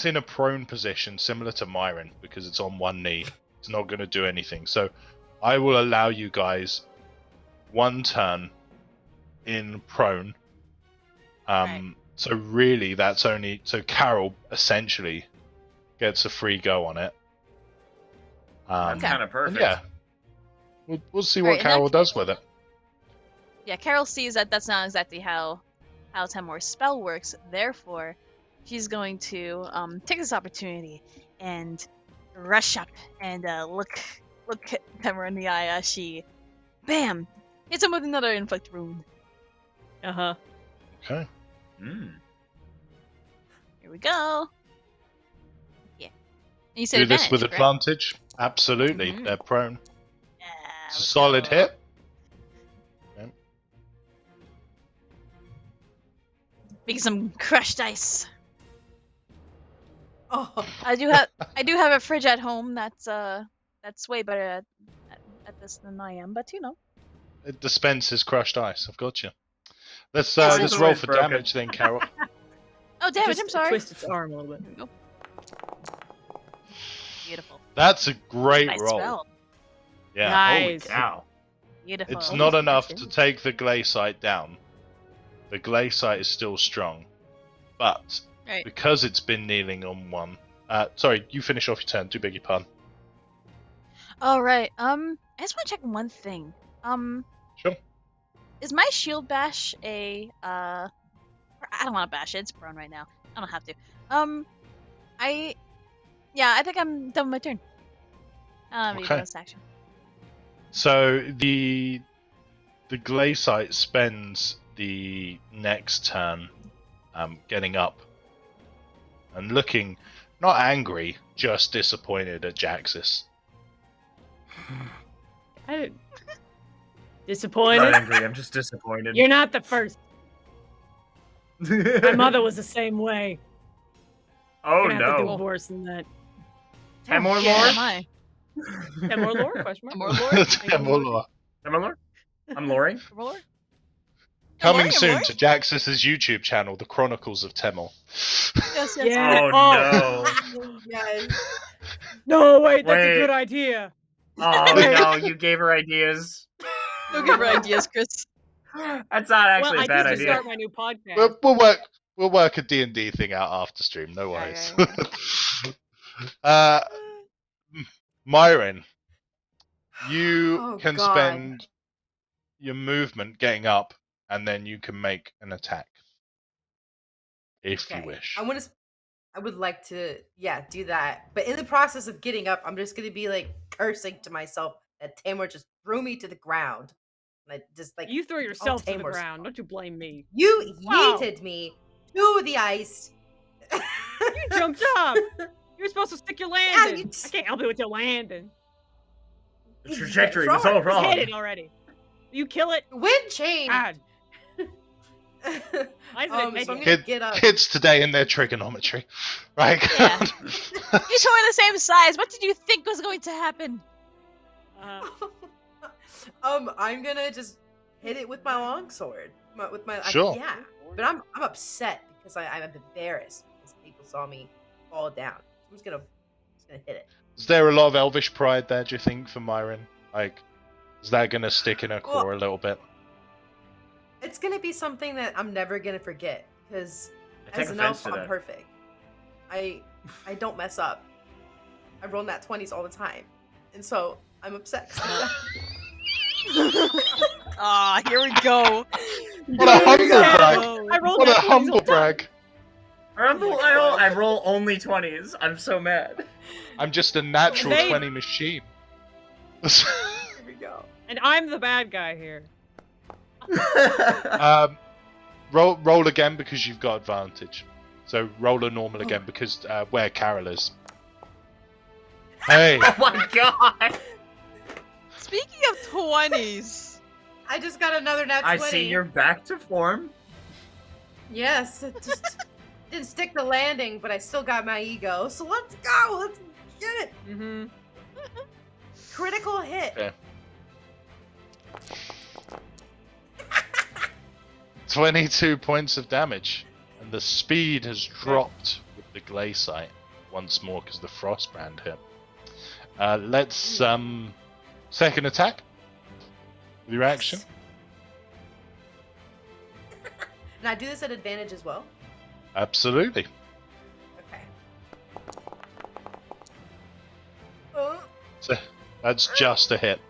[SPEAKER 1] in a prone position, similar to Myron, because it's on one knee. It's not going to do anything. So, I will allow you guys one turn in prone.
[SPEAKER 2] Right.
[SPEAKER 1] So really, that's only so Carol essentially gets a free go on it.
[SPEAKER 4] That's
[SPEAKER 2] Okay.
[SPEAKER 4] kind of
[SPEAKER 1] And
[SPEAKER 4] perfect.
[SPEAKER 1] yeah, we'll see
[SPEAKER 2] Right,
[SPEAKER 1] what
[SPEAKER 2] in that
[SPEAKER 1] Carol does
[SPEAKER 2] case-
[SPEAKER 1] with it.
[SPEAKER 2] Yeah, Carol sees that that's not exactly how Temor's spell works. Therefore, she's going to take this opportunity and rush up and look Temor in the eye as she, bam, hits him with another inflict wound.
[SPEAKER 3] Uh huh.
[SPEAKER 1] Okay.
[SPEAKER 4] Mm.
[SPEAKER 2] Here we go. Yeah. And you said
[SPEAKER 1] Do this with
[SPEAKER 2] correct?
[SPEAKER 1] advantage. Absolutely,
[SPEAKER 2] Mhm.
[SPEAKER 1] they're prone.
[SPEAKER 2] Yeah,
[SPEAKER 1] It's a
[SPEAKER 2] let's
[SPEAKER 1] solid
[SPEAKER 2] go.
[SPEAKER 1] hit.
[SPEAKER 2] Making some crushed ice.
[SPEAKER 5] Oh,
[SPEAKER 2] I do have a fridge at home that's way better at this than I am, but you know.
[SPEAKER 1] It dispenses crushed ice. I've got you. Let's
[SPEAKER 2] Yes,
[SPEAKER 1] let's
[SPEAKER 2] it's
[SPEAKER 1] roll
[SPEAKER 4] always
[SPEAKER 1] for
[SPEAKER 4] broken.
[SPEAKER 1] damage then, Carol.
[SPEAKER 2] Oh damage,
[SPEAKER 3] Just
[SPEAKER 2] I'm sorry.
[SPEAKER 3] twist its arm a little bit.
[SPEAKER 2] There we go. Beautiful.
[SPEAKER 1] That's a great
[SPEAKER 2] Nice
[SPEAKER 1] roll.
[SPEAKER 2] spell.
[SPEAKER 1] Yeah.
[SPEAKER 4] Holy
[SPEAKER 3] Nice.
[SPEAKER 4] cow.
[SPEAKER 2] Beautiful.
[SPEAKER 1] It's
[SPEAKER 3] Oh,
[SPEAKER 1] not
[SPEAKER 3] that's
[SPEAKER 1] enough
[SPEAKER 3] nice,
[SPEAKER 1] to
[SPEAKER 3] yeah.
[SPEAKER 1] take the glaciite down. The glaciite is still strong, but
[SPEAKER 2] Right.
[SPEAKER 1] because it's been kneeling on one. Sorry, you finish off your turn. Do beg your pardon.
[SPEAKER 2] All right. I just want to check one thing.
[SPEAKER 1] Sure.
[SPEAKER 2] Is my shield bash a I don't want to bash it. It's prone right now. I don't have to. I think I'm done with my turn.
[SPEAKER 1] Okay.
[SPEAKER 2] Bonus action.
[SPEAKER 1] So the glaciite spends the next turn getting up and looking not angry, just disappointed at Jaxis.
[SPEAKER 3] I didn't.
[SPEAKER 4] I'm not
[SPEAKER 3] Disappointed.
[SPEAKER 4] angry. I'm just disappointed.
[SPEAKER 3] You're not the first. My mother was the same way.
[SPEAKER 4] Oh
[SPEAKER 3] You're gonna have to do
[SPEAKER 4] no.
[SPEAKER 3] worse than that.
[SPEAKER 4] Temor
[SPEAKER 2] Yeah,
[SPEAKER 4] Lord?
[SPEAKER 2] am I?
[SPEAKER 3] Temor lore? Question mark.
[SPEAKER 2] More lore?
[SPEAKER 1] Temor.
[SPEAKER 4] Temor Lord? I'm Lori.
[SPEAKER 2] More lore?
[SPEAKER 1] Coming
[SPEAKER 2] Lore,
[SPEAKER 1] soon
[SPEAKER 2] lore?
[SPEAKER 1] to Jaxis' YouTube channel, The Chronicles of Temor.
[SPEAKER 2] Yes, yes.
[SPEAKER 3] Yeah.
[SPEAKER 4] Oh
[SPEAKER 5] yes.
[SPEAKER 3] No, wait, that's
[SPEAKER 4] Wait.
[SPEAKER 3] a good idea.
[SPEAKER 4] Oh
[SPEAKER 3] Wait.
[SPEAKER 4] no, you gave her ideas.
[SPEAKER 2] Don't give her ideas, Chris.
[SPEAKER 4] That's not actually
[SPEAKER 3] Well, I
[SPEAKER 4] a bad
[SPEAKER 3] did just
[SPEAKER 4] idea.
[SPEAKER 3] start my new podcast.
[SPEAKER 1] We'll work a D&D thing out after stream. No worries.
[SPEAKER 2] Right.
[SPEAKER 1] Myron, you
[SPEAKER 5] Oh,
[SPEAKER 1] can
[SPEAKER 5] God.
[SPEAKER 1] spend your movement getting up, and then you can make an attack if you wish.
[SPEAKER 5] I would like to, do that. But in the process of getting up, I'm just gonna be like cursing to myself that Tamor just threw me to the ground. And I just like
[SPEAKER 3] You threw yourself to the
[SPEAKER 5] Tamar's
[SPEAKER 3] ground.
[SPEAKER 5] fault.
[SPEAKER 3] Don't you blame me.
[SPEAKER 5] You
[SPEAKER 3] Wow.
[SPEAKER 5] yeeted me to the ice.
[SPEAKER 3] You jumped up. You're supposed to stick your landing.
[SPEAKER 5] you-
[SPEAKER 3] I can't help you with your landing.
[SPEAKER 4] The trajectory was all
[SPEAKER 5] Wrong.
[SPEAKER 3] Just
[SPEAKER 4] wrong.
[SPEAKER 3] hit it already. You kill it.
[SPEAKER 5] Wind changed.
[SPEAKER 3] God. Why is it
[SPEAKER 5] So I'm
[SPEAKER 3] making
[SPEAKER 5] gonna
[SPEAKER 1] Kid-
[SPEAKER 5] get up.
[SPEAKER 1] Kids today in their trigonometry, right?
[SPEAKER 2] Yeah. You two are the same size. What did you think was going to happen?
[SPEAKER 5] I'm gonna just hit it with my longsword.
[SPEAKER 1] Sure.
[SPEAKER 5] Yeah, but I'm upset because I'm embarrassed because people saw me fall down. I'm just gonna hit it.
[SPEAKER 1] Is there a lot of elvish pride there, do you think, for Myron? Like, is that going to stick in her core a little bit?
[SPEAKER 5] It's gonna be something that I'm never gonna forget because
[SPEAKER 4] I take
[SPEAKER 5] as an
[SPEAKER 4] offense
[SPEAKER 5] elf,
[SPEAKER 4] to
[SPEAKER 5] I'm
[SPEAKER 4] that.
[SPEAKER 5] perfect. I don't mess up. I roll nat 20s all the time, and so I'm upset. 'cause of that.
[SPEAKER 2] Ah, here we go.
[SPEAKER 1] What a humble brag!
[SPEAKER 3] I rolled
[SPEAKER 1] What a
[SPEAKER 3] that 20s all
[SPEAKER 1] humble
[SPEAKER 3] the time.
[SPEAKER 1] brag!
[SPEAKER 4] I roll only 20s. I'm so mad.
[SPEAKER 1] I'm just a natural
[SPEAKER 3] They-
[SPEAKER 1] 20 machine.
[SPEAKER 5] Here we go.
[SPEAKER 3] And I'm the bad guy here.
[SPEAKER 1] Roll again because you've got advantage. So roll a normal again because where Carol is. Hey,
[SPEAKER 4] Oh my god!
[SPEAKER 2] Speaking of 20s,
[SPEAKER 5] I just got another nat 20.
[SPEAKER 4] I see you're back to form.
[SPEAKER 5] Yes, it just didn't stick the landing, but I still got my ego. So let's go. Let's get it.
[SPEAKER 3] Mm-hmm.
[SPEAKER 5] Critical hit.
[SPEAKER 1] Okay. 22 points of damage, and the speed has dropped with the Glaciite once more because the Frostbrand hit. Let's second attack with your action.
[SPEAKER 5] And I do this at advantage as well.
[SPEAKER 1] Absolutely.
[SPEAKER 5] Okay.
[SPEAKER 1] So that's just a hit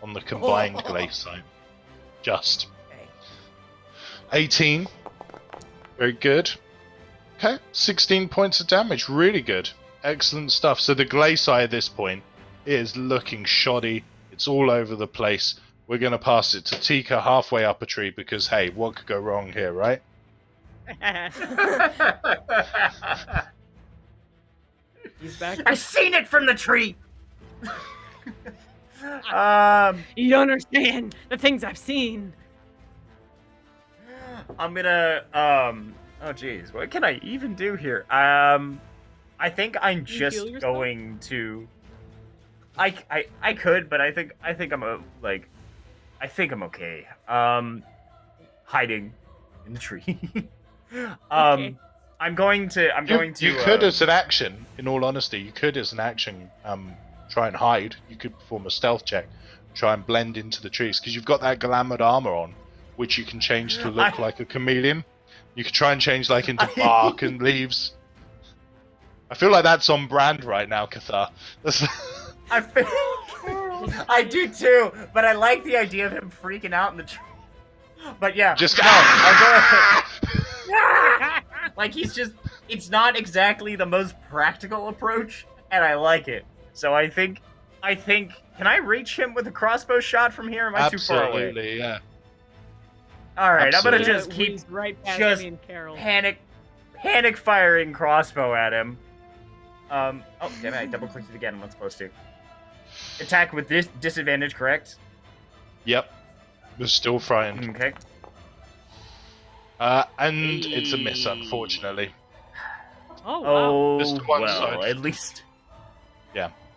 [SPEAKER 1] on the combined Glaciite. Just.
[SPEAKER 5] Okay.
[SPEAKER 1] 18. Very good. Okay, 16 points of damage. Really good. Excellent stuff. So the Glaciite at this point is looking shoddy. It's all over the place. We're going to pass it to Tika halfway up a tree because, hey, what could go wrong here, right?
[SPEAKER 3] He's back.
[SPEAKER 4] I seen it from the tree.
[SPEAKER 3] You don't understand the things I've seen.
[SPEAKER 4] I'm gonna oh geez, what can I even do here? I think I'm
[SPEAKER 3] Can you
[SPEAKER 4] just
[SPEAKER 3] heal yourself?
[SPEAKER 4] going to I could, but I think I'm I think I'm okay. Hiding in the tree.
[SPEAKER 3] Okay.
[SPEAKER 4] I'm going to
[SPEAKER 1] You could, as an action, in all honesty, you could, as an action, try and hide. You could perform a stealth check, try and blend into the trees, because you've got that glamored armor on, which you can change to look like a chameleon. You could try and change like into bark and leaves. I feel like that's on brand right now, Cathar.
[SPEAKER 4] I feel I do too, but I like the idea of him freaking out in the tree. But yeah,
[SPEAKER 1] Just
[SPEAKER 4] no, I'll go like it's not exactly the most practical approach, and I like it. So I think, can I reach him with a crossbow shot from here? Am I too far away?
[SPEAKER 1] Absolutely, yeah.
[SPEAKER 4] All right, I'm gonna
[SPEAKER 1] Absolutely.
[SPEAKER 4] just keep
[SPEAKER 3] Whizzed right past
[SPEAKER 4] just
[SPEAKER 3] me and Carol.
[SPEAKER 4] panic firing crossbow at him. Oh damn it! I double clicked it again. I'm not supposed to. Attack with this disadvantage, correct?
[SPEAKER 1] Yep. We're still frightened.
[SPEAKER 4] Okay.
[SPEAKER 1] And it's a miss, unfortunately.
[SPEAKER 3] Oh wow.
[SPEAKER 4] Oh
[SPEAKER 1] Just one
[SPEAKER 4] well,
[SPEAKER 1] side.
[SPEAKER 4] at least.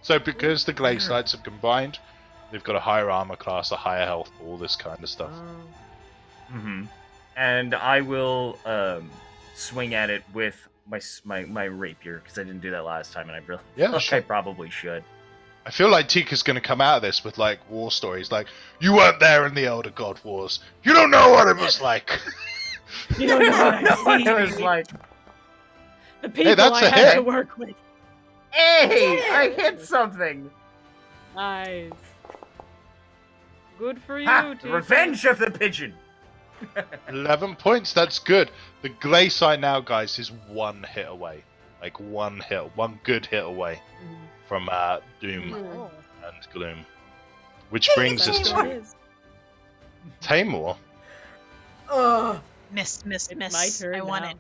[SPEAKER 1] So because the Glaciites have combined, they've got a higher armor class, a higher health, all this kind of stuff.
[SPEAKER 4] Mm-hmm. And I will swing at it with my rapier because I didn't do that last time, and I really
[SPEAKER 1] Yeah,
[SPEAKER 4] I
[SPEAKER 1] sure.
[SPEAKER 4] probably should.
[SPEAKER 1] I feel like Tika's going to come out of this with like war stories, like you weren't there in the Elder God Wars. You don't know what it was like.
[SPEAKER 3] You don't know what I've seen.
[SPEAKER 4] It was like,
[SPEAKER 3] The people
[SPEAKER 1] that's
[SPEAKER 3] I
[SPEAKER 1] a
[SPEAKER 3] had
[SPEAKER 1] hit.
[SPEAKER 3] to work with.
[SPEAKER 4] hey, I hit something.
[SPEAKER 3] Nice. Good for you,
[SPEAKER 4] Ha!
[SPEAKER 3] Tika.
[SPEAKER 4] Revenge of the pigeon.
[SPEAKER 1] 11 points. That's good. The Glaciite now, guys, is one hit away. Like one good hit away from Doom
[SPEAKER 3] Oh.
[SPEAKER 1] and Gloom. Which brings us
[SPEAKER 3] That's
[SPEAKER 1] to
[SPEAKER 3] what it is.
[SPEAKER 1] Tamor.
[SPEAKER 5] Ugh.
[SPEAKER 2] miss.
[SPEAKER 3] It's my turn
[SPEAKER 2] I want
[SPEAKER 3] now.
[SPEAKER 2] it.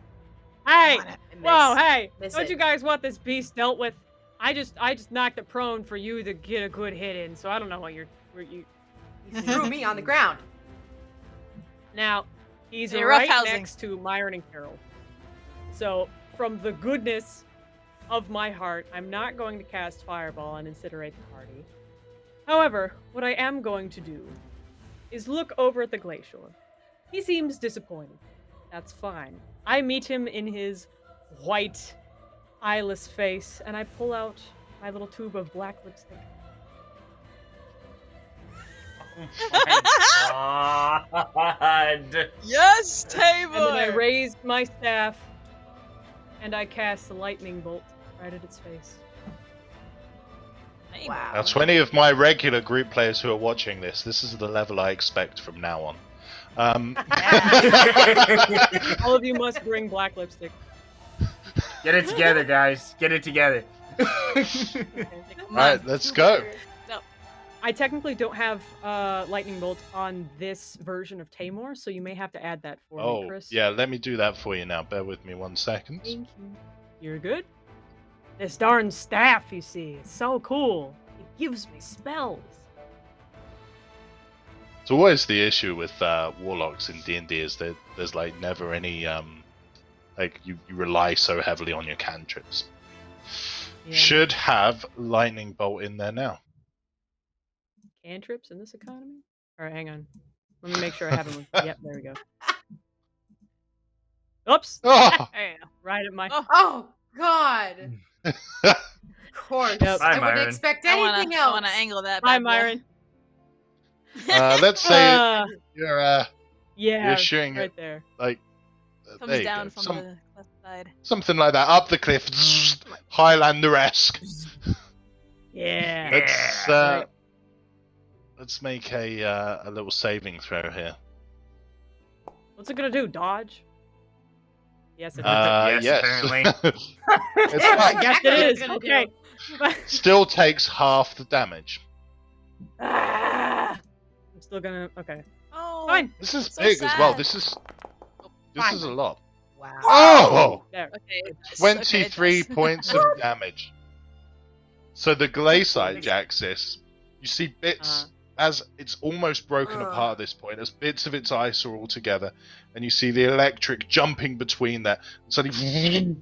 [SPEAKER 3] Hey!
[SPEAKER 2] I want it.
[SPEAKER 3] Whoa, hey!
[SPEAKER 5] Miss
[SPEAKER 3] Don't
[SPEAKER 5] it.
[SPEAKER 3] you guys want this beast dealt with? I just knocked it prone for you to get a good hit in, so I don't know what you.
[SPEAKER 5] You threw me on the ground.
[SPEAKER 3] Now, he's
[SPEAKER 2] Hey,
[SPEAKER 3] right
[SPEAKER 2] roughhousing.
[SPEAKER 3] next to Myron and Carol. So, from the goodness of my heart, I'm not going to cast Fireball and incinerate the party. However, what I am going to do is look over at the Glacier. He seems disappointed. That's fine. I meet him in his white, eyeless face, and I pull out my little tube of black lipstick.
[SPEAKER 4] Oh my god.
[SPEAKER 2] Yes,
[SPEAKER 3] And then I
[SPEAKER 2] Tabor.
[SPEAKER 3] raise my staff, and I cast a lightning bolt right at its face.
[SPEAKER 5] Wow.
[SPEAKER 1] Now, to any of my regular group players who are watching this is the level I expect from now on.
[SPEAKER 3] All of you must bring black lipstick.
[SPEAKER 4] Get it together, guys. Get it together.
[SPEAKER 1] Alright, let's go.
[SPEAKER 3] I technically don't have lightning bolt on this version of Tamor, so you may have to add that for me,
[SPEAKER 1] Oh,
[SPEAKER 3] Chris.
[SPEAKER 1] yeah, let me do that for you now. Bear with me 1 second.
[SPEAKER 3] Thank you. You're good. This darn staff, you see, it's so cool. It gives me spells.
[SPEAKER 1] always the issue with warlocks in D&D is that there's like never any like you rely so heavily on your cantrips.
[SPEAKER 3] Yeah.
[SPEAKER 1] Should have lightning bolt in there now.
[SPEAKER 3] Cantrips in this economy? Alright, hang on. Let me make sure I have them. Yep, there we go. Oops!
[SPEAKER 1] Oh!
[SPEAKER 3] There you go. Right at my...
[SPEAKER 5] Oh God! Of course.
[SPEAKER 3] Yep.
[SPEAKER 4] Bye,
[SPEAKER 5] I wouldn't
[SPEAKER 4] Myron.
[SPEAKER 5] expect
[SPEAKER 2] I
[SPEAKER 5] anything else.
[SPEAKER 2] want to angle that.
[SPEAKER 3] Bye,
[SPEAKER 2] bad boy.
[SPEAKER 3] Myron.
[SPEAKER 1] Let's say
[SPEAKER 3] Yeah,
[SPEAKER 1] you're shooting
[SPEAKER 3] right
[SPEAKER 1] it
[SPEAKER 3] there.
[SPEAKER 1] like there
[SPEAKER 2] Comes
[SPEAKER 1] you
[SPEAKER 2] down
[SPEAKER 1] go.
[SPEAKER 2] from the left side.
[SPEAKER 1] Something like that up the cliff, Highlander-esque.
[SPEAKER 3] Yeah.
[SPEAKER 1] Let's
[SPEAKER 3] Right.
[SPEAKER 1] let's make a little saving throw here.
[SPEAKER 3] What's it gonna do? Dodge? Yes, it is.
[SPEAKER 4] Yes,
[SPEAKER 1] Yes.
[SPEAKER 4] apparently.
[SPEAKER 1] It's
[SPEAKER 3] I
[SPEAKER 1] fine.
[SPEAKER 3] guess it is.
[SPEAKER 5] Gonna do.
[SPEAKER 3] Okay.
[SPEAKER 1] Still takes half the damage.
[SPEAKER 3] I'm still gonna. Okay.
[SPEAKER 2] Oh,
[SPEAKER 3] Fine.
[SPEAKER 1] This is
[SPEAKER 2] So
[SPEAKER 1] big as well.
[SPEAKER 2] sad.
[SPEAKER 1] This
[SPEAKER 3] Fine.
[SPEAKER 1] is a lot.
[SPEAKER 5] Wow.
[SPEAKER 1] Oh!
[SPEAKER 3] There.
[SPEAKER 2] Okay. it does.
[SPEAKER 1] 23
[SPEAKER 2] Okay, it does.
[SPEAKER 1] points of damage. So the glacial axis, you see bits as it's almost broken
[SPEAKER 5] Ugh.
[SPEAKER 1] apart at this point, as bits of its ice are all together, and you see the electric jumping between that, and suddenly,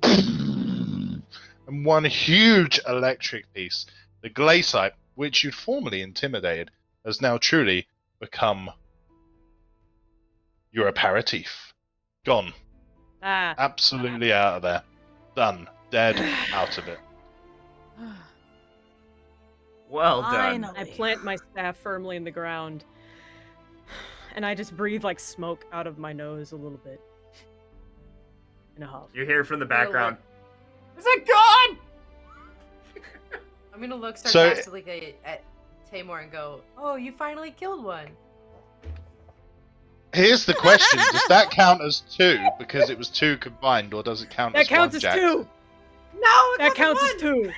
[SPEAKER 1] and one huge electric piece. The glaciite, which you'd formerly intimidated, has now truly become your aperitif. Gone. Absolutely out of there. Done. Dead. Out of it.
[SPEAKER 4] Well done.
[SPEAKER 2] Finally.
[SPEAKER 3] I plant my staff firmly in the ground, and I just breathe like smoke out of my nose a little bit. In a huff.
[SPEAKER 4] You hear from the background.
[SPEAKER 5] Is it gone? I'm gonna look
[SPEAKER 1] So-
[SPEAKER 5] sarcastically at Tamor and go, "Oh, you finally killed one."
[SPEAKER 1] Here's the question: does that count as 2 because it was 2 combined, or does it count
[SPEAKER 3] That
[SPEAKER 1] as
[SPEAKER 3] counts
[SPEAKER 1] 1,
[SPEAKER 3] as
[SPEAKER 1] Jax?
[SPEAKER 3] 2!
[SPEAKER 5] No,
[SPEAKER 3] That counts as 2!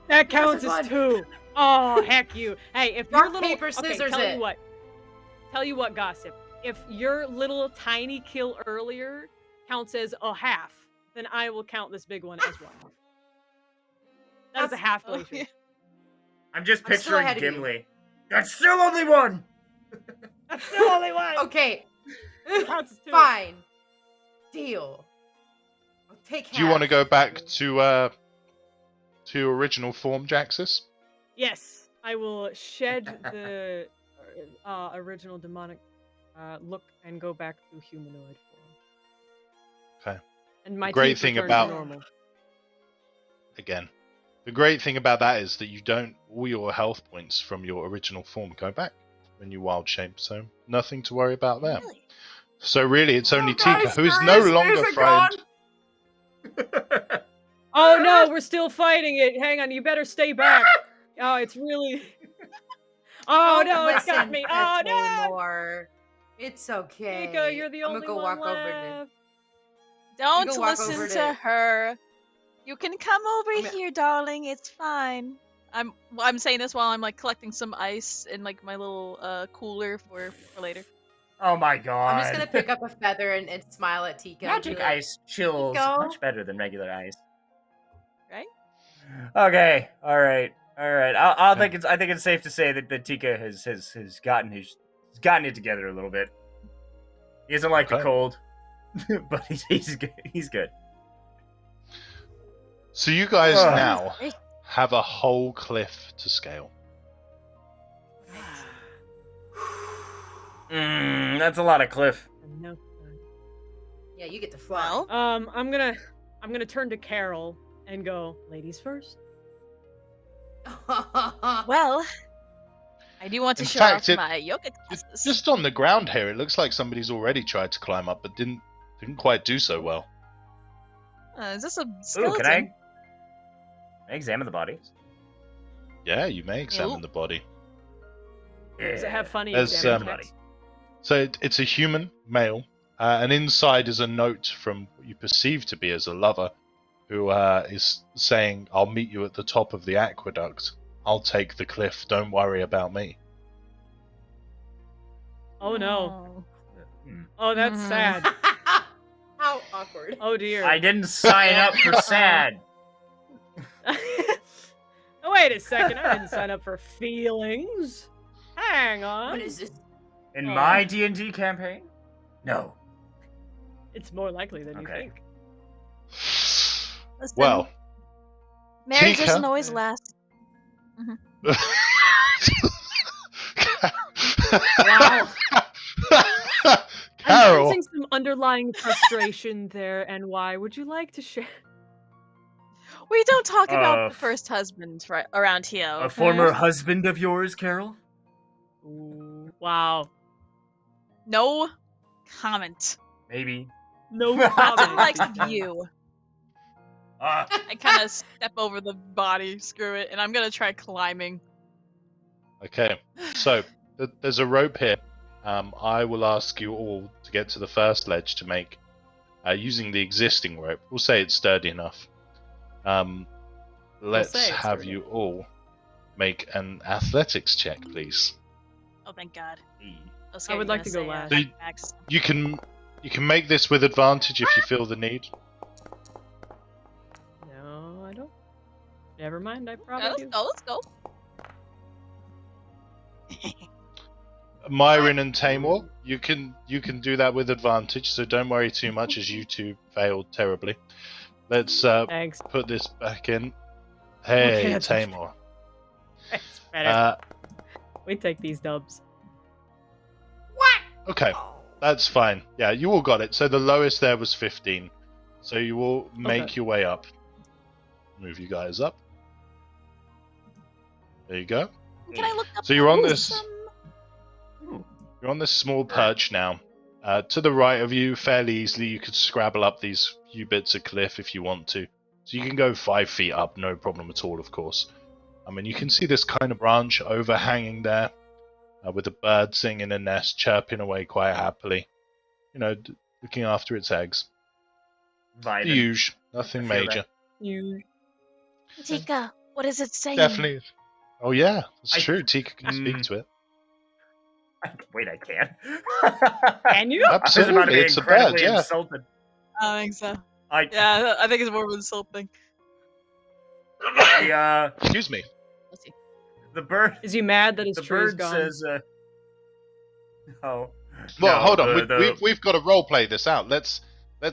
[SPEAKER 3] That counts
[SPEAKER 5] as
[SPEAKER 3] as 2! Oh, heck you. Hey, if
[SPEAKER 5] Rock,
[SPEAKER 3] your little...
[SPEAKER 5] paper, scissors
[SPEAKER 3] tell
[SPEAKER 5] it.
[SPEAKER 3] you what. Tell you what, Gossip. If your little tiny kill earlier counts as a half, then I will count this big one as 1. That is a half
[SPEAKER 2] Oh,
[SPEAKER 3] glacier.
[SPEAKER 2] yeah.
[SPEAKER 4] I'm just
[SPEAKER 5] I'm still
[SPEAKER 4] picturing
[SPEAKER 5] ahead of you.
[SPEAKER 4] Gimli. That's still only one!
[SPEAKER 3] That's still only 1!
[SPEAKER 5] Okay,
[SPEAKER 3] Counts as 2.
[SPEAKER 5] fine. Deal. I'll take half.
[SPEAKER 1] Do you want to go back to original form, Jaxus?
[SPEAKER 3] Yes, I will shed the original demonic look and go back to humanoid form.
[SPEAKER 1] Okay.
[SPEAKER 3] And my
[SPEAKER 1] Great
[SPEAKER 3] teeth
[SPEAKER 1] thing
[SPEAKER 3] return
[SPEAKER 1] about-
[SPEAKER 3] to normal.
[SPEAKER 1] Again, the great thing about that is that you don't all your health points from your original form go back when you wild shape, so nothing to worry about there.
[SPEAKER 2] Really?
[SPEAKER 1] So really, it's only
[SPEAKER 4] guys,
[SPEAKER 1] Tika, who's no
[SPEAKER 4] Spirit
[SPEAKER 1] longer
[SPEAKER 4] isn't
[SPEAKER 1] frightened.
[SPEAKER 3] Oh no, we're still fighting it. Hang on, you better stay back. Oh, it's really. Oh no, it's got
[SPEAKER 5] Listen
[SPEAKER 3] me.
[SPEAKER 5] to
[SPEAKER 3] Oh no,
[SPEAKER 5] Tamor. It's okay.
[SPEAKER 3] Tika, you're the
[SPEAKER 5] I'm
[SPEAKER 3] only
[SPEAKER 5] gonna go
[SPEAKER 3] one
[SPEAKER 5] walk over to.
[SPEAKER 3] left.
[SPEAKER 2] Don't
[SPEAKER 5] go walk
[SPEAKER 2] listen
[SPEAKER 5] over
[SPEAKER 2] to
[SPEAKER 5] to-
[SPEAKER 2] her. You can come over
[SPEAKER 5] I'm-
[SPEAKER 2] here, darling. It's fine. I'm saying this while I'm like collecting some ice in like my little cooler for later.
[SPEAKER 4] Oh my god.
[SPEAKER 5] I'm just gonna pick up a feather and smile at Tika. and be
[SPEAKER 4] Magic
[SPEAKER 5] like,
[SPEAKER 4] ice chills
[SPEAKER 5] Go.
[SPEAKER 4] much better than regular ice.
[SPEAKER 2] Right?
[SPEAKER 4] Okay, all right. I think it's safe to say that Tika has gotten it together a little bit. He doesn't like the
[SPEAKER 1] Okay.
[SPEAKER 4] cold, but he's good. He's good.
[SPEAKER 1] So you guys
[SPEAKER 4] Ugh.
[SPEAKER 1] now have a whole cliff to scale.
[SPEAKER 4] That's a lot of cliff.
[SPEAKER 3] No.
[SPEAKER 5] Yeah, you get to fly.
[SPEAKER 2] Well,
[SPEAKER 3] I'm gonna turn to Carol and go, ladies first.
[SPEAKER 2] well, I do want to
[SPEAKER 1] In
[SPEAKER 2] show
[SPEAKER 1] fact,
[SPEAKER 2] off
[SPEAKER 1] it-
[SPEAKER 2] my yoga classes.
[SPEAKER 1] Just on the ground here, it looks like somebody's already tried to climb up, but didn't quite do so well.
[SPEAKER 2] Is this a
[SPEAKER 4] Ooh,
[SPEAKER 2] skeleton?
[SPEAKER 4] can I examine the body?
[SPEAKER 1] Yeah, you may examine
[SPEAKER 2] Nope.
[SPEAKER 1] the body.
[SPEAKER 3] Does it have funny
[SPEAKER 1] There's,
[SPEAKER 3] exam
[SPEAKER 1] um,
[SPEAKER 3] text?
[SPEAKER 1] So it's a human male, and inside is a note from what you perceive to be as a lover, who is saying, "I'll meet you at the top of the aqueduct. I'll take the cliff. Don't worry about me."
[SPEAKER 3] Oh no.
[SPEAKER 4] Hmm.
[SPEAKER 3] Oh, that's
[SPEAKER 2] Mhm.
[SPEAKER 3] sad.
[SPEAKER 5] How awkward.
[SPEAKER 3] Oh dear.
[SPEAKER 4] I didn't sign up for sad.
[SPEAKER 3] Oh, wait a second. I didn't sign up for feelings. Hang on.
[SPEAKER 5] What is this?
[SPEAKER 4] In
[SPEAKER 3] Aw.
[SPEAKER 4] my D&D campaign? No.
[SPEAKER 3] It's more likely than you
[SPEAKER 4] Okay.
[SPEAKER 3] think.
[SPEAKER 2] Listen,
[SPEAKER 1] Well,
[SPEAKER 2] marriage
[SPEAKER 1] Tika?
[SPEAKER 2] doesn't always last.
[SPEAKER 3] Wow. I'm
[SPEAKER 1] Carol,
[SPEAKER 3] sensing some underlying frustration there, NY. Would you like to share?
[SPEAKER 2] We don't talk about the
[SPEAKER 4] f-
[SPEAKER 2] first husband right around here.
[SPEAKER 4] A
[SPEAKER 2] Okay?
[SPEAKER 4] former husband of yours, Carol?
[SPEAKER 3] Ooh, wow.
[SPEAKER 2] No comment.
[SPEAKER 4] Maybe.
[SPEAKER 3] No
[SPEAKER 2] Not to the
[SPEAKER 3] comment.
[SPEAKER 2] likes of you.
[SPEAKER 4] Ah,
[SPEAKER 2] I kind of step over the body, screw it, and I'm gonna try climbing.
[SPEAKER 1] okay, so there's a rope here. I will ask you all to get to the first ledge to make, using the existing rope. We'll say it's sturdy enough. Let's
[SPEAKER 3] say it's
[SPEAKER 1] have
[SPEAKER 3] sturdy.
[SPEAKER 1] you all make an athletics check, please.
[SPEAKER 2] Oh, thank God. was
[SPEAKER 3] I would
[SPEAKER 2] gonna
[SPEAKER 3] like to go
[SPEAKER 2] say,
[SPEAKER 3] last.
[SPEAKER 1] So you-
[SPEAKER 2] Max.
[SPEAKER 1] You can make this with advantage if you feel the need.
[SPEAKER 3] No, I don't. Never mind, I
[SPEAKER 2] Yeah,
[SPEAKER 3] probably
[SPEAKER 2] let's
[SPEAKER 3] do.
[SPEAKER 2] go. Let's go.
[SPEAKER 1] Myron and Tamor, you can do that with advantage, so don't worry too much as you two failed terribly. Let's
[SPEAKER 3] Thanks.
[SPEAKER 1] put this back in. Hey,
[SPEAKER 3] Okay, that's much
[SPEAKER 1] Tamor.
[SPEAKER 3] That's better. We take these dubs.
[SPEAKER 1] Okay, that's fine. Yeah, you all got it. So the lowest there was 15. So you will make
[SPEAKER 3] Okay.
[SPEAKER 1] your way up. Move you guys up. There you go.
[SPEAKER 2] Can I look up?
[SPEAKER 1] So you're on
[SPEAKER 2] the
[SPEAKER 1] this-
[SPEAKER 2] some-
[SPEAKER 1] You're on this small perch now. To the right of you, fairly easily, you could scrabble up these few bits of cliff if you want to. So you can go 5 feet up, no problem at all, of course. I mean, you can see this kind of branch overhanging there, with a bird sitting in a nest, chirping away quite happily. You know, looking after its eggs. The
[SPEAKER 4] Vibing.
[SPEAKER 1] usual, nothing
[SPEAKER 4] I feel
[SPEAKER 1] major.
[SPEAKER 3] You.
[SPEAKER 2] Tika, what is it saying?
[SPEAKER 1] Definitely. Oh yeah, it's
[SPEAKER 4] I-
[SPEAKER 1] true. Tika can speak
[SPEAKER 4] Mm.
[SPEAKER 1] to it.
[SPEAKER 4] Wait, I can.
[SPEAKER 3] Can you?
[SPEAKER 4] I was about to
[SPEAKER 1] Absolutely,
[SPEAKER 4] be
[SPEAKER 1] it's a
[SPEAKER 4] incredibly
[SPEAKER 1] bird, yeah.
[SPEAKER 4] insulted.
[SPEAKER 2] I think so.
[SPEAKER 4] I,
[SPEAKER 2] Yeah, I think it's more of an insulting.
[SPEAKER 1] Excuse me.
[SPEAKER 2] Let's see.
[SPEAKER 4] the bird.
[SPEAKER 3] Is he mad that his
[SPEAKER 4] The
[SPEAKER 3] tree is
[SPEAKER 4] bird
[SPEAKER 3] gone?
[SPEAKER 4] says, no.
[SPEAKER 1] Well,
[SPEAKER 4] No,
[SPEAKER 1] hold on.
[SPEAKER 4] the-
[SPEAKER 1] We've got to role play this out. Let's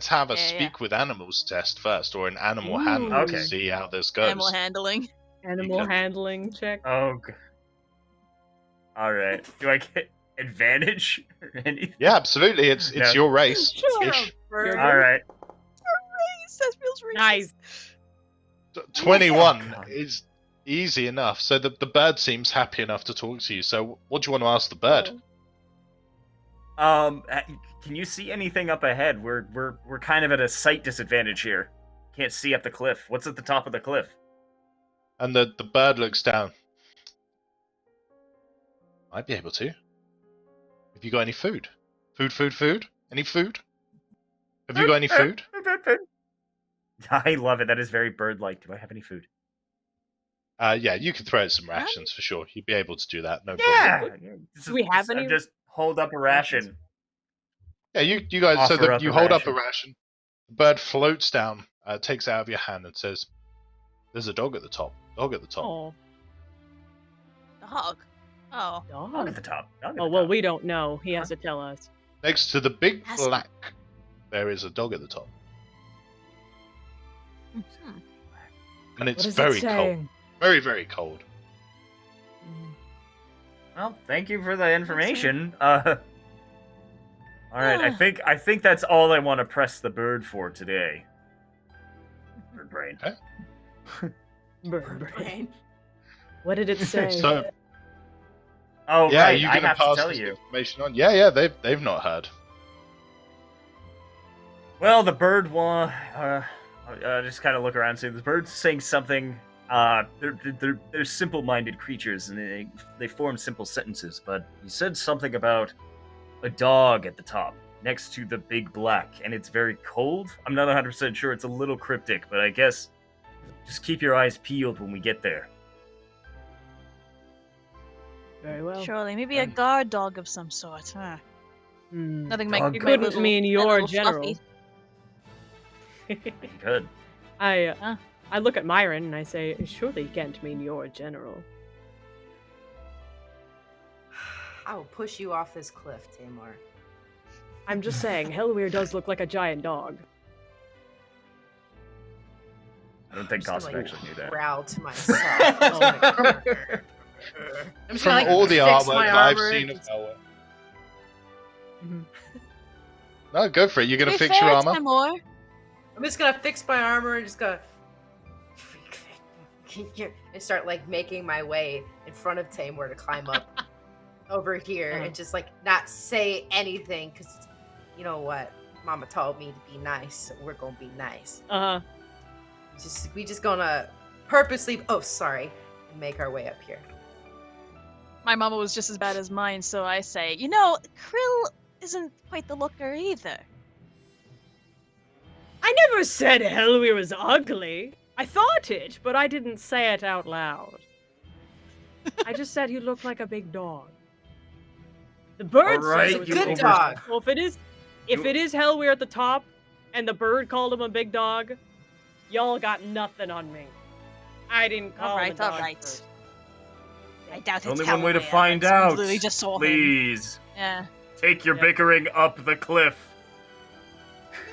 [SPEAKER 1] have a
[SPEAKER 2] Yeah,
[SPEAKER 1] speak with animals test first, or an animal
[SPEAKER 3] Ooh.
[SPEAKER 1] handling
[SPEAKER 4] Okay.
[SPEAKER 1] to see how this goes.
[SPEAKER 2] Animal handling.
[SPEAKER 3] Animal
[SPEAKER 1] can-
[SPEAKER 3] handling check.
[SPEAKER 4] Oh, all right. Do I get advantage or anything?
[SPEAKER 1] Yeah, absolutely. It's
[SPEAKER 4] No.
[SPEAKER 1] your race.
[SPEAKER 3] Sure.
[SPEAKER 1] Ish.
[SPEAKER 2] Bird.
[SPEAKER 4] All right.
[SPEAKER 2] That feels racist.
[SPEAKER 3] Nice.
[SPEAKER 1] 21
[SPEAKER 4] God.
[SPEAKER 1] is easy enough. So the bird seems happy enough to talk to you. So what do you want to ask the bird?
[SPEAKER 4] Can you see anything up ahead? We're kind of at a sight disadvantage here. Can't see up the cliff. What's at the top of the cliff?
[SPEAKER 1] And the bird looks down. Might be able to. Have you got any food? Food? Any food? Have you got any food?
[SPEAKER 4] I love it. That is very bird-like. Do I have any food?
[SPEAKER 1] Yeah, you could throw it some rations for sure. You'd be able to do that. No
[SPEAKER 4] Yeah.
[SPEAKER 1] problem.
[SPEAKER 3] Do we have any-
[SPEAKER 4] Just hold up a ration.
[SPEAKER 1] Yeah, you guys. So
[SPEAKER 4] Offer up
[SPEAKER 1] you
[SPEAKER 4] a
[SPEAKER 1] hold up a
[SPEAKER 4] ration.
[SPEAKER 1] ration. The bird floats down, takes it out of your hand, and says, "There's a dog at the top. Dog at the top."
[SPEAKER 3] Oh,
[SPEAKER 2] Dog. Oh.
[SPEAKER 4] Dog at the top. Dog at
[SPEAKER 3] Oh
[SPEAKER 4] the
[SPEAKER 3] well,
[SPEAKER 4] top.
[SPEAKER 3] we don't know. He has to tell us.
[SPEAKER 1] Next to the big
[SPEAKER 2] Ask-
[SPEAKER 1] black, there is a dog at the top,
[SPEAKER 2] Mhm.
[SPEAKER 1] and it's
[SPEAKER 3] What is
[SPEAKER 1] very
[SPEAKER 3] it
[SPEAKER 1] cold.
[SPEAKER 3] saying?
[SPEAKER 1] Very, very cold.
[SPEAKER 4] Well, thank you for the information. All right, I think that's all I want to press the bird for today. Bird brain.
[SPEAKER 3] Bird.
[SPEAKER 5] Brain.
[SPEAKER 3] What did it say?
[SPEAKER 1] So
[SPEAKER 4] Oh
[SPEAKER 1] yeah,
[SPEAKER 4] right,
[SPEAKER 1] you
[SPEAKER 4] I
[SPEAKER 1] gonna
[SPEAKER 4] have to
[SPEAKER 1] pass
[SPEAKER 4] tell
[SPEAKER 1] this
[SPEAKER 4] you.
[SPEAKER 1] information on? Yeah, they've not heard.
[SPEAKER 4] Well, the bird just kind of look around and say the bird's saying something. They're simple-minded creatures and they form simple sentences. But he said something about a dog at the top next to the big black, and it's very cold. I'm not 100% sure. It's a little cryptic, but I guess just keep your eyes peeled when we get there.
[SPEAKER 3] Very well.
[SPEAKER 2] Surely, maybe a guard dog of some sort, huh?
[SPEAKER 3] Hmm.
[SPEAKER 2] Nothing
[SPEAKER 4] Dog
[SPEAKER 2] like
[SPEAKER 3] You
[SPEAKER 4] guard.
[SPEAKER 3] couldn't
[SPEAKER 2] little-
[SPEAKER 3] mean
[SPEAKER 2] my
[SPEAKER 3] your
[SPEAKER 2] little
[SPEAKER 3] general.
[SPEAKER 2] fluffy.
[SPEAKER 4] Good.
[SPEAKER 3] I look at Myron and I say, surely you can't mean your general.
[SPEAKER 5] I will push you off this cliff, Tamor.
[SPEAKER 3] I'm just saying, Hellweir does look like a giant dog.
[SPEAKER 4] I don't think
[SPEAKER 5] I'm just
[SPEAKER 4] Gossip
[SPEAKER 5] gonna,
[SPEAKER 4] actually knew that.
[SPEAKER 5] growl to myself. Oh my God. I'm just
[SPEAKER 1] From
[SPEAKER 5] gonna, like,
[SPEAKER 1] all the
[SPEAKER 5] fix
[SPEAKER 1] artwork
[SPEAKER 5] my
[SPEAKER 1] that I've
[SPEAKER 5] armor
[SPEAKER 1] seen
[SPEAKER 5] and
[SPEAKER 1] of Hellweir.
[SPEAKER 3] Mhm.
[SPEAKER 1] No, go for it. You're
[SPEAKER 2] To
[SPEAKER 1] gonna
[SPEAKER 2] be
[SPEAKER 1] fix
[SPEAKER 2] fair,
[SPEAKER 1] your armor.
[SPEAKER 2] Timor,
[SPEAKER 5] I'm just gonna fix my armor and just gonna and start like making my way in front of Tamor to climb up over here
[SPEAKER 3] Uh-huh.
[SPEAKER 5] and just like not say anything because you know what, Mama told me to be nice, so we're gonna be nice.
[SPEAKER 3] Uh-huh.
[SPEAKER 5] We just gonna purposely make our way up here.
[SPEAKER 2] my mama was just as bad as mine, so I say, you know, Krill isn't quite the looker either.
[SPEAKER 3] I never said Hellweir was ugly. I thought it, but I didn't say it out loud. I just said he looked like a big dog. The bird
[SPEAKER 4] Alright,
[SPEAKER 3] said it was
[SPEAKER 5] you
[SPEAKER 3] a
[SPEAKER 5] Good
[SPEAKER 3] big
[SPEAKER 5] dog.
[SPEAKER 3] dog. Well, if it is Hellweir at the top, and the bird called him a big dog, y'all got nothing on me. I didn't call him a dog
[SPEAKER 2] Alright.
[SPEAKER 3] first.
[SPEAKER 2] I doubt it's
[SPEAKER 4] Only one way to
[SPEAKER 2] Hellweir,
[SPEAKER 4] find
[SPEAKER 2] but
[SPEAKER 4] out.
[SPEAKER 2] literally just saw him.
[SPEAKER 4] Please
[SPEAKER 2] Yeah.
[SPEAKER 4] take your
[SPEAKER 3] Yeah.
[SPEAKER 4] bickering up the cliff.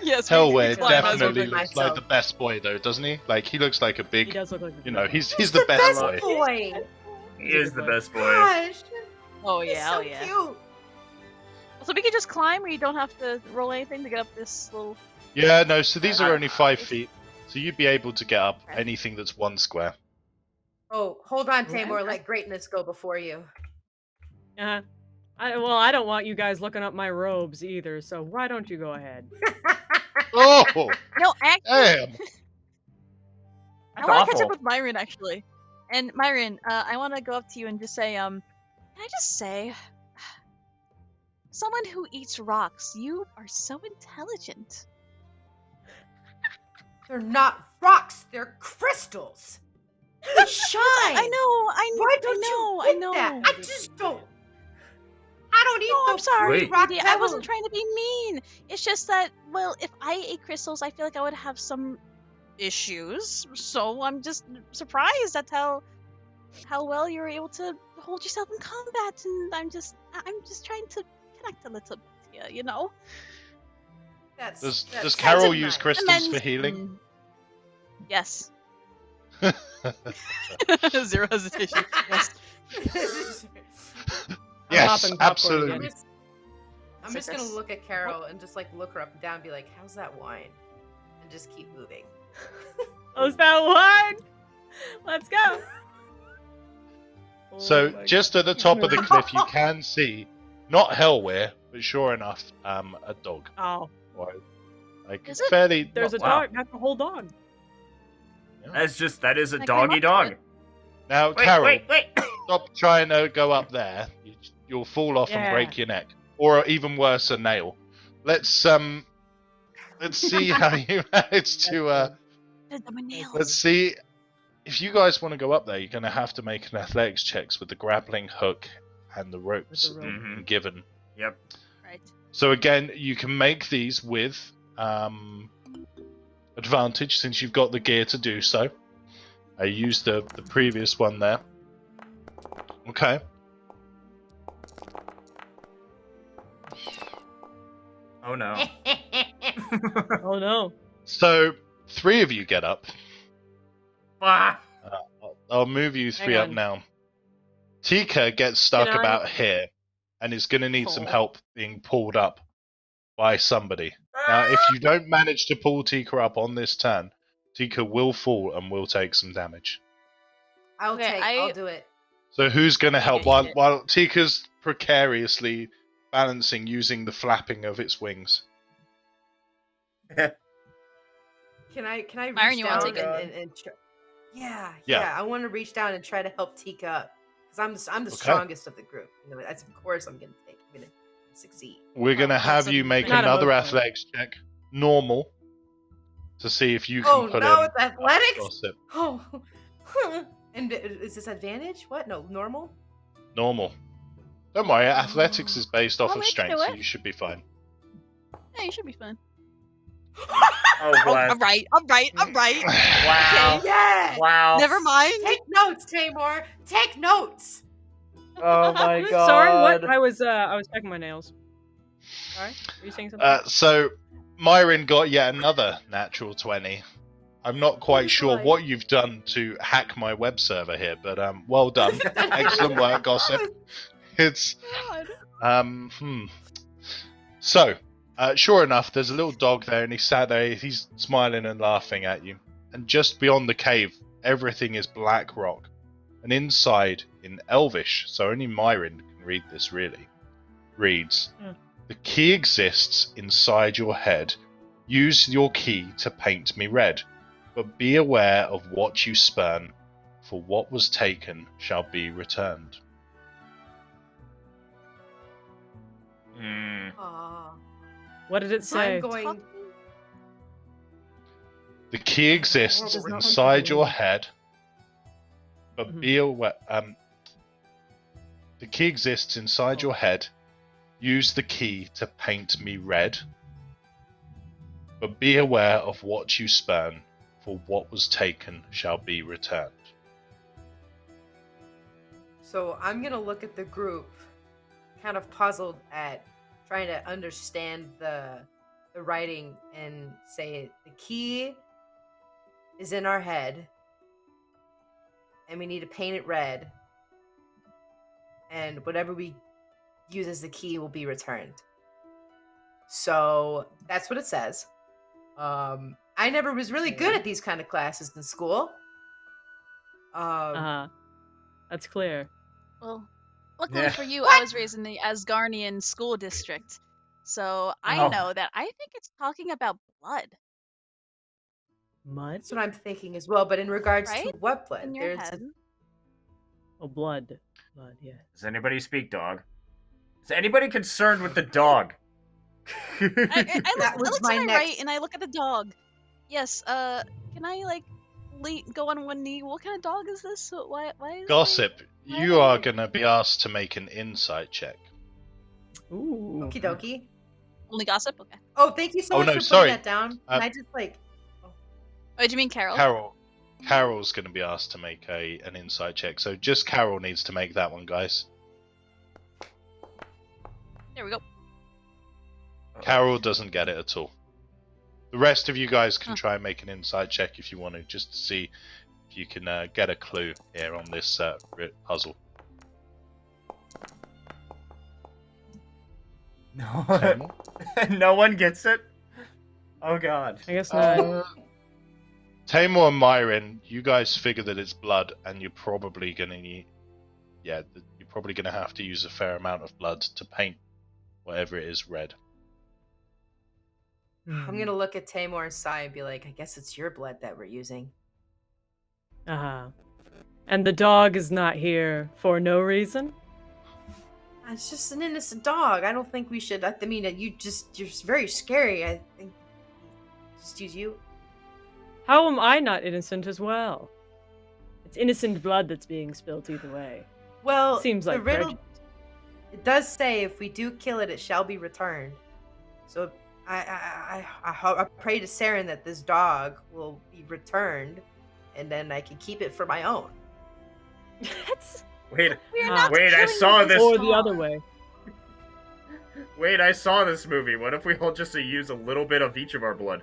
[SPEAKER 2] Yes.
[SPEAKER 1] Hellweir
[SPEAKER 5] Well, I might as well
[SPEAKER 1] definitely
[SPEAKER 5] bring
[SPEAKER 1] looks like
[SPEAKER 5] myself.
[SPEAKER 1] the best boy, though, doesn't he? Like he looks like a
[SPEAKER 3] He
[SPEAKER 1] big,
[SPEAKER 3] does look like a
[SPEAKER 1] you
[SPEAKER 3] big
[SPEAKER 1] know,
[SPEAKER 3] dog.
[SPEAKER 1] he's the best boy.
[SPEAKER 5] boy.
[SPEAKER 4] He is the best boy.
[SPEAKER 5] Gosh,
[SPEAKER 2] Oh
[SPEAKER 5] he's
[SPEAKER 2] yeah,
[SPEAKER 5] so
[SPEAKER 2] oh yeah.
[SPEAKER 5] cute.
[SPEAKER 2] So we can just climb, or you don't have to roll anything to get up this little.
[SPEAKER 1] Yeah, no. So these are only 5
[SPEAKER 5] Alright.
[SPEAKER 1] feet, so you'd be able to get up
[SPEAKER 2] Okay.
[SPEAKER 1] anything that's 1 square.
[SPEAKER 5] Oh, hold on,
[SPEAKER 3] Okay.
[SPEAKER 5] Tamor. Let greatness go before you.
[SPEAKER 3] Uh-huh. I don't want you guys looking up my robes either, so why don't you go ahead?
[SPEAKER 1] Oh,
[SPEAKER 2] No, actually,
[SPEAKER 1] damn!
[SPEAKER 2] I want to catch up with Myron actually. And Myron, I want to go up to you and just say, can I just say, someone who eats rocks, you are so intelligent.
[SPEAKER 5] They're not rocks. They're crystals. They shine.
[SPEAKER 2] I know,
[SPEAKER 5] Why don't
[SPEAKER 2] I
[SPEAKER 5] you
[SPEAKER 2] know.
[SPEAKER 5] get that? I just don't. I don't eat
[SPEAKER 2] No,
[SPEAKER 5] no
[SPEAKER 2] I'm sorry,
[SPEAKER 4] Wait.
[SPEAKER 5] rock
[SPEAKER 2] Rudy. I wasn't
[SPEAKER 5] pebbles.
[SPEAKER 2] trying to be mean. It's just that, well, if I ate crystals, I feel like I would have some issues. So I'm just surprised at how well you're able to hold yourself in combat, and I'm just trying to connect a little bit here, you know.
[SPEAKER 1] Does
[SPEAKER 5] that's
[SPEAKER 1] Carol
[SPEAKER 5] kind of
[SPEAKER 1] use
[SPEAKER 5] nice.
[SPEAKER 1] crystals for healing?
[SPEAKER 2] Mm, yes. Zero hesitation. Yes.
[SPEAKER 1] Yes,
[SPEAKER 3] popping popcorn
[SPEAKER 1] absolutely.
[SPEAKER 3] again.
[SPEAKER 5] I'm just gonna
[SPEAKER 2] Circus.
[SPEAKER 5] look at Carol and just like look her up and down and be like, how's that wine? And just keep moving.
[SPEAKER 3] How's that one? Let's go.
[SPEAKER 1] So
[SPEAKER 3] Oh my
[SPEAKER 1] just at the top of the cliff, you can see, not Hellweir, but sure enough, a dog.
[SPEAKER 3] Oh,
[SPEAKER 1] Or, like
[SPEAKER 2] Is it?
[SPEAKER 1] fairly.
[SPEAKER 3] there's a
[SPEAKER 1] not-
[SPEAKER 3] dog. That's a whole dog.
[SPEAKER 4] That is a
[SPEAKER 2] Can I climb
[SPEAKER 4] doggy
[SPEAKER 2] up to
[SPEAKER 4] dog.
[SPEAKER 2] it?
[SPEAKER 1] Now,
[SPEAKER 4] Wait,
[SPEAKER 1] Carol,
[SPEAKER 4] wait.
[SPEAKER 1] stop trying to go up there. You'll fall off and
[SPEAKER 3] Yeah.
[SPEAKER 1] break your neck, or even worse, a nail. Let's see how you manage to. Let's see. If you guys want to go up there, you're going to have to make an athletics checks with the grappling hook and the ropes
[SPEAKER 3] With the rope.
[SPEAKER 4] Mhm.
[SPEAKER 1] given.
[SPEAKER 4] Yep.
[SPEAKER 2] Right.
[SPEAKER 1] So again, you can make these with advantage since you've got the gear to do so. I used the previous one there. Okay.
[SPEAKER 4] Oh no.
[SPEAKER 3] Oh no.
[SPEAKER 1] So 3 of you get up.
[SPEAKER 4] Ah.
[SPEAKER 1] I'll move you 3
[SPEAKER 3] Hang
[SPEAKER 1] up
[SPEAKER 3] on.
[SPEAKER 1] now. Tika gets stuck
[SPEAKER 3] Can I-
[SPEAKER 1] about here and is going to need some
[SPEAKER 2] Oh.
[SPEAKER 1] help being pulled up by somebody. Now, if you don't manage to pull Tika up on this turn, Tika will fall and will take some damage.
[SPEAKER 5] I'll
[SPEAKER 2] Okay,
[SPEAKER 5] I'll do it.
[SPEAKER 1] So who's going to help
[SPEAKER 2] Okay.
[SPEAKER 1] while Tika's precariously balancing using the flapping of its wings?
[SPEAKER 5] Can I
[SPEAKER 2] Myron,
[SPEAKER 5] reach
[SPEAKER 2] you wanna
[SPEAKER 5] down
[SPEAKER 4] take it?
[SPEAKER 5] and try... Yeah.
[SPEAKER 1] Yeah.
[SPEAKER 5] I want to reach down and try to help Tika up because I'm the
[SPEAKER 1] Okay.
[SPEAKER 5] strongest of the group. You know, that's of course I'm gonna succeed.
[SPEAKER 1] We're going to have you make
[SPEAKER 3] Not
[SPEAKER 1] another
[SPEAKER 3] emotional.
[SPEAKER 1] athletics check, normal, to see if you can
[SPEAKER 5] Oh
[SPEAKER 1] put
[SPEAKER 5] no,
[SPEAKER 1] him
[SPEAKER 5] it's athletics.
[SPEAKER 1] across it.
[SPEAKER 5] Oh, and is this advantage? What? No, normal.
[SPEAKER 1] Normal. Don't worry, athletics is based off
[SPEAKER 2] Well,
[SPEAKER 1] of
[SPEAKER 2] we can
[SPEAKER 1] strength,
[SPEAKER 2] do
[SPEAKER 1] so
[SPEAKER 2] it.
[SPEAKER 1] you should be fine.
[SPEAKER 2] Yeah, you should be fine.
[SPEAKER 4] Oh,
[SPEAKER 2] Oh,
[SPEAKER 4] bless.
[SPEAKER 2] I'm right.
[SPEAKER 4] Wow.
[SPEAKER 5] Yeah.
[SPEAKER 4] Wow.
[SPEAKER 2] Never mind.
[SPEAKER 5] Take notes, Tamor. Take notes.
[SPEAKER 4] Oh my god.
[SPEAKER 3] Sorry, what? I was checking my nails. Sorry, are you saying something?
[SPEAKER 1] So Myron got yet another natural 20. I'm not quite sure
[SPEAKER 5] like-
[SPEAKER 1] what you've done to hack my web server here, but well done. Excellent work, Gossip. It's So, sure enough, there's a little dog there, and he's sat there. He's smiling and laughing at you. And just beyond the cave, everything is black rock. And inside, in Elvish, so only Myron can read this really, reads, "The key exists inside your head. Use your key to paint me red. But be aware of what you spurn, for what was taken shall be returned."
[SPEAKER 5] Aw.
[SPEAKER 3] What did it say?
[SPEAKER 5] I'm going.
[SPEAKER 1] The key exists
[SPEAKER 5] does not
[SPEAKER 1] inside your
[SPEAKER 5] control.
[SPEAKER 1] head, but be aware. The key exists inside your head. Use the key to paint me red. But be aware of what you spurn, for what was taken shall be returned.
[SPEAKER 5] So I'm gonna look at the group, kind of puzzled at trying to understand the writing, and say the key is in our head, and we need to paint it red, and whatever we use as the key will be returned. So that's what it says. I never was really good at these kind of classes in school.
[SPEAKER 3] That's clear.
[SPEAKER 2] Well, luckily
[SPEAKER 4] Yeah.
[SPEAKER 2] for you, I was raised in the Asgarnian school district, so I
[SPEAKER 4] Oh.
[SPEAKER 2] know that I think it's talking about blood,
[SPEAKER 3] Mud?
[SPEAKER 5] That's what I'm thinking as well. But in regards to
[SPEAKER 2] Right?
[SPEAKER 5] what blood,
[SPEAKER 2] in your
[SPEAKER 5] there's
[SPEAKER 2] head.
[SPEAKER 3] Oh, blood. Blood, yeah.
[SPEAKER 4] Does anybody speak dog? Is anybody concerned with the dog?
[SPEAKER 2] I
[SPEAKER 5] That was
[SPEAKER 2] look
[SPEAKER 5] my
[SPEAKER 2] to my
[SPEAKER 5] next-
[SPEAKER 2] right and I look at the dog. Yes. Can I like go on one knee? What kind of dog is this? Why is
[SPEAKER 1] Gossip, you are going to be asked to make an insight check.
[SPEAKER 3] Ooh.
[SPEAKER 5] Okie dokie.
[SPEAKER 2] only gossip? Okay.
[SPEAKER 5] Oh, thank you so
[SPEAKER 1] Oh,
[SPEAKER 5] much
[SPEAKER 1] no,
[SPEAKER 5] for
[SPEAKER 1] sorry.
[SPEAKER 5] putting that down. Can I just like?
[SPEAKER 2] Oh, do you mean Carol?
[SPEAKER 1] Carol's going to be asked to make an insight check, so just Carol needs to make that one, guys.
[SPEAKER 2] There we go.
[SPEAKER 1] Carol doesn't get it at all. The rest of you guys can
[SPEAKER 2] Huh.
[SPEAKER 1] try and make an insight check if you want to, just to see if you can get a clue here on this puzzle.
[SPEAKER 4] No,
[SPEAKER 1] Tamil?
[SPEAKER 4] no one gets it. Oh god.
[SPEAKER 3] I guess not.
[SPEAKER 1] Tamor and Myron, you guys figure that it's blood, and you're probably gonna need, you're probably gonna have to use a fair amount of blood to paint whatever it is red.
[SPEAKER 5] I'm gonna look at Tamor and sigh and be like, I guess it's your blood that we're using.
[SPEAKER 3] Uh-huh. And the dog is not here for no reason?
[SPEAKER 5] It's just an innocent dog. I don't think we should. I mean, you're just very scary. I think just use you.
[SPEAKER 3] How am I not innocent as well? It's innocent blood that's being spilt either way.
[SPEAKER 5] Well,
[SPEAKER 3] Seems like
[SPEAKER 5] the riddle.
[SPEAKER 3] prejudice.
[SPEAKER 5] It does say if we do kill it, it shall be returned. So I pray to Saren that this dog will be returned, and then I can keep it for my own.
[SPEAKER 3] That's...
[SPEAKER 4] Wait,
[SPEAKER 2] We're
[SPEAKER 3] Ah.
[SPEAKER 2] not
[SPEAKER 4] Wait, I
[SPEAKER 2] killing
[SPEAKER 4] saw
[SPEAKER 2] this
[SPEAKER 4] this-
[SPEAKER 3] Or the
[SPEAKER 2] dog.
[SPEAKER 3] other way.
[SPEAKER 4] wait, I saw this movie. What if we all just use a little bit of each of our blood?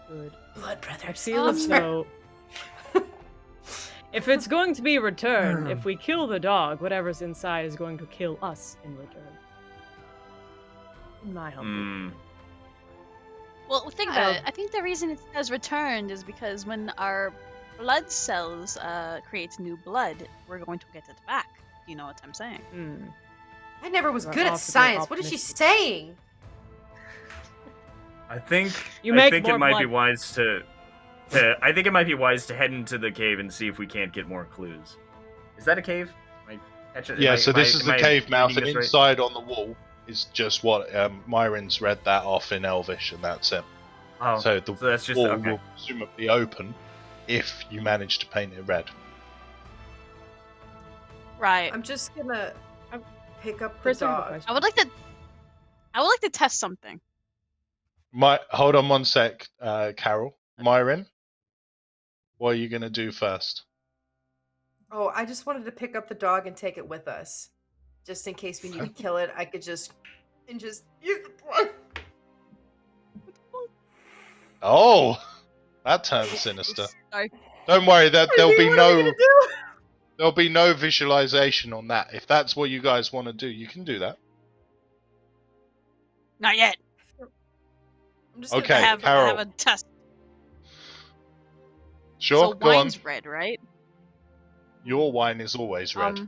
[SPEAKER 3] Good.
[SPEAKER 5] Blood brothers.
[SPEAKER 3] I feel as though... If it's going to be returned, if we kill the dog, whatever's inside is going to kill us in return. In my humble
[SPEAKER 4] Hmm.
[SPEAKER 2] Well, think about it. I think the reason it says returned is because when our blood cells creates new blood, we're going to get it back. You know what I'm saying?
[SPEAKER 5] I never was
[SPEAKER 3] We're
[SPEAKER 5] good at
[SPEAKER 3] off to be
[SPEAKER 5] science. What is she
[SPEAKER 3] optimistic.
[SPEAKER 5] saying?
[SPEAKER 4] I think
[SPEAKER 3] You
[SPEAKER 4] I
[SPEAKER 3] make
[SPEAKER 4] think
[SPEAKER 3] more
[SPEAKER 4] it might be
[SPEAKER 3] blood.
[SPEAKER 4] wise to I think it might be wise to head into the cave and see if we can't get more clues. Is that a cave?
[SPEAKER 1] Yeah, so this is the cave mouth, and
[SPEAKER 4] reading this right?
[SPEAKER 1] inside on the wall is just what Myron's read that off in Elvish, and that's it.
[SPEAKER 4] Oh,
[SPEAKER 1] So the
[SPEAKER 4] that's just
[SPEAKER 1] wall
[SPEAKER 4] okay.
[SPEAKER 1] will presumably open if you manage to paint it red.
[SPEAKER 2] Right.
[SPEAKER 5] I'm just gonna pick up the
[SPEAKER 3] Chris, I have a
[SPEAKER 5] dog.
[SPEAKER 3] question.
[SPEAKER 2] I would like to test something.
[SPEAKER 1] Hold on one sec, Carol. Myron, what are you going to do first?
[SPEAKER 5] Oh, I just wanted to pick up the dog and take it with us, just in case we need to kill it. I could just use the blood.
[SPEAKER 1] Oh, that turns sinister.
[SPEAKER 2] Sorry.
[SPEAKER 1] Don't worry, that
[SPEAKER 5] What are we
[SPEAKER 1] there'll be no visualization on that. If that's what you guys want to do, you can do that.
[SPEAKER 2] Not yet.
[SPEAKER 5] I'm just
[SPEAKER 1] Okay,
[SPEAKER 2] I have
[SPEAKER 1] Carol.
[SPEAKER 2] a test.
[SPEAKER 1] Sure,
[SPEAKER 2] So
[SPEAKER 1] go on.
[SPEAKER 2] wine's red, right?
[SPEAKER 1] Your wine is always red.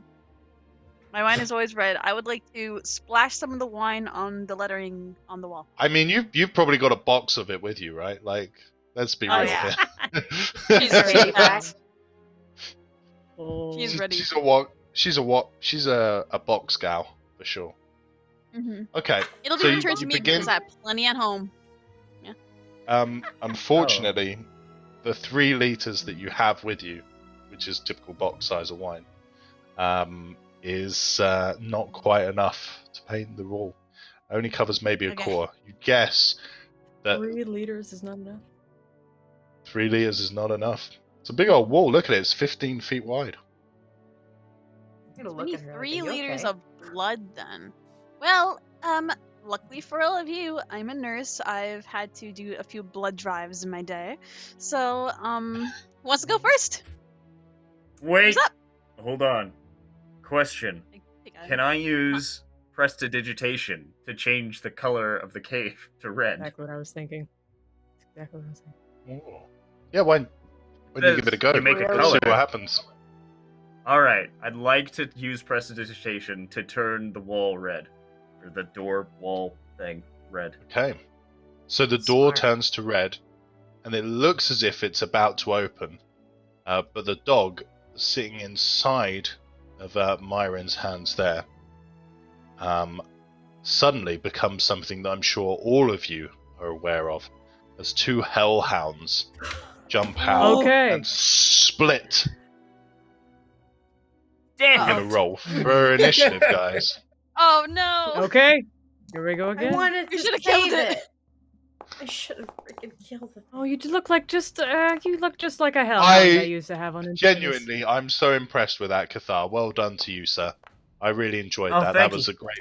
[SPEAKER 2] My wine is always red. I would like to splash some of the wine on the lettering on the wall.
[SPEAKER 1] I mean, you've probably got a box of it with you, right? Like, let's be
[SPEAKER 2] Oh,
[SPEAKER 1] real
[SPEAKER 2] yeah.
[SPEAKER 1] here.
[SPEAKER 2] She's ready.
[SPEAKER 3] Oh.
[SPEAKER 2] She's ready.
[SPEAKER 1] She's a box gal for sure.
[SPEAKER 2] Mm-hmm.
[SPEAKER 1] Okay.
[SPEAKER 2] It'll
[SPEAKER 1] So
[SPEAKER 2] be
[SPEAKER 1] you-
[SPEAKER 2] returned to
[SPEAKER 1] you
[SPEAKER 2] me
[SPEAKER 1] begin-
[SPEAKER 2] because I have plenty at home.
[SPEAKER 1] Unfortunately, the 3 liters that you have with you, which is typical box size of wine, is not quite enough to paint the wall. Only covers maybe a
[SPEAKER 2] Okay.
[SPEAKER 1] core. You guess that
[SPEAKER 3] 3 liters is not enough.
[SPEAKER 1] 3 liters is not enough. It's a big old wall. Look at it. It's 15 feet wide.
[SPEAKER 5] I'm gonna
[SPEAKER 2] We
[SPEAKER 5] look
[SPEAKER 2] need
[SPEAKER 5] at her.
[SPEAKER 2] 3
[SPEAKER 5] Are you
[SPEAKER 2] liters
[SPEAKER 5] okay?
[SPEAKER 2] of blood then. Well, luckily for all of you, I'm a nurse. I've had to do a few blood drives in my day. So, who wants to go first?
[SPEAKER 4] Wait.
[SPEAKER 2] What's up?
[SPEAKER 4] Hold on. Question. Can I use prestidigitation to change the color of the cave to red?
[SPEAKER 3] Exactly what I was thinking. Exactly what I was thinking.
[SPEAKER 1] Yeah, why don't you give it a go?
[SPEAKER 4] You make a
[SPEAKER 1] Let's
[SPEAKER 4] color.
[SPEAKER 1] see what happens.
[SPEAKER 4] Alright, I'd like to use prestidigitation to turn the wall red. Or the door wall thing red.
[SPEAKER 1] Okay. So the door
[SPEAKER 5] Smart.
[SPEAKER 1] turns to red, and it looks as if it's about to open. But the dog sitting inside of Myron's hands there suddenly becomes something that I'm sure all of you are aware of, as 2 hellhounds jump out
[SPEAKER 3] Okay.
[SPEAKER 1] and split.
[SPEAKER 4] Damn
[SPEAKER 1] I'm
[SPEAKER 5] Uh-oh.
[SPEAKER 1] going to roll for initiative, guys.
[SPEAKER 2] Oh no!
[SPEAKER 3] Okay. Here we go
[SPEAKER 5] I
[SPEAKER 3] again.
[SPEAKER 5] wanted
[SPEAKER 2] You
[SPEAKER 5] to
[SPEAKER 2] should've
[SPEAKER 5] save
[SPEAKER 2] killed it.
[SPEAKER 5] it. I should have freaking killed it.
[SPEAKER 3] Oh, you look like you look just like a hell
[SPEAKER 1] I
[SPEAKER 3] I used to have on Infamous.
[SPEAKER 1] Genuinely, I'm so impressed with that, Cathar. Well done to you, sir. I really enjoyed
[SPEAKER 4] Oh,
[SPEAKER 1] that.
[SPEAKER 4] thank
[SPEAKER 1] That was
[SPEAKER 4] you.
[SPEAKER 1] a great.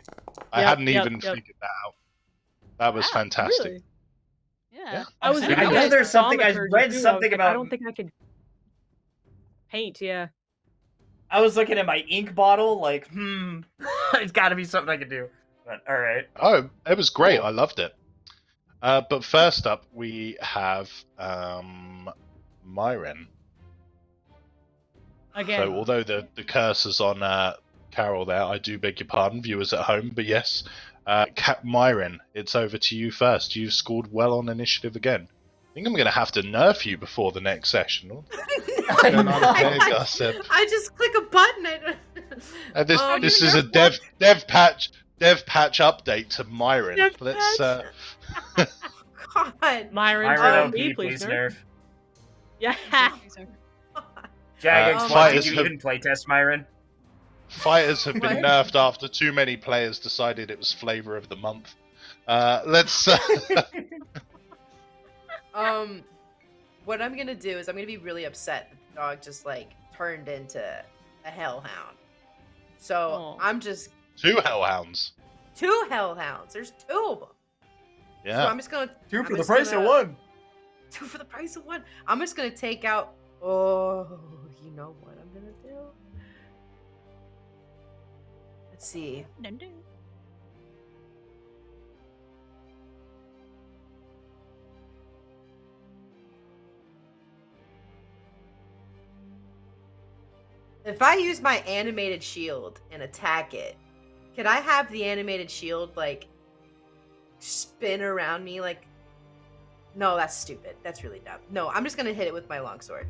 [SPEAKER 1] I
[SPEAKER 3] Yep,
[SPEAKER 1] hadn't
[SPEAKER 3] yep,
[SPEAKER 1] even
[SPEAKER 3] yep.
[SPEAKER 1] figured that out. That was
[SPEAKER 2] Wow,
[SPEAKER 1] fantastic.
[SPEAKER 3] Really?
[SPEAKER 2] Yeah.
[SPEAKER 3] I was.
[SPEAKER 1] I
[SPEAKER 3] thinking
[SPEAKER 1] know
[SPEAKER 3] about
[SPEAKER 4] there's something- I
[SPEAKER 3] thaumaturgy,
[SPEAKER 4] read
[SPEAKER 3] too.
[SPEAKER 4] something
[SPEAKER 3] I
[SPEAKER 4] about-
[SPEAKER 3] don't think I could paint. Yeah.
[SPEAKER 4] I was looking at my ink bottle, like, it's gotta be something I can do. But, alright.
[SPEAKER 1] Oh, it was great. I loved it. But first up, we have Myron.
[SPEAKER 3] Again.
[SPEAKER 1] So, although the curse is on Carol there, I do beg your pardon, viewers at home. But yes, Myron, it's over to you first. You've scored well on initiative again. I think I'm going to have to nerf you before the next session. What's going on here, Gossip?
[SPEAKER 5] I just click a button.
[SPEAKER 1] This
[SPEAKER 5] Oh,
[SPEAKER 1] this
[SPEAKER 5] you
[SPEAKER 1] is a
[SPEAKER 5] nerfed
[SPEAKER 1] dev patch update to Myron.
[SPEAKER 3] Dev
[SPEAKER 1] Let's
[SPEAKER 5] God.
[SPEAKER 3] Myron,
[SPEAKER 4] Myron
[SPEAKER 3] follow
[SPEAKER 4] OP,
[SPEAKER 3] me,
[SPEAKER 4] please
[SPEAKER 3] nerf.
[SPEAKER 4] nerf.
[SPEAKER 3] Yeah.
[SPEAKER 4] Jagex,
[SPEAKER 5] Um,
[SPEAKER 4] what
[SPEAKER 1] fighters
[SPEAKER 4] did you
[SPEAKER 1] have-
[SPEAKER 4] even playtest, Myron?
[SPEAKER 1] Fighters have been nerfed after too many players decided it was flavor of the month. Let's.
[SPEAKER 5] What I'm gonna do is I'm gonna be really upset that the dog just like turned into a hellhound. So
[SPEAKER 3] Aw.
[SPEAKER 5] I'm just
[SPEAKER 1] 2 hellhounds.
[SPEAKER 5] 2 hellhounds. There's 2 of them. So
[SPEAKER 1] Yeah.
[SPEAKER 5] I'm just gonna
[SPEAKER 4] 2
[SPEAKER 5] I'm
[SPEAKER 4] for the
[SPEAKER 5] just
[SPEAKER 4] price
[SPEAKER 5] gonna-
[SPEAKER 4] of 1.
[SPEAKER 5] 2 for the price of 1. I'm just gonna take out. Oh, you know what I'm gonna do? Let's see. If I use my animated shield and attack it, could I have the animated shield like spin around me like? No, that's stupid. That's really dumb. No, I'm just gonna hit it with my longsword.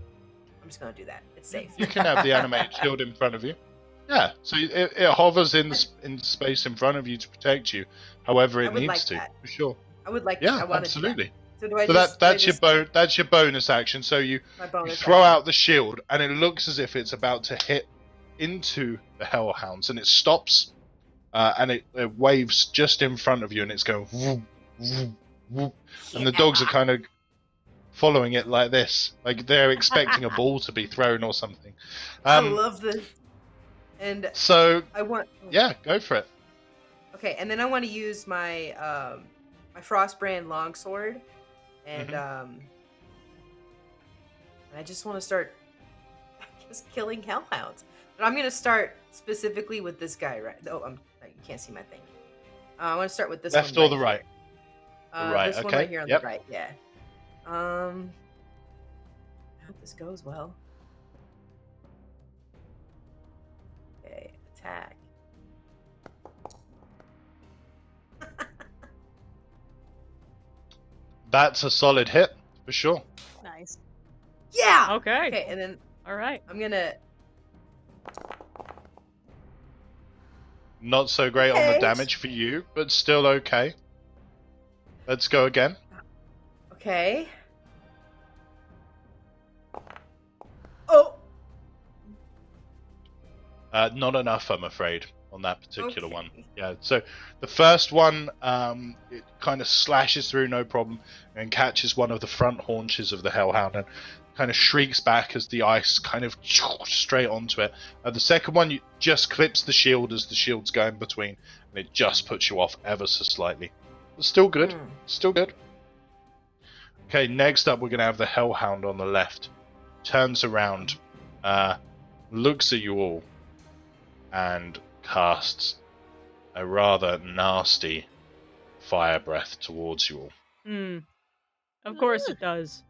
[SPEAKER 5] I'm just gonna do that. It's safe.
[SPEAKER 1] You can have the animated shield in front of you. Yeah, so it hovers in space in front of you to protect you, however
[SPEAKER 5] I
[SPEAKER 1] it
[SPEAKER 5] would
[SPEAKER 1] needs
[SPEAKER 5] like
[SPEAKER 1] to,
[SPEAKER 5] that.
[SPEAKER 1] for sure.
[SPEAKER 5] I would like.
[SPEAKER 1] Yeah,
[SPEAKER 5] I want
[SPEAKER 1] absolutely.
[SPEAKER 5] To do that. So do I
[SPEAKER 1] So
[SPEAKER 5] just?
[SPEAKER 1] that's your bonus action. So you
[SPEAKER 5] my bonus
[SPEAKER 1] throw
[SPEAKER 5] action?
[SPEAKER 1] out the shield, and it looks as if it's about to hit into the hellhounds, and it stops, and it waves just in front of you, and it's going, whoop, whoop, whoop, and the dogs are kind of following it like this, like they're expecting a ball to be thrown or something.
[SPEAKER 5] I love this. And
[SPEAKER 1] So
[SPEAKER 5] I want.
[SPEAKER 1] yeah, go for it.
[SPEAKER 5] Okay, and then I want to use my my Frostbrand longsword, and I just want to start just killing hellhounds. But I'm gonna start specifically with this guy, right? Oh, you can't see my thing. I want to start with this
[SPEAKER 1] Left
[SPEAKER 5] one
[SPEAKER 1] or the right?
[SPEAKER 5] here.
[SPEAKER 1] Right,
[SPEAKER 5] This one
[SPEAKER 1] okay,
[SPEAKER 5] right here on
[SPEAKER 1] yep.
[SPEAKER 5] the right, yeah. I hope this goes well. Okay, attack.
[SPEAKER 1] That's a solid hit for sure.
[SPEAKER 2] Nice.
[SPEAKER 5] Yeah.
[SPEAKER 3] Okay.
[SPEAKER 5] Okay, and then
[SPEAKER 3] All right.
[SPEAKER 5] I'm gonna.
[SPEAKER 1] Not so great on the
[SPEAKER 5] Okay.
[SPEAKER 1] damage for you, but still okay. Let's go again.
[SPEAKER 5] Okay. Oh.
[SPEAKER 1] Not enough, I'm afraid, on that particular
[SPEAKER 5] Okay.
[SPEAKER 1] one. Yeah, so the first one, it kind of slashes through no problem and catches one of the front haunches of the Hellhound and kind of shrieks back as the ice kind of straight onto it. The second one, you just clips the shield as the shield's going between, and it just puts you off ever so slightly. But still good.
[SPEAKER 5] Hmm.
[SPEAKER 1] Still good. Okay, next up we're going to have the Hellhound on the left. Turns around, looks at you all, and casts a rather nasty fire breath towards you all.
[SPEAKER 3] Hmm. Of course it does.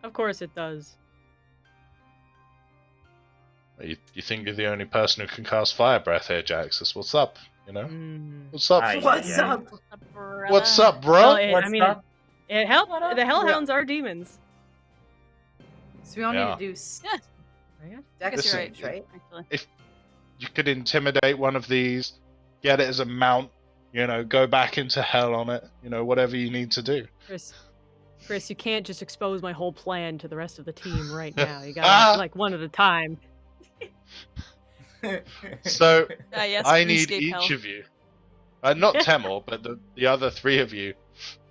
[SPEAKER 3] Of course it does.
[SPEAKER 1] You think you're the only person who can cast fire breath here, Jaxus? What's up? You know?
[SPEAKER 3] Hmm.
[SPEAKER 1] What's up?
[SPEAKER 4] Aye.
[SPEAKER 5] What's
[SPEAKER 4] Yeah.
[SPEAKER 5] up?
[SPEAKER 1] What's up, bro?
[SPEAKER 3] Well, I
[SPEAKER 4] What's
[SPEAKER 3] mean,
[SPEAKER 4] up?
[SPEAKER 3] it helped. The Hellhounds are demons.
[SPEAKER 5] So we all
[SPEAKER 1] Yeah.
[SPEAKER 5] need to do
[SPEAKER 2] Yeah. I guess
[SPEAKER 1] Listen,
[SPEAKER 2] you're right,
[SPEAKER 5] right?
[SPEAKER 2] actually.
[SPEAKER 1] You could intimidate one of these, get it as a mount, you know, go back into hell on it, you know, whatever you need to do.
[SPEAKER 3] Chris, you can't just expose my whole plan to the rest of the team right now. You gotta
[SPEAKER 1] Ah!
[SPEAKER 3] like one at a time.
[SPEAKER 1] So
[SPEAKER 2] Yes,
[SPEAKER 1] I need
[SPEAKER 2] RuneScape
[SPEAKER 1] each
[SPEAKER 2] hell.
[SPEAKER 1] of you, not Temor, but the other three of you,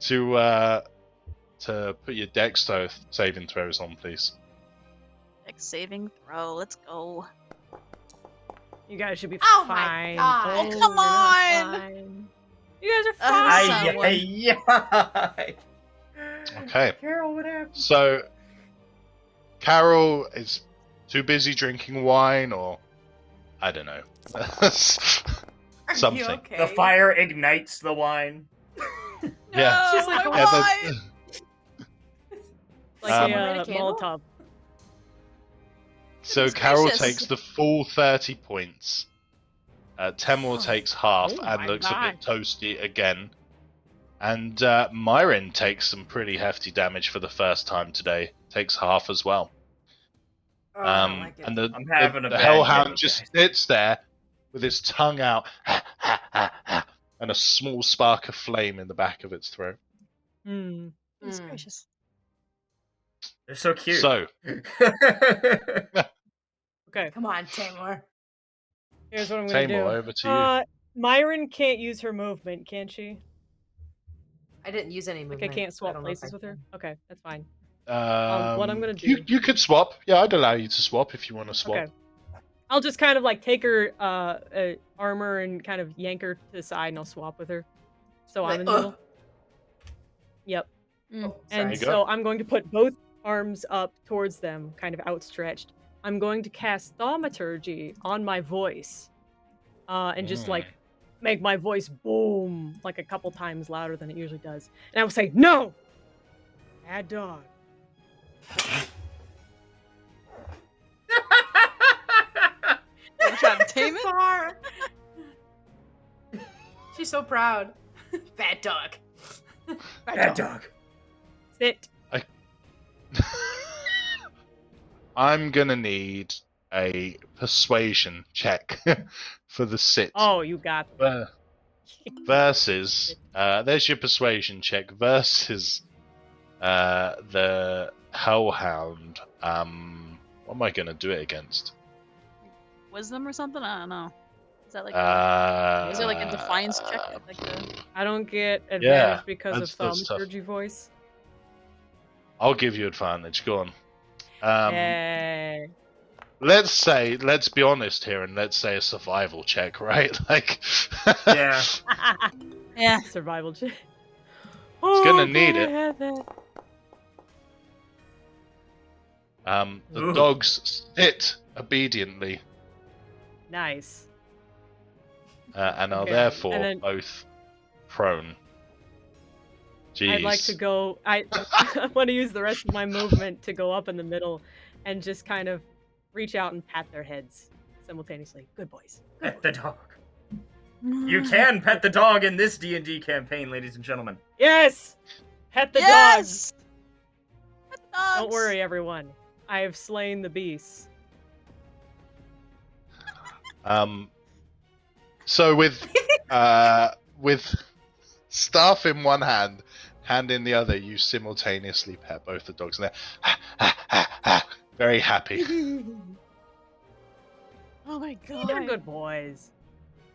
[SPEAKER 1] to put your Dex saving throws on, please.
[SPEAKER 2] Dex saving throw. Let's go.
[SPEAKER 3] You guys should be
[SPEAKER 5] Oh my
[SPEAKER 3] fine.
[SPEAKER 5] God.
[SPEAKER 2] Oh,
[SPEAKER 3] you're
[SPEAKER 2] come
[SPEAKER 3] not
[SPEAKER 2] on.
[SPEAKER 3] fine. You guys are
[SPEAKER 2] Aye,
[SPEAKER 3] fine.
[SPEAKER 2] aye,
[SPEAKER 1] Okay.
[SPEAKER 4] Carol, what happened?
[SPEAKER 1] So, Carol is too busy drinking wine, or I don't know.
[SPEAKER 5] Are
[SPEAKER 1] Something.
[SPEAKER 5] You okay?
[SPEAKER 4] The fire ignites the wine.
[SPEAKER 1] Yeah.
[SPEAKER 5] She's like,
[SPEAKER 2] my
[SPEAKER 1] Yeah,
[SPEAKER 2] wine!
[SPEAKER 3] Like
[SPEAKER 1] Um,
[SPEAKER 3] a
[SPEAKER 5] Light a candle?
[SPEAKER 3] Molotov.
[SPEAKER 1] So
[SPEAKER 2] Goodness
[SPEAKER 1] Carol
[SPEAKER 2] gracious.
[SPEAKER 1] takes the full 30 points. Temor takes half
[SPEAKER 3] Oh
[SPEAKER 1] and
[SPEAKER 3] my
[SPEAKER 1] looks a
[SPEAKER 3] God.
[SPEAKER 1] bit toasty again. And Myron takes some pretty hefty damage for the first time today. Takes half as well.
[SPEAKER 5] Oh, I don't like it.
[SPEAKER 1] And the,
[SPEAKER 4] I'm having
[SPEAKER 1] the
[SPEAKER 4] a bad
[SPEAKER 1] Hellhound
[SPEAKER 4] day,
[SPEAKER 1] just
[SPEAKER 4] guys.
[SPEAKER 1] sits there with its tongue out and a small spark of flame in the back of its throat.
[SPEAKER 3] Hmm.
[SPEAKER 2] Goodness
[SPEAKER 5] Mm.
[SPEAKER 2] gracious.
[SPEAKER 4] They're so cute.
[SPEAKER 1] So,
[SPEAKER 3] Okay,
[SPEAKER 5] Come on, Tamor.
[SPEAKER 3] here's what I'm gonna
[SPEAKER 1] Tamor,
[SPEAKER 3] do.
[SPEAKER 1] over to you.
[SPEAKER 3] Myron can't use her movement, can she?
[SPEAKER 5] I didn't use any movement.
[SPEAKER 3] Like I can't swap
[SPEAKER 5] don't know if
[SPEAKER 3] places
[SPEAKER 5] I
[SPEAKER 3] with her.
[SPEAKER 5] can.
[SPEAKER 3] Okay, that's fine. What I'm gonna
[SPEAKER 1] You,
[SPEAKER 3] do-
[SPEAKER 1] you could swap. Yeah, I'd allow you to swap if you want to swap.
[SPEAKER 3] Okay. I'll just kind of like take her armor and kind of yank her to the side, and I'll swap with her. So I'm in the
[SPEAKER 5] Like,
[SPEAKER 3] middle. Yep.
[SPEAKER 5] Oh,
[SPEAKER 3] And
[SPEAKER 1] you
[SPEAKER 5] sorry.
[SPEAKER 1] go.
[SPEAKER 3] so I'm going to put both arms up towards them, kind of outstretched. I'm going to cast Thaumaturgy on my voice, and just like make my voice boom like a couple times louder than it usually does. And I will say, "No, bad dog."
[SPEAKER 2] You trying to tame it?
[SPEAKER 5] Far. She's so proud. Bad dog.
[SPEAKER 4] Bad dog.
[SPEAKER 3] Sit.
[SPEAKER 1] I'm gonna need a persuasion check for the sit.
[SPEAKER 3] Oh, you got this.
[SPEAKER 1] Versus, there's your persuasion check versus the Hellhound. What am I gonna do it against?
[SPEAKER 2] Wisdom or something? I don't know. Is that like is it like a defiance check? Like a...
[SPEAKER 3] I don't get advantage
[SPEAKER 1] Yeah,
[SPEAKER 3] because of
[SPEAKER 1] that's tough.
[SPEAKER 3] Thaumaturgy voice.
[SPEAKER 1] I'll give you advantage. Go on.
[SPEAKER 3] Yay.
[SPEAKER 1] Let's be honest here, and let's say a survival check, right? Like,
[SPEAKER 4] Yeah.
[SPEAKER 2] Yeah.
[SPEAKER 3] Survival check.
[SPEAKER 1] gonna need it.
[SPEAKER 3] it.
[SPEAKER 1] The
[SPEAKER 4] Ooh.
[SPEAKER 1] dogs sit obediently
[SPEAKER 3] Nice.
[SPEAKER 1] and are
[SPEAKER 3] Okay,
[SPEAKER 1] therefore
[SPEAKER 3] and then-
[SPEAKER 1] both prone. Jeez.
[SPEAKER 3] I'd like to go. I want to use the rest of my movement to go up in the middle and just kind of reach out and pat their heads simultaneously. Good boys. Good
[SPEAKER 4] Pet the
[SPEAKER 3] boys.
[SPEAKER 4] dog. You can pet the dog in this D&D campaign, ladies and gentlemen.
[SPEAKER 3] Yes. Pet the dogs.
[SPEAKER 2] Yes! Pet the
[SPEAKER 3] Don't
[SPEAKER 2] dogs!
[SPEAKER 3] worry, everyone. I have slain the beasts.
[SPEAKER 1] So with staff in one hand in the other, you simultaneously pet both the dogs, and they're very happy.
[SPEAKER 2] Oh my god.
[SPEAKER 3] They're good boys.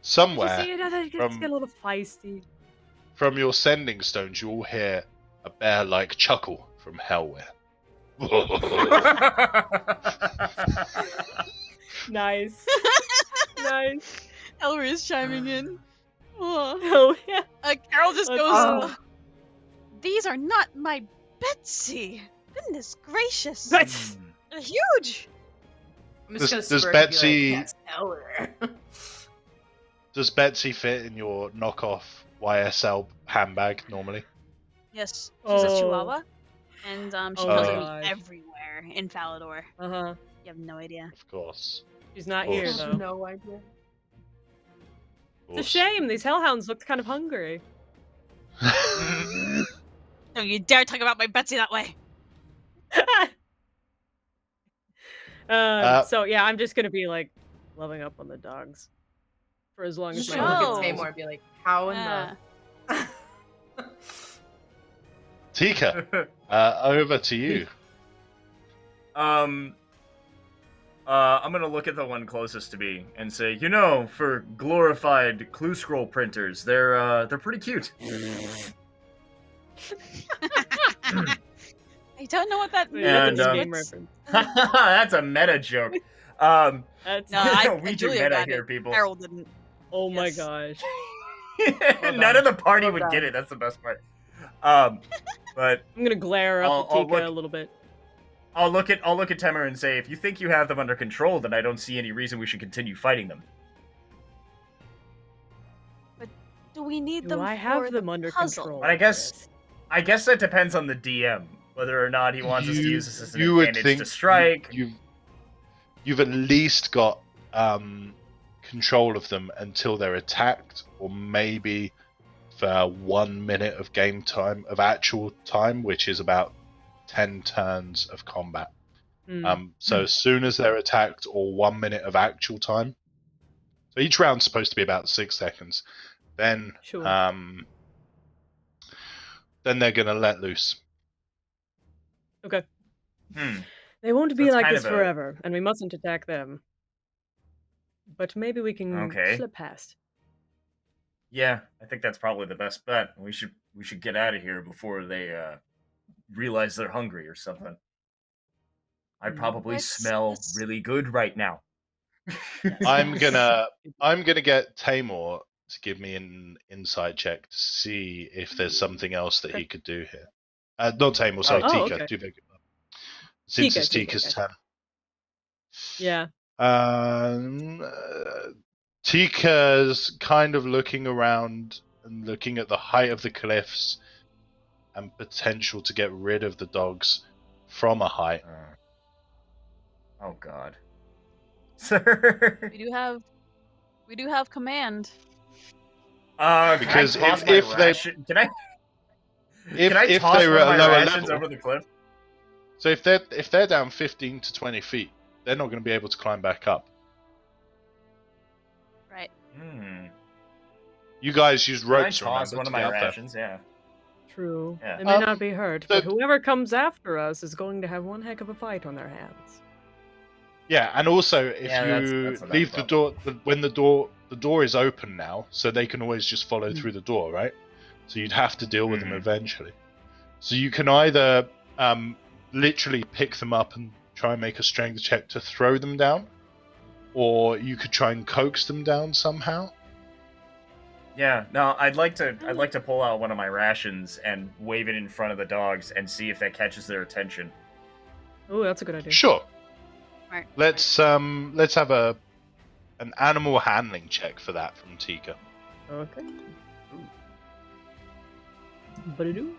[SPEAKER 1] Somewhere
[SPEAKER 3] You see, they
[SPEAKER 1] from-
[SPEAKER 3] get a little feisty.
[SPEAKER 1] from your sending stones, you all hear a bear-like chuckle from Hellware.
[SPEAKER 3] Nice. Nice.
[SPEAKER 2] Elmer is chiming in. Oh.
[SPEAKER 3] Oh yeah.
[SPEAKER 2] Carol just
[SPEAKER 3] That's
[SPEAKER 2] goes,
[SPEAKER 3] awesome.
[SPEAKER 2] These are not my Betsy. Goodness gracious.
[SPEAKER 3] That's
[SPEAKER 2] They're huge.
[SPEAKER 5] I'm just
[SPEAKER 1] Does
[SPEAKER 5] gonna smirk
[SPEAKER 1] Betsy-
[SPEAKER 5] and be like, "Yes, Eller."
[SPEAKER 1] Does Betsy fit in your knockoff YSL handbag normally?
[SPEAKER 2] Yes, she's a
[SPEAKER 3] Oh.
[SPEAKER 2] Chihuahua. And she
[SPEAKER 3] Oh
[SPEAKER 2] comes
[SPEAKER 1] my
[SPEAKER 2] with me
[SPEAKER 3] gosh.
[SPEAKER 2] everywhere in Falador.
[SPEAKER 3] Uh-huh.
[SPEAKER 2] You have no idea.
[SPEAKER 1] Of course.
[SPEAKER 3] She's not
[SPEAKER 1] Of
[SPEAKER 3] here
[SPEAKER 1] course.
[SPEAKER 3] though.
[SPEAKER 5] No idea.
[SPEAKER 1] Of
[SPEAKER 3] It's a
[SPEAKER 1] course.
[SPEAKER 3] shame. These hellhounds looked kind of hungry.
[SPEAKER 2] Don't you dare talk about my Betsy that way.
[SPEAKER 3] So yeah, I'm just gonna be like loving up on the dogs for as long as
[SPEAKER 5] Just
[SPEAKER 3] my
[SPEAKER 5] gonna
[SPEAKER 2] No.
[SPEAKER 5] look
[SPEAKER 3] hook
[SPEAKER 5] at
[SPEAKER 3] is
[SPEAKER 5] Tamor and be like, how in
[SPEAKER 2] Yeah.
[SPEAKER 5] the
[SPEAKER 1] Tika, over to you.
[SPEAKER 4] I'm gonna look at the one closest to me and say, for glorified clue scroll printers, they're pretty cute.
[SPEAKER 2] I don't know what that means.
[SPEAKER 3] Yeah,
[SPEAKER 4] And,
[SPEAKER 3] that's a
[SPEAKER 4] um,
[SPEAKER 3] game reference.
[SPEAKER 4] That's a meta joke.
[SPEAKER 3] That's
[SPEAKER 2] No,
[SPEAKER 4] we do
[SPEAKER 2] Julia
[SPEAKER 4] meta
[SPEAKER 2] got
[SPEAKER 4] here,
[SPEAKER 2] it.
[SPEAKER 4] people.
[SPEAKER 2] Carol didn't.
[SPEAKER 3] oh my
[SPEAKER 2] yes.
[SPEAKER 3] gosh.
[SPEAKER 4] None of the party
[SPEAKER 5] Well
[SPEAKER 4] would
[SPEAKER 5] done.
[SPEAKER 4] get it. That's the best part. But
[SPEAKER 3] I'm gonna glare up
[SPEAKER 4] I'll-
[SPEAKER 3] at
[SPEAKER 4] I'll
[SPEAKER 3] Tika
[SPEAKER 4] look-
[SPEAKER 3] a little bit.
[SPEAKER 4] I'll look at Temer and say, if you think you have them under control, then I don't see any reason we should continue fighting them.
[SPEAKER 2] Do we need
[SPEAKER 3] Do
[SPEAKER 2] them
[SPEAKER 3] I
[SPEAKER 2] for
[SPEAKER 3] have
[SPEAKER 2] the
[SPEAKER 3] them under
[SPEAKER 2] puzzle?
[SPEAKER 3] control?
[SPEAKER 4] But I guess that depends on the DM, whether or not he wants us to use this as an
[SPEAKER 1] you would
[SPEAKER 4] advantage
[SPEAKER 1] think
[SPEAKER 4] to strike.
[SPEAKER 1] You've at least got control of them until they're attacked, or maybe for 1 minute of game time, of actual time, which is about 10 turns of combat.
[SPEAKER 3] Hmm.
[SPEAKER 1] So as soon as they're attacked, or 1 minute of actual time. So each round's supposed to be about 6 seconds. Then
[SPEAKER 3] Sure.
[SPEAKER 1] then they're gonna let loose.
[SPEAKER 3] Okay.
[SPEAKER 4] Hmm.
[SPEAKER 3] They won't be
[SPEAKER 4] that's
[SPEAKER 3] like
[SPEAKER 4] kind
[SPEAKER 3] this
[SPEAKER 4] of a-
[SPEAKER 3] forever, and we mustn't attack them. But maybe we can
[SPEAKER 4] Okay.
[SPEAKER 3] slip past.
[SPEAKER 4] Yeah, I think that's probably the best bet. We should get out of here before they realize they're hungry or something. I probably
[SPEAKER 2] Let's-
[SPEAKER 4] smell
[SPEAKER 2] let's-
[SPEAKER 4] really good right now.
[SPEAKER 1] I'm gonna get Tamor to give me an insight check to see if there's something else that he could do here. Not Tamor, sorry,
[SPEAKER 3] Oh,
[SPEAKER 1] Tika.
[SPEAKER 3] okay.
[SPEAKER 1] Do beg your pardon. Since
[SPEAKER 3] Tika,
[SPEAKER 1] it's
[SPEAKER 3] Tika,
[SPEAKER 1] Tika's
[SPEAKER 3] okay.
[SPEAKER 1] turn.
[SPEAKER 3] Yeah.
[SPEAKER 1] Tika's kind of looking around and looking at the height of the cliffs and potential to get rid of the dogs from a height.
[SPEAKER 4] Oh God, sir.
[SPEAKER 2] We do have command.
[SPEAKER 1] Because
[SPEAKER 4] can I toss
[SPEAKER 1] if
[SPEAKER 4] my
[SPEAKER 1] they-
[SPEAKER 4] ration- can I
[SPEAKER 1] If,
[SPEAKER 4] can I
[SPEAKER 1] if
[SPEAKER 4] toss
[SPEAKER 1] they
[SPEAKER 4] one
[SPEAKER 1] were
[SPEAKER 4] of
[SPEAKER 1] at
[SPEAKER 4] my
[SPEAKER 1] a lower
[SPEAKER 4] rations
[SPEAKER 1] level,
[SPEAKER 4] over the cliff?
[SPEAKER 1] so if they're down 15 to 20 feet, they're not going to be able to climb back up.
[SPEAKER 2] Right.
[SPEAKER 4] Hmm.
[SPEAKER 1] You guys use
[SPEAKER 4] Can I
[SPEAKER 1] ropes,
[SPEAKER 4] toss
[SPEAKER 1] remember,
[SPEAKER 4] one
[SPEAKER 1] to
[SPEAKER 4] of
[SPEAKER 1] get
[SPEAKER 4] my
[SPEAKER 1] up there.
[SPEAKER 4] rations? Yeah.
[SPEAKER 3] True.
[SPEAKER 4] Yeah.
[SPEAKER 3] They may not be hurt, but
[SPEAKER 1] the-
[SPEAKER 3] whoever comes after us is going to have one heck of a fight on their hands.
[SPEAKER 1] Yeah, and also if
[SPEAKER 4] Yeah,
[SPEAKER 1] you
[SPEAKER 4] that's not a
[SPEAKER 1] leave the door, when the door is open now, so they can always just follow
[SPEAKER 3] Mm.
[SPEAKER 1] through the door, right? So you'd have to deal with them
[SPEAKER 4] Mhm.
[SPEAKER 1] eventually. So you can either literally pick them up and try and make a strength check to throw them down, or you could try and coax them down somehow.
[SPEAKER 4] Yeah, no, I'd like to pull out one of my rations and wave it in front of the dogs and see if that catches their attention.
[SPEAKER 3] Oh, that's a good idea.
[SPEAKER 1] Sure.
[SPEAKER 2] Right.
[SPEAKER 1] Let's have an animal handling check for that from Tika.
[SPEAKER 3] Okay. Ba-da-doo.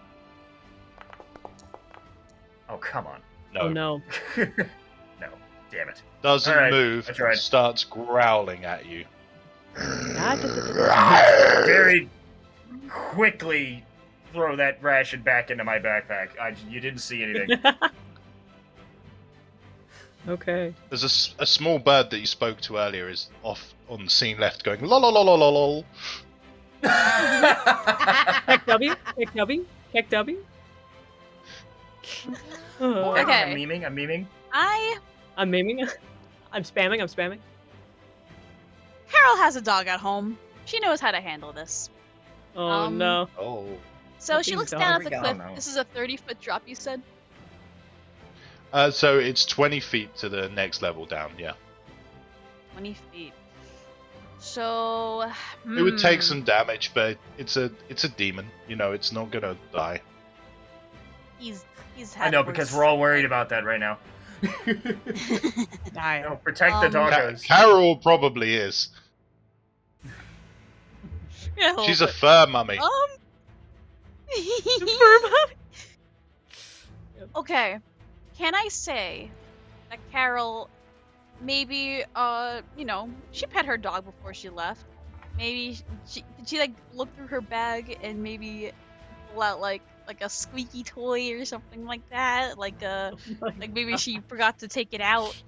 [SPEAKER 4] Oh, come on.
[SPEAKER 1] No,
[SPEAKER 3] Oh no.
[SPEAKER 4] No, damn it.
[SPEAKER 1] doesn't
[SPEAKER 4] Alright,
[SPEAKER 1] move.
[SPEAKER 4] I tried.
[SPEAKER 1] Starts growling at you.
[SPEAKER 4] Very quickly throw that ration back into my backpack. You didn't see anything.
[SPEAKER 3] Okay.
[SPEAKER 1] There's a small bird that you spoke to earlier is off on the scene left going lol lol lol lol lol lol.
[SPEAKER 3] Heck W. Heck W. Heck W.
[SPEAKER 2] Okay.
[SPEAKER 4] I'm memeing.
[SPEAKER 3] I'm miming. I'm spamming.
[SPEAKER 2] Carol has a dog at home. She knows how to handle this.
[SPEAKER 3] Oh no.
[SPEAKER 1] Oh.
[SPEAKER 2] So she
[SPEAKER 3] Please
[SPEAKER 2] looks
[SPEAKER 3] don't.
[SPEAKER 2] down at
[SPEAKER 5] Here
[SPEAKER 2] the
[SPEAKER 5] we
[SPEAKER 2] cliff.
[SPEAKER 4] go. No.
[SPEAKER 2] This is a 30-foot drop, you said?
[SPEAKER 1] So it's 20 feet to the next level down. Yeah.
[SPEAKER 2] 20 feet. So...
[SPEAKER 1] It would take
[SPEAKER 2] hmm.
[SPEAKER 1] some damage, but it's a demon. You know, it's not gonna die.
[SPEAKER 2] He's
[SPEAKER 4] I
[SPEAKER 2] had
[SPEAKER 4] know, because
[SPEAKER 2] worse.
[SPEAKER 4] we're all worried about that right now.
[SPEAKER 3] Die.
[SPEAKER 4] No, protect the doggos.
[SPEAKER 1] Carol probably is.
[SPEAKER 2] Yeah, a
[SPEAKER 1] She's a
[SPEAKER 2] little
[SPEAKER 1] fur mummy.
[SPEAKER 2] bit. Okay. Can I say that Carol maybe she pet her dog before she left? Maybe did she like look through her bag and maybe pull out like a squeaky toy or something like that? Like maybe she forgot to take it out.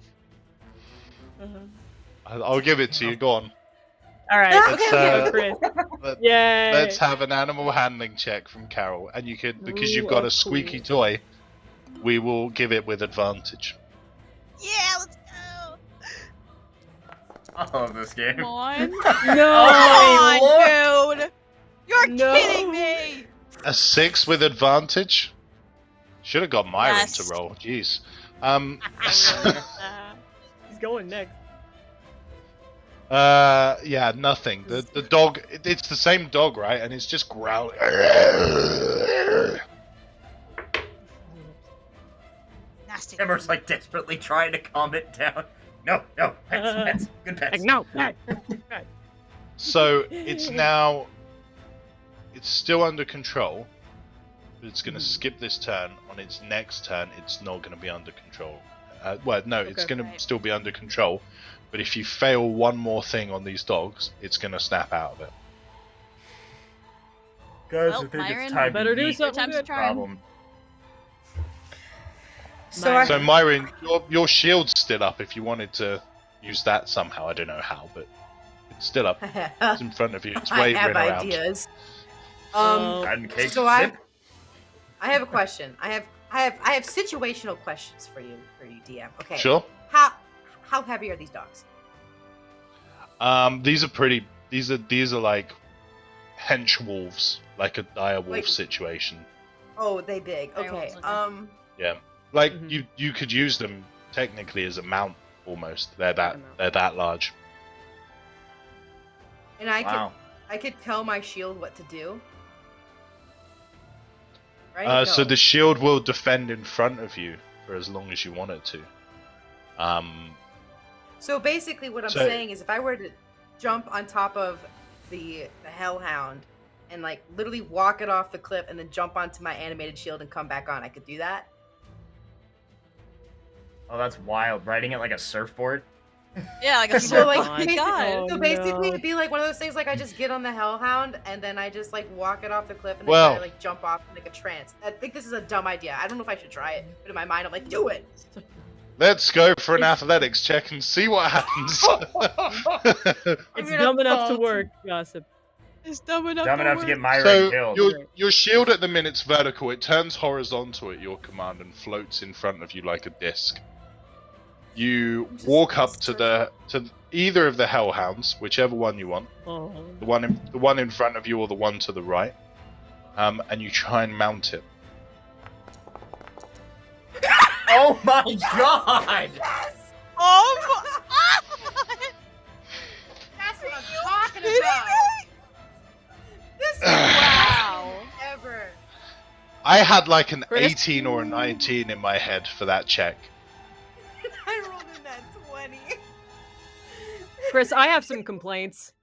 [SPEAKER 1] I'll give it to you. Go on.
[SPEAKER 3] All right.
[SPEAKER 1] Let's,
[SPEAKER 2] Okay.
[SPEAKER 3] Chris.
[SPEAKER 1] let-
[SPEAKER 3] Yay.
[SPEAKER 1] Let's have an animal handling check from Carol, and you could, because you've got
[SPEAKER 3] Ooh,
[SPEAKER 1] a squeaky toy, we will give it with advantage.
[SPEAKER 2] Yeah, let's go.
[SPEAKER 4] I love this game.
[SPEAKER 2] Come on.
[SPEAKER 3] No.
[SPEAKER 2] Come on, dude. You're
[SPEAKER 3] No.
[SPEAKER 2] kidding me.
[SPEAKER 1] A 6 with advantage. Should have got Myron
[SPEAKER 2] Yes.
[SPEAKER 1] to roll. Jeez.
[SPEAKER 3] He's going next.
[SPEAKER 1] Yeah, nothing. The dog. It's the same dog, right? And it's just growling.
[SPEAKER 2] Nasty.
[SPEAKER 4] Emmer's like desperately trying to calm it down. No, pets, good pets.
[SPEAKER 3] Like, no. No.
[SPEAKER 1] So it's now. It's still under control. But it's going to skip this turn. On its next turn, it's not going to be under control. It's
[SPEAKER 3] Okay.
[SPEAKER 1] going to
[SPEAKER 2] Right.
[SPEAKER 1] still be under control. But if you fail one more thing on these dogs, it's going to snap out of it.
[SPEAKER 4] Guys,
[SPEAKER 2] Well,
[SPEAKER 4] I think
[SPEAKER 2] Myron,
[SPEAKER 4] it's time
[SPEAKER 3] better
[SPEAKER 4] to
[SPEAKER 3] do
[SPEAKER 4] meet
[SPEAKER 3] something
[SPEAKER 2] time's
[SPEAKER 3] good.
[SPEAKER 2] trying.
[SPEAKER 4] problem.
[SPEAKER 5] So I,
[SPEAKER 1] So Myron, your shield's still up if you wanted to use that somehow. I don't know how, but it's still up. It's in front of you. It's
[SPEAKER 5] I
[SPEAKER 1] waving
[SPEAKER 5] have
[SPEAKER 1] around.
[SPEAKER 5] ideas.
[SPEAKER 4] Bread and cake.
[SPEAKER 5] So
[SPEAKER 4] Zip.
[SPEAKER 5] I have a question. I have situational questions for you, DM. Okay.
[SPEAKER 1] Sure.
[SPEAKER 5] How heavy are these dogs?
[SPEAKER 1] These are pretty. These are like hench wolves, like a dire wolf
[SPEAKER 5] Like-
[SPEAKER 1] situation.
[SPEAKER 5] Oh, they big.
[SPEAKER 2] Very
[SPEAKER 5] Okay.
[SPEAKER 2] well
[SPEAKER 1] Yeah, like
[SPEAKER 3] Mhm.
[SPEAKER 1] you could use them technically as a mount almost. They're that
[SPEAKER 3] Mount.
[SPEAKER 1] they're that large.
[SPEAKER 5] And
[SPEAKER 4] Wow.
[SPEAKER 5] I could tell my shield what to do. Right?
[SPEAKER 1] So
[SPEAKER 5] No.
[SPEAKER 1] the shield will defend in front of you for as long as you want it to.
[SPEAKER 5] So basically, what I'm
[SPEAKER 1] So-
[SPEAKER 5] saying is, if I were to jump on top of the Hellhound and like literally walk it off the cliff and then jump onto my animated shield and come back on, I could do that.
[SPEAKER 4] Oh, that's wild. Riding it like a surfboard.
[SPEAKER 2] Yeah, like a
[SPEAKER 5] So,
[SPEAKER 2] sword.
[SPEAKER 5] like,
[SPEAKER 2] Oh my
[SPEAKER 5] basically-
[SPEAKER 2] god.
[SPEAKER 5] So
[SPEAKER 3] Oh,
[SPEAKER 5] basically,
[SPEAKER 3] no.
[SPEAKER 5] it'd be like one of those things like I just get on the Hellhound and then I just like walk it off the cliff and then
[SPEAKER 1] Well-
[SPEAKER 5] try to like jump off in like a trance. I think this is a dumb idea. I don't know if I should try it, but in my mind, I'm like, do it.
[SPEAKER 1] Let's go for an athletics check and see what happens.
[SPEAKER 3] It's
[SPEAKER 5] gonna
[SPEAKER 3] dumb enough to
[SPEAKER 5] fall.
[SPEAKER 3] work, gossip.
[SPEAKER 2] It's dumb enough.
[SPEAKER 4] Dumb enough to get Myron
[SPEAKER 1] So
[SPEAKER 4] killed.
[SPEAKER 1] your shield at the minute's vertical. It turns horizontal at your command and floats in front of you like a disc. You
[SPEAKER 5] Just
[SPEAKER 1] walk up to
[SPEAKER 5] searching.
[SPEAKER 1] either of the hellhounds, whichever one you want,
[SPEAKER 3] Oh.
[SPEAKER 1] the one in front of you or the one to the right, and you try and mount it.
[SPEAKER 4] Oh my god!
[SPEAKER 2] Oh
[SPEAKER 5] That's what I'm
[SPEAKER 2] my!
[SPEAKER 5] talking
[SPEAKER 2] Kidding
[SPEAKER 5] about.
[SPEAKER 2] me?
[SPEAKER 5] This is
[SPEAKER 2] Wow.
[SPEAKER 5] ever.
[SPEAKER 1] I had like an
[SPEAKER 3] Chris?
[SPEAKER 1] 18 or a 19 in my head for that check.
[SPEAKER 5] I rolled in that 20.
[SPEAKER 3] Chris, I have some complaints.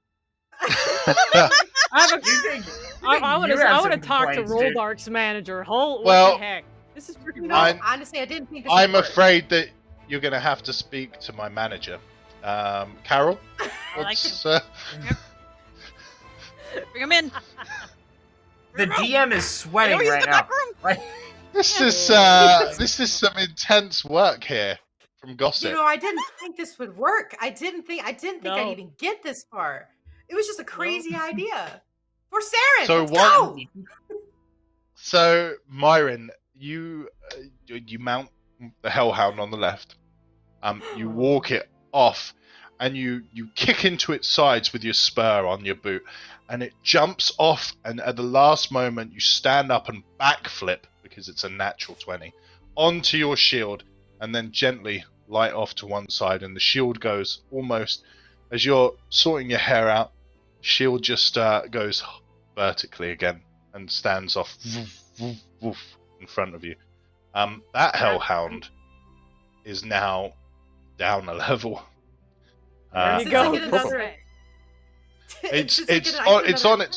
[SPEAKER 5] I
[SPEAKER 3] I have a,
[SPEAKER 4] You think
[SPEAKER 3] I want
[SPEAKER 4] you have
[SPEAKER 3] to
[SPEAKER 4] some
[SPEAKER 3] talk to
[SPEAKER 4] complaints, dude.
[SPEAKER 3] Roldark's manager. What
[SPEAKER 1] Well,
[SPEAKER 3] the heck? This is freaking
[SPEAKER 5] you know,
[SPEAKER 3] nuts.
[SPEAKER 5] honestly, I didn't think this would
[SPEAKER 1] I'm
[SPEAKER 5] work.
[SPEAKER 1] afraid that you're going to have to speak to my manager. Carol?
[SPEAKER 2] I like
[SPEAKER 1] What's,
[SPEAKER 2] Bring him in.
[SPEAKER 4] The DM is sweating
[SPEAKER 2] Oh, he's in
[SPEAKER 4] right
[SPEAKER 2] the
[SPEAKER 4] now.
[SPEAKER 2] back room.
[SPEAKER 4] Like,
[SPEAKER 1] this is some intense work here from Gossip.
[SPEAKER 5] You know, I didn't think this would work. I didn't think
[SPEAKER 3] No.
[SPEAKER 5] I'd even get this far. It was just a crazy idea. For Saren,
[SPEAKER 1] So
[SPEAKER 5] let's
[SPEAKER 1] what-
[SPEAKER 5] go!
[SPEAKER 1] So, Myron, you mount the Hellhound on the left. You walk it off, and you kick into its sides with your spur on your boot, and it jumps off. And at the last moment, you stand up and backflip because it's a natural 20 onto your shield, and then gently light off to one side, and the shield goes almost as you're sorting your hair out. Shield just goes vertically again and stands off woof, woof, woof, in front of you. That Hellhound is now down a level.
[SPEAKER 3] There you
[SPEAKER 5] Since
[SPEAKER 3] go.
[SPEAKER 5] I get another-
[SPEAKER 1] It's
[SPEAKER 5] Since I
[SPEAKER 1] it's
[SPEAKER 5] get
[SPEAKER 1] on, it's
[SPEAKER 5] another-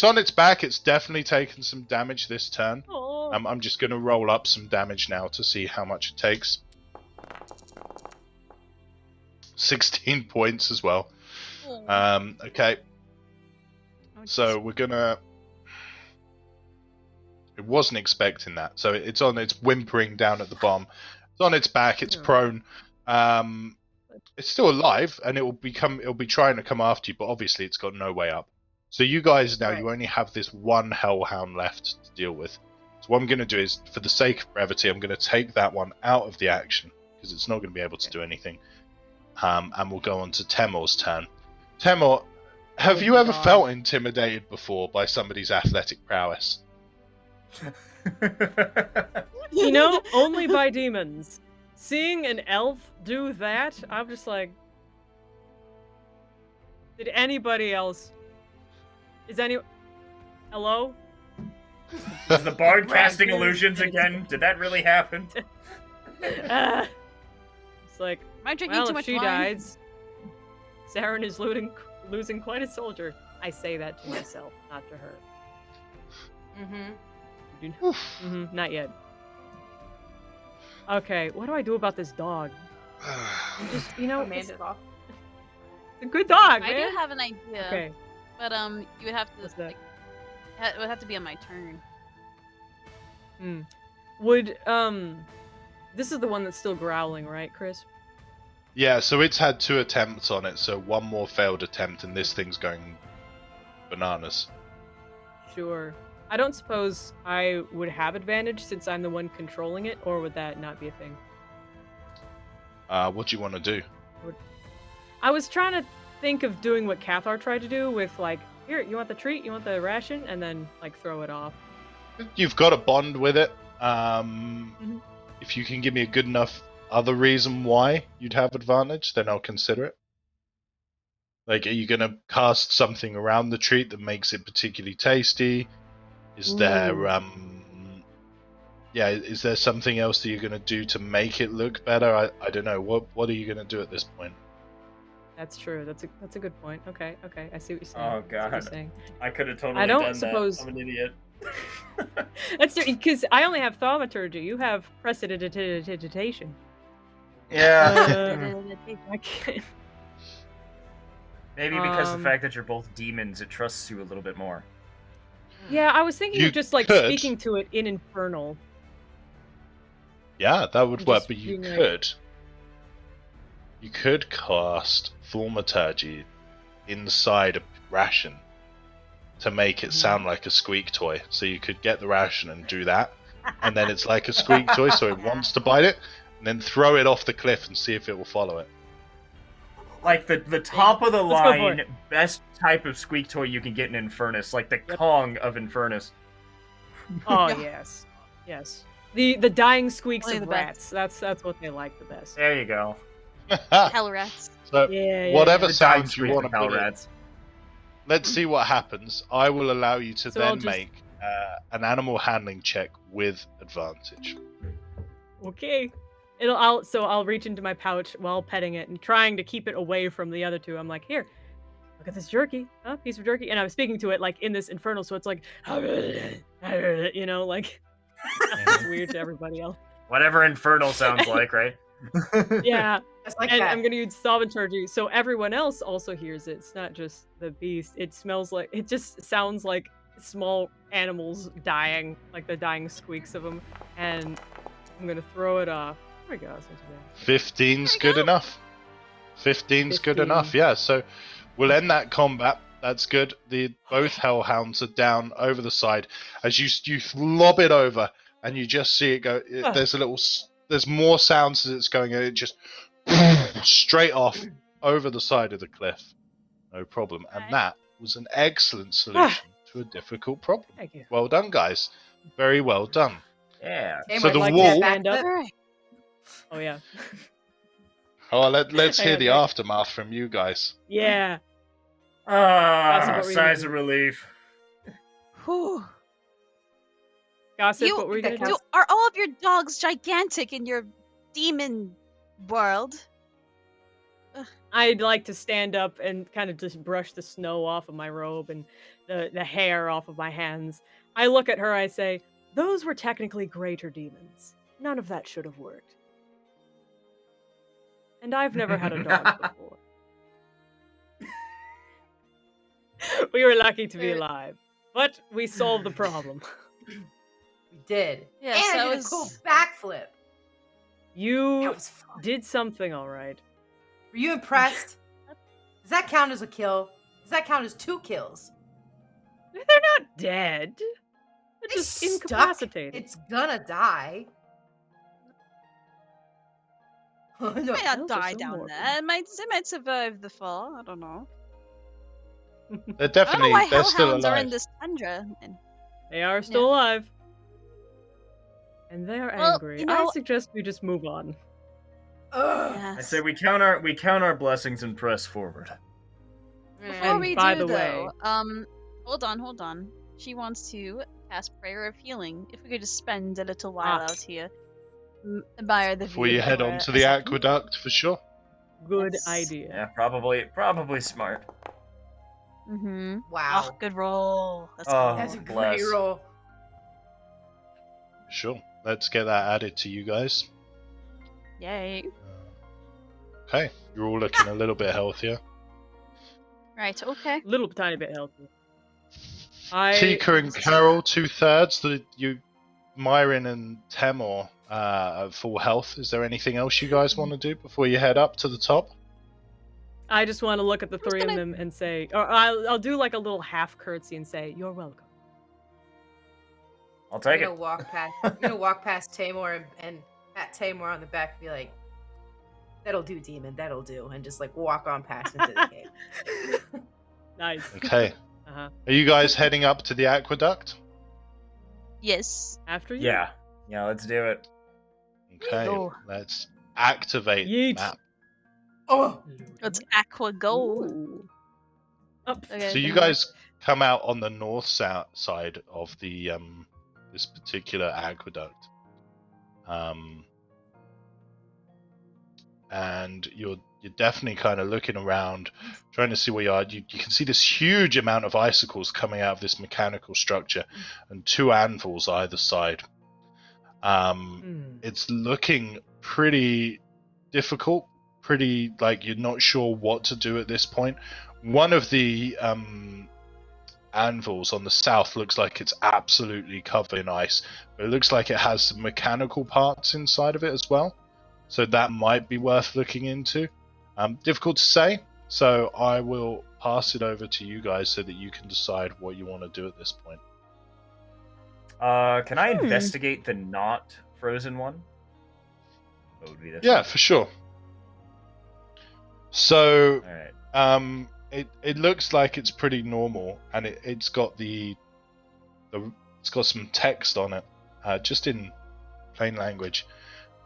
[SPEAKER 1] on its back. It's definitely taken some damage this turn.
[SPEAKER 3] Oh.
[SPEAKER 1] I'm just going to roll up some damage now to see how much it takes. 16 points as well. Okay, so we're gonna. It wasn't expecting that, so it's on. It's whimpering down at the bottom. It's on its back. It's
[SPEAKER 3] Yeah.
[SPEAKER 1] prone. It's still alive, and it'll be trying to come after you, but obviously it's got no way up. So you guys now,
[SPEAKER 5] Right.
[SPEAKER 1] you only have this one Hellhound left to deal with. So what I'm going to do is, for the sake of brevity, I'm going to take that one out of the action because it's not going to be able to do anything. And we'll go on to Temor's turn. Temor, have you ever
[SPEAKER 3] God.
[SPEAKER 1] felt intimidated before by somebody's athletic prowess?
[SPEAKER 3] You know, only by demons. Seeing an elf do that, I'm just like, did anybody else? Is any? Hello?
[SPEAKER 4] Is the bard casting
[SPEAKER 3] Right.
[SPEAKER 4] illusions again? Did that really happen?
[SPEAKER 3] It's like,
[SPEAKER 2] Am I drinking
[SPEAKER 3] well,
[SPEAKER 2] too
[SPEAKER 3] if
[SPEAKER 2] much
[SPEAKER 3] she
[SPEAKER 2] wine?
[SPEAKER 3] dies, Saren is losing quite a soldier. I say that to myself, not to her.
[SPEAKER 5] Mhm.
[SPEAKER 3] Not yet. Okay, what do I do about this dog? I'm just, you know, it's
[SPEAKER 5] Command it off.
[SPEAKER 3] a good dog,
[SPEAKER 2] I
[SPEAKER 3] man.
[SPEAKER 2] do have an idea,
[SPEAKER 3] Okay,
[SPEAKER 2] but you would have to
[SPEAKER 3] what's that?
[SPEAKER 2] like, it would have to be on my turn.
[SPEAKER 3] Would this is the one that's still growling, right, Chris?
[SPEAKER 1] Yeah, so it's had 2 attempts on it, so one more failed attempt, and this thing's going bananas.
[SPEAKER 3] Sure. I don't suppose I would have advantage since I'm the one controlling it, or would that not be a thing?
[SPEAKER 1] What do you want to do?
[SPEAKER 3] I was trying to think of doing what Cathar tried to do with, like, here, you want the treat, you want the ration, and then, like, throw it off.
[SPEAKER 1] You've got a bond with it. If you can give me a good enough other reason why you'd have advantage, then I'll consider it. Like, are you going to cast something around the treat that makes it particularly tasty? Is there, is there something else that you're going to do to make it look better? I don't know. What are you going to do at this point?
[SPEAKER 3] That's true. That's a good point. Okay, I see what you're saying.
[SPEAKER 4] Oh,
[SPEAKER 3] I see what you're
[SPEAKER 4] God.
[SPEAKER 3] saying.
[SPEAKER 4] I could have totally
[SPEAKER 3] I don't
[SPEAKER 4] done
[SPEAKER 3] suppose-
[SPEAKER 4] that. I'm an idiot.
[SPEAKER 3] That's because I only have thaumaturgy. You have prestidigitation.
[SPEAKER 4] Yeah.
[SPEAKER 3] I can't.
[SPEAKER 4] Maybe because the
[SPEAKER 3] Um,
[SPEAKER 4] fact that you're both demons, it trusts you a little bit more.
[SPEAKER 3] Yeah, I was thinking
[SPEAKER 1] You
[SPEAKER 3] of just like
[SPEAKER 1] could.
[SPEAKER 3] speaking to it in Infernal.
[SPEAKER 1] Yeah, that would work,
[SPEAKER 3] Just
[SPEAKER 1] but you
[SPEAKER 3] being like-
[SPEAKER 1] could. You could cast Thaumaturgy inside a ration to make it sound like a squeak toy. So you could get the ration and do that, and then it's like a squeak toy, so it wants to bite it, and then throw it off the cliff and see if it will follow it.
[SPEAKER 4] Like the top of the
[SPEAKER 3] Let's go for
[SPEAKER 4] line,
[SPEAKER 3] it.
[SPEAKER 4] best type of squeak toy you can get in Infernus, like the
[SPEAKER 3] Yep.
[SPEAKER 4] Kong of Infernus.
[SPEAKER 3] Oh
[SPEAKER 2] Yeah.
[SPEAKER 3] yes, yes. The dying squeaks
[SPEAKER 2] Only
[SPEAKER 3] of
[SPEAKER 2] the best.
[SPEAKER 3] rats. That's what they like the best.
[SPEAKER 4] There you go.
[SPEAKER 2] Hell rats.
[SPEAKER 1] So,
[SPEAKER 3] Yeah.
[SPEAKER 1] whatever
[SPEAKER 4] The dying
[SPEAKER 1] sounds you
[SPEAKER 4] squeak
[SPEAKER 1] want
[SPEAKER 4] of
[SPEAKER 1] to put in,
[SPEAKER 4] rats.
[SPEAKER 1] let's see what happens. I will allow you to
[SPEAKER 3] So I'll
[SPEAKER 1] then
[SPEAKER 3] just-
[SPEAKER 1] make an animal handling check with advantage.
[SPEAKER 3] Okay. I'll reach into my pouch while petting it and trying to keep it away from the other two. I'm like, here, look at this jerky, piece of jerky. And I'm speaking to it like in this infernal, so it's like, you know, like it's weird to everybody else.
[SPEAKER 4] Whatever infernal sounds like, right?
[SPEAKER 3] Yeah.
[SPEAKER 5] Just like
[SPEAKER 3] And
[SPEAKER 5] that.
[SPEAKER 3] I'm gonna use thaumaturgy, so everyone else also hears it. It's not just the beast. It just sounds like small animals dying, like the dying squeaks of them. And I'm gonna throw it off. Oh my god, that's not too bad.
[SPEAKER 1] 15's
[SPEAKER 2] There you
[SPEAKER 1] good
[SPEAKER 2] go.
[SPEAKER 1] enough. 15's good
[SPEAKER 3] 15.
[SPEAKER 1] enough, yeah. So we'll end that combat. That's good. Both hellhounds are down over the side. As you lob it over, and you just see it go. There's more sounds as it's going. It just straight off over the side of the cliff. No problem. And
[SPEAKER 2] Right.
[SPEAKER 1] that was an excellent solution to a difficult problem.
[SPEAKER 3] Thank you.
[SPEAKER 1] Well done, guys. Very well done.
[SPEAKER 4] Yeah.
[SPEAKER 5] Hey,
[SPEAKER 1] So
[SPEAKER 5] I'd
[SPEAKER 1] the
[SPEAKER 5] like
[SPEAKER 1] wall-
[SPEAKER 5] that
[SPEAKER 3] Stand up.
[SPEAKER 5] backflip.
[SPEAKER 2] Alright.
[SPEAKER 3] Oh yeah.
[SPEAKER 1] Oh, let's hear the
[SPEAKER 3] Okay.
[SPEAKER 1] aftermath from you guys.
[SPEAKER 3] Yeah.
[SPEAKER 4] Ah,
[SPEAKER 3] what were you
[SPEAKER 4] sighs
[SPEAKER 3] gonna
[SPEAKER 4] of relief.
[SPEAKER 2] Whew.
[SPEAKER 3] Gossip,
[SPEAKER 2] You-
[SPEAKER 3] what were you gonna do?
[SPEAKER 2] Are all of your dogs gigantic in your demon world?
[SPEAKER 3] I'd like to stand up and kind of just brush the snow off of my robe and the hair off of my hands. I look at her, I say, those were technically greater demons. None of that should have worked. And I've never had a dog before. We were lucky to be alive. But we solved the problem.
[SPEAKER 5] We did.
[SPEAKER 2] Yes,
[SPEAKER 5] and
[SPEAKER 2] that
[SPEAKER 5] I did
[SPEAKER 2] was-
[SPEAKER 5] a cool backflip. That
[SPEAKER 3] You
[SPEAKER 5] was fun.
[SPEAKER 3] did something all right.
[SPEAKER 5] Were you impressed? Does that count as a kill? Does that count as 2 kills?
[SPEAKER 3] They're not dead. They're just
[SPEAKER 5] It's stuck.
[SPEAKER 3] incapacitated.
[SPEAKER 5] It's gonna die. No.
[SPEAKER 2] It might
[SPEAKER 3] Those
[SPEAKER 2] not
[SPEAKER 3] are
[SPEAKER 2] die
[SPEAKER 3] so
[SPEAKER 2] down
[SPEAKER 3] morbid.
[SPEAKER 2] there. It might survive the fall. I don't know.
[SPEAKER 1] They're
[SPEAKER 2] I don't know
[SPEAKER 1] definitely
[SPEAKER 2] why
[SPEAKER 1] they're still
[SPEAKER 2] hellhounds are
[SPEAKER 1] alive.
[SPEAKER 2] in this tundra. And
[SPEAKER 3] They are still alive. And they are
[SPEAKER 2] Well,
[SPEAKER 3] angry.
[SPEAKER 2] you know-
[SPEAKER 3] I suggest we just move on.
[SPEAKER 5] Ugh.
[SPEAKER 4] I
[SPEAKER 2] yes.
[SPEAKER 4] say we count our blessings and press forward.
[SPEAKER 2] Before
[SPEAKER 3] And
[SPEAKER 2] we
[SPEAKER 3] by
[SPEAKER 2] do
[SPEAKER 3] the
[SPEAKER 2] though,
[SPEAKER 3] way-
[SPEAKER 2] hold on. She wants to cast Prayer of Healing. If we could just spend a little while out here, admire the
[SPEAKER 1] Before
[SPEAKER 2] view
[SPEAKER 1] you head
[SPEAKER 2] for
[SPEAKER 1] on
[SPEAKER 2] a
[SPEAKER 1] to the
[SPEAKER 2] second.
[SPEAKER 1] aqueduct, for sure.
[SPEAKER 3] Good
[SPEAKER 2] Yes.
[SPEAKER 3] idea.
[SPEAKER 4] Yeah, probably smart.
[SPEAKER 2] Mm-hmm.
[SPEAKER 5] Wow.
[SPEAKER 2] Oh, good roll. Let's
[SPEAKER 4] Oh.
[SPEAKER 2] go.
[SPEAKER 5] That's a
[SPEAKER 4] bless.
[SPEAKER 5] great roll.
[SPEAKER 1] Sure. Let's get that added to you guys.
[SPEAKER 2] Yay.
[SPEAKER 1] Okay, you're all looking a little bit healthier.
[SPEAKER 2] Right. Okay.
[SPEAKER 3] Little tiny bit healthy.
[SPEAKER 1] Tika and Carol, 2/3. Myron and Temor at full health. Is there anything else you guys want to do before you head up to the top?
[SPEAKER 3] I just want to look at the
[SPEAKER 2] Who's
[SPEAKER 3] three of
[SPEAKER 2] gonna-
[SPEAKER 3] them and say, or I'll do like a little half curtsy and say, "You're welcome."
[SPEAKER 4] I'll take
[SPEAKER 5] I'm
[SPEAKER 4] it.
[SPEAKER 5] gonna walk past Tamor and pat Tamor on the back and be like, "That'll do, demon. That'll do," and just like walk on past into the cave.
[SPEAKER 3] Nice.
[SPEAKER 1] Okay.
[SPEAKER 3] Uh-huh.
[SPEAKER 1] Are you guys heading up to the aqueduct?
[SPEAKER 2] Yes.
[SPEAKER 3] After you.
[SPEAKER 4] Yeah. Yeah, let's do it.
[SPEAKER 1] Okay,
[SPEAKER 2] Go.
[SPEAKER 1] let's activate
[SPEAKER 3] Yeet.
[SPEAKER 1] the map.
[SPEAKER 5] Oh,
[SPEAKER 2] Let's aqua go.
[SPEAKER 3] Ooh. Up.
[SPEAKER 2] Okay.
[SPEAKER 1] So you guys come out on the north side of the this particular aqueduct, and you're definitely kind of looking around, trying to see where you are. You can see this huge amount of icicles coming out of this mechanical structure, and 2 anvils either side. It's looking pretty difficult, pretty like you're not sure what to do at this point. One of the anvils on the south looks like it's absolutely covered in ice, but it looks like it has some mechanical parts inside of it as well, so that might be worth looking into. Difficult to say, so I will pass it over to you guys so that you can decide what you want to do at this point.
[SPEAKER 4] Can I investigate the not frozen one? What would be this?
[SPEAKER 1] Yeah, for sure. So
[SPEAKER 4] All right.
[SPEAKER 1] it looks like it's pretty normal, and it's got it's got some text on it, just in plain language,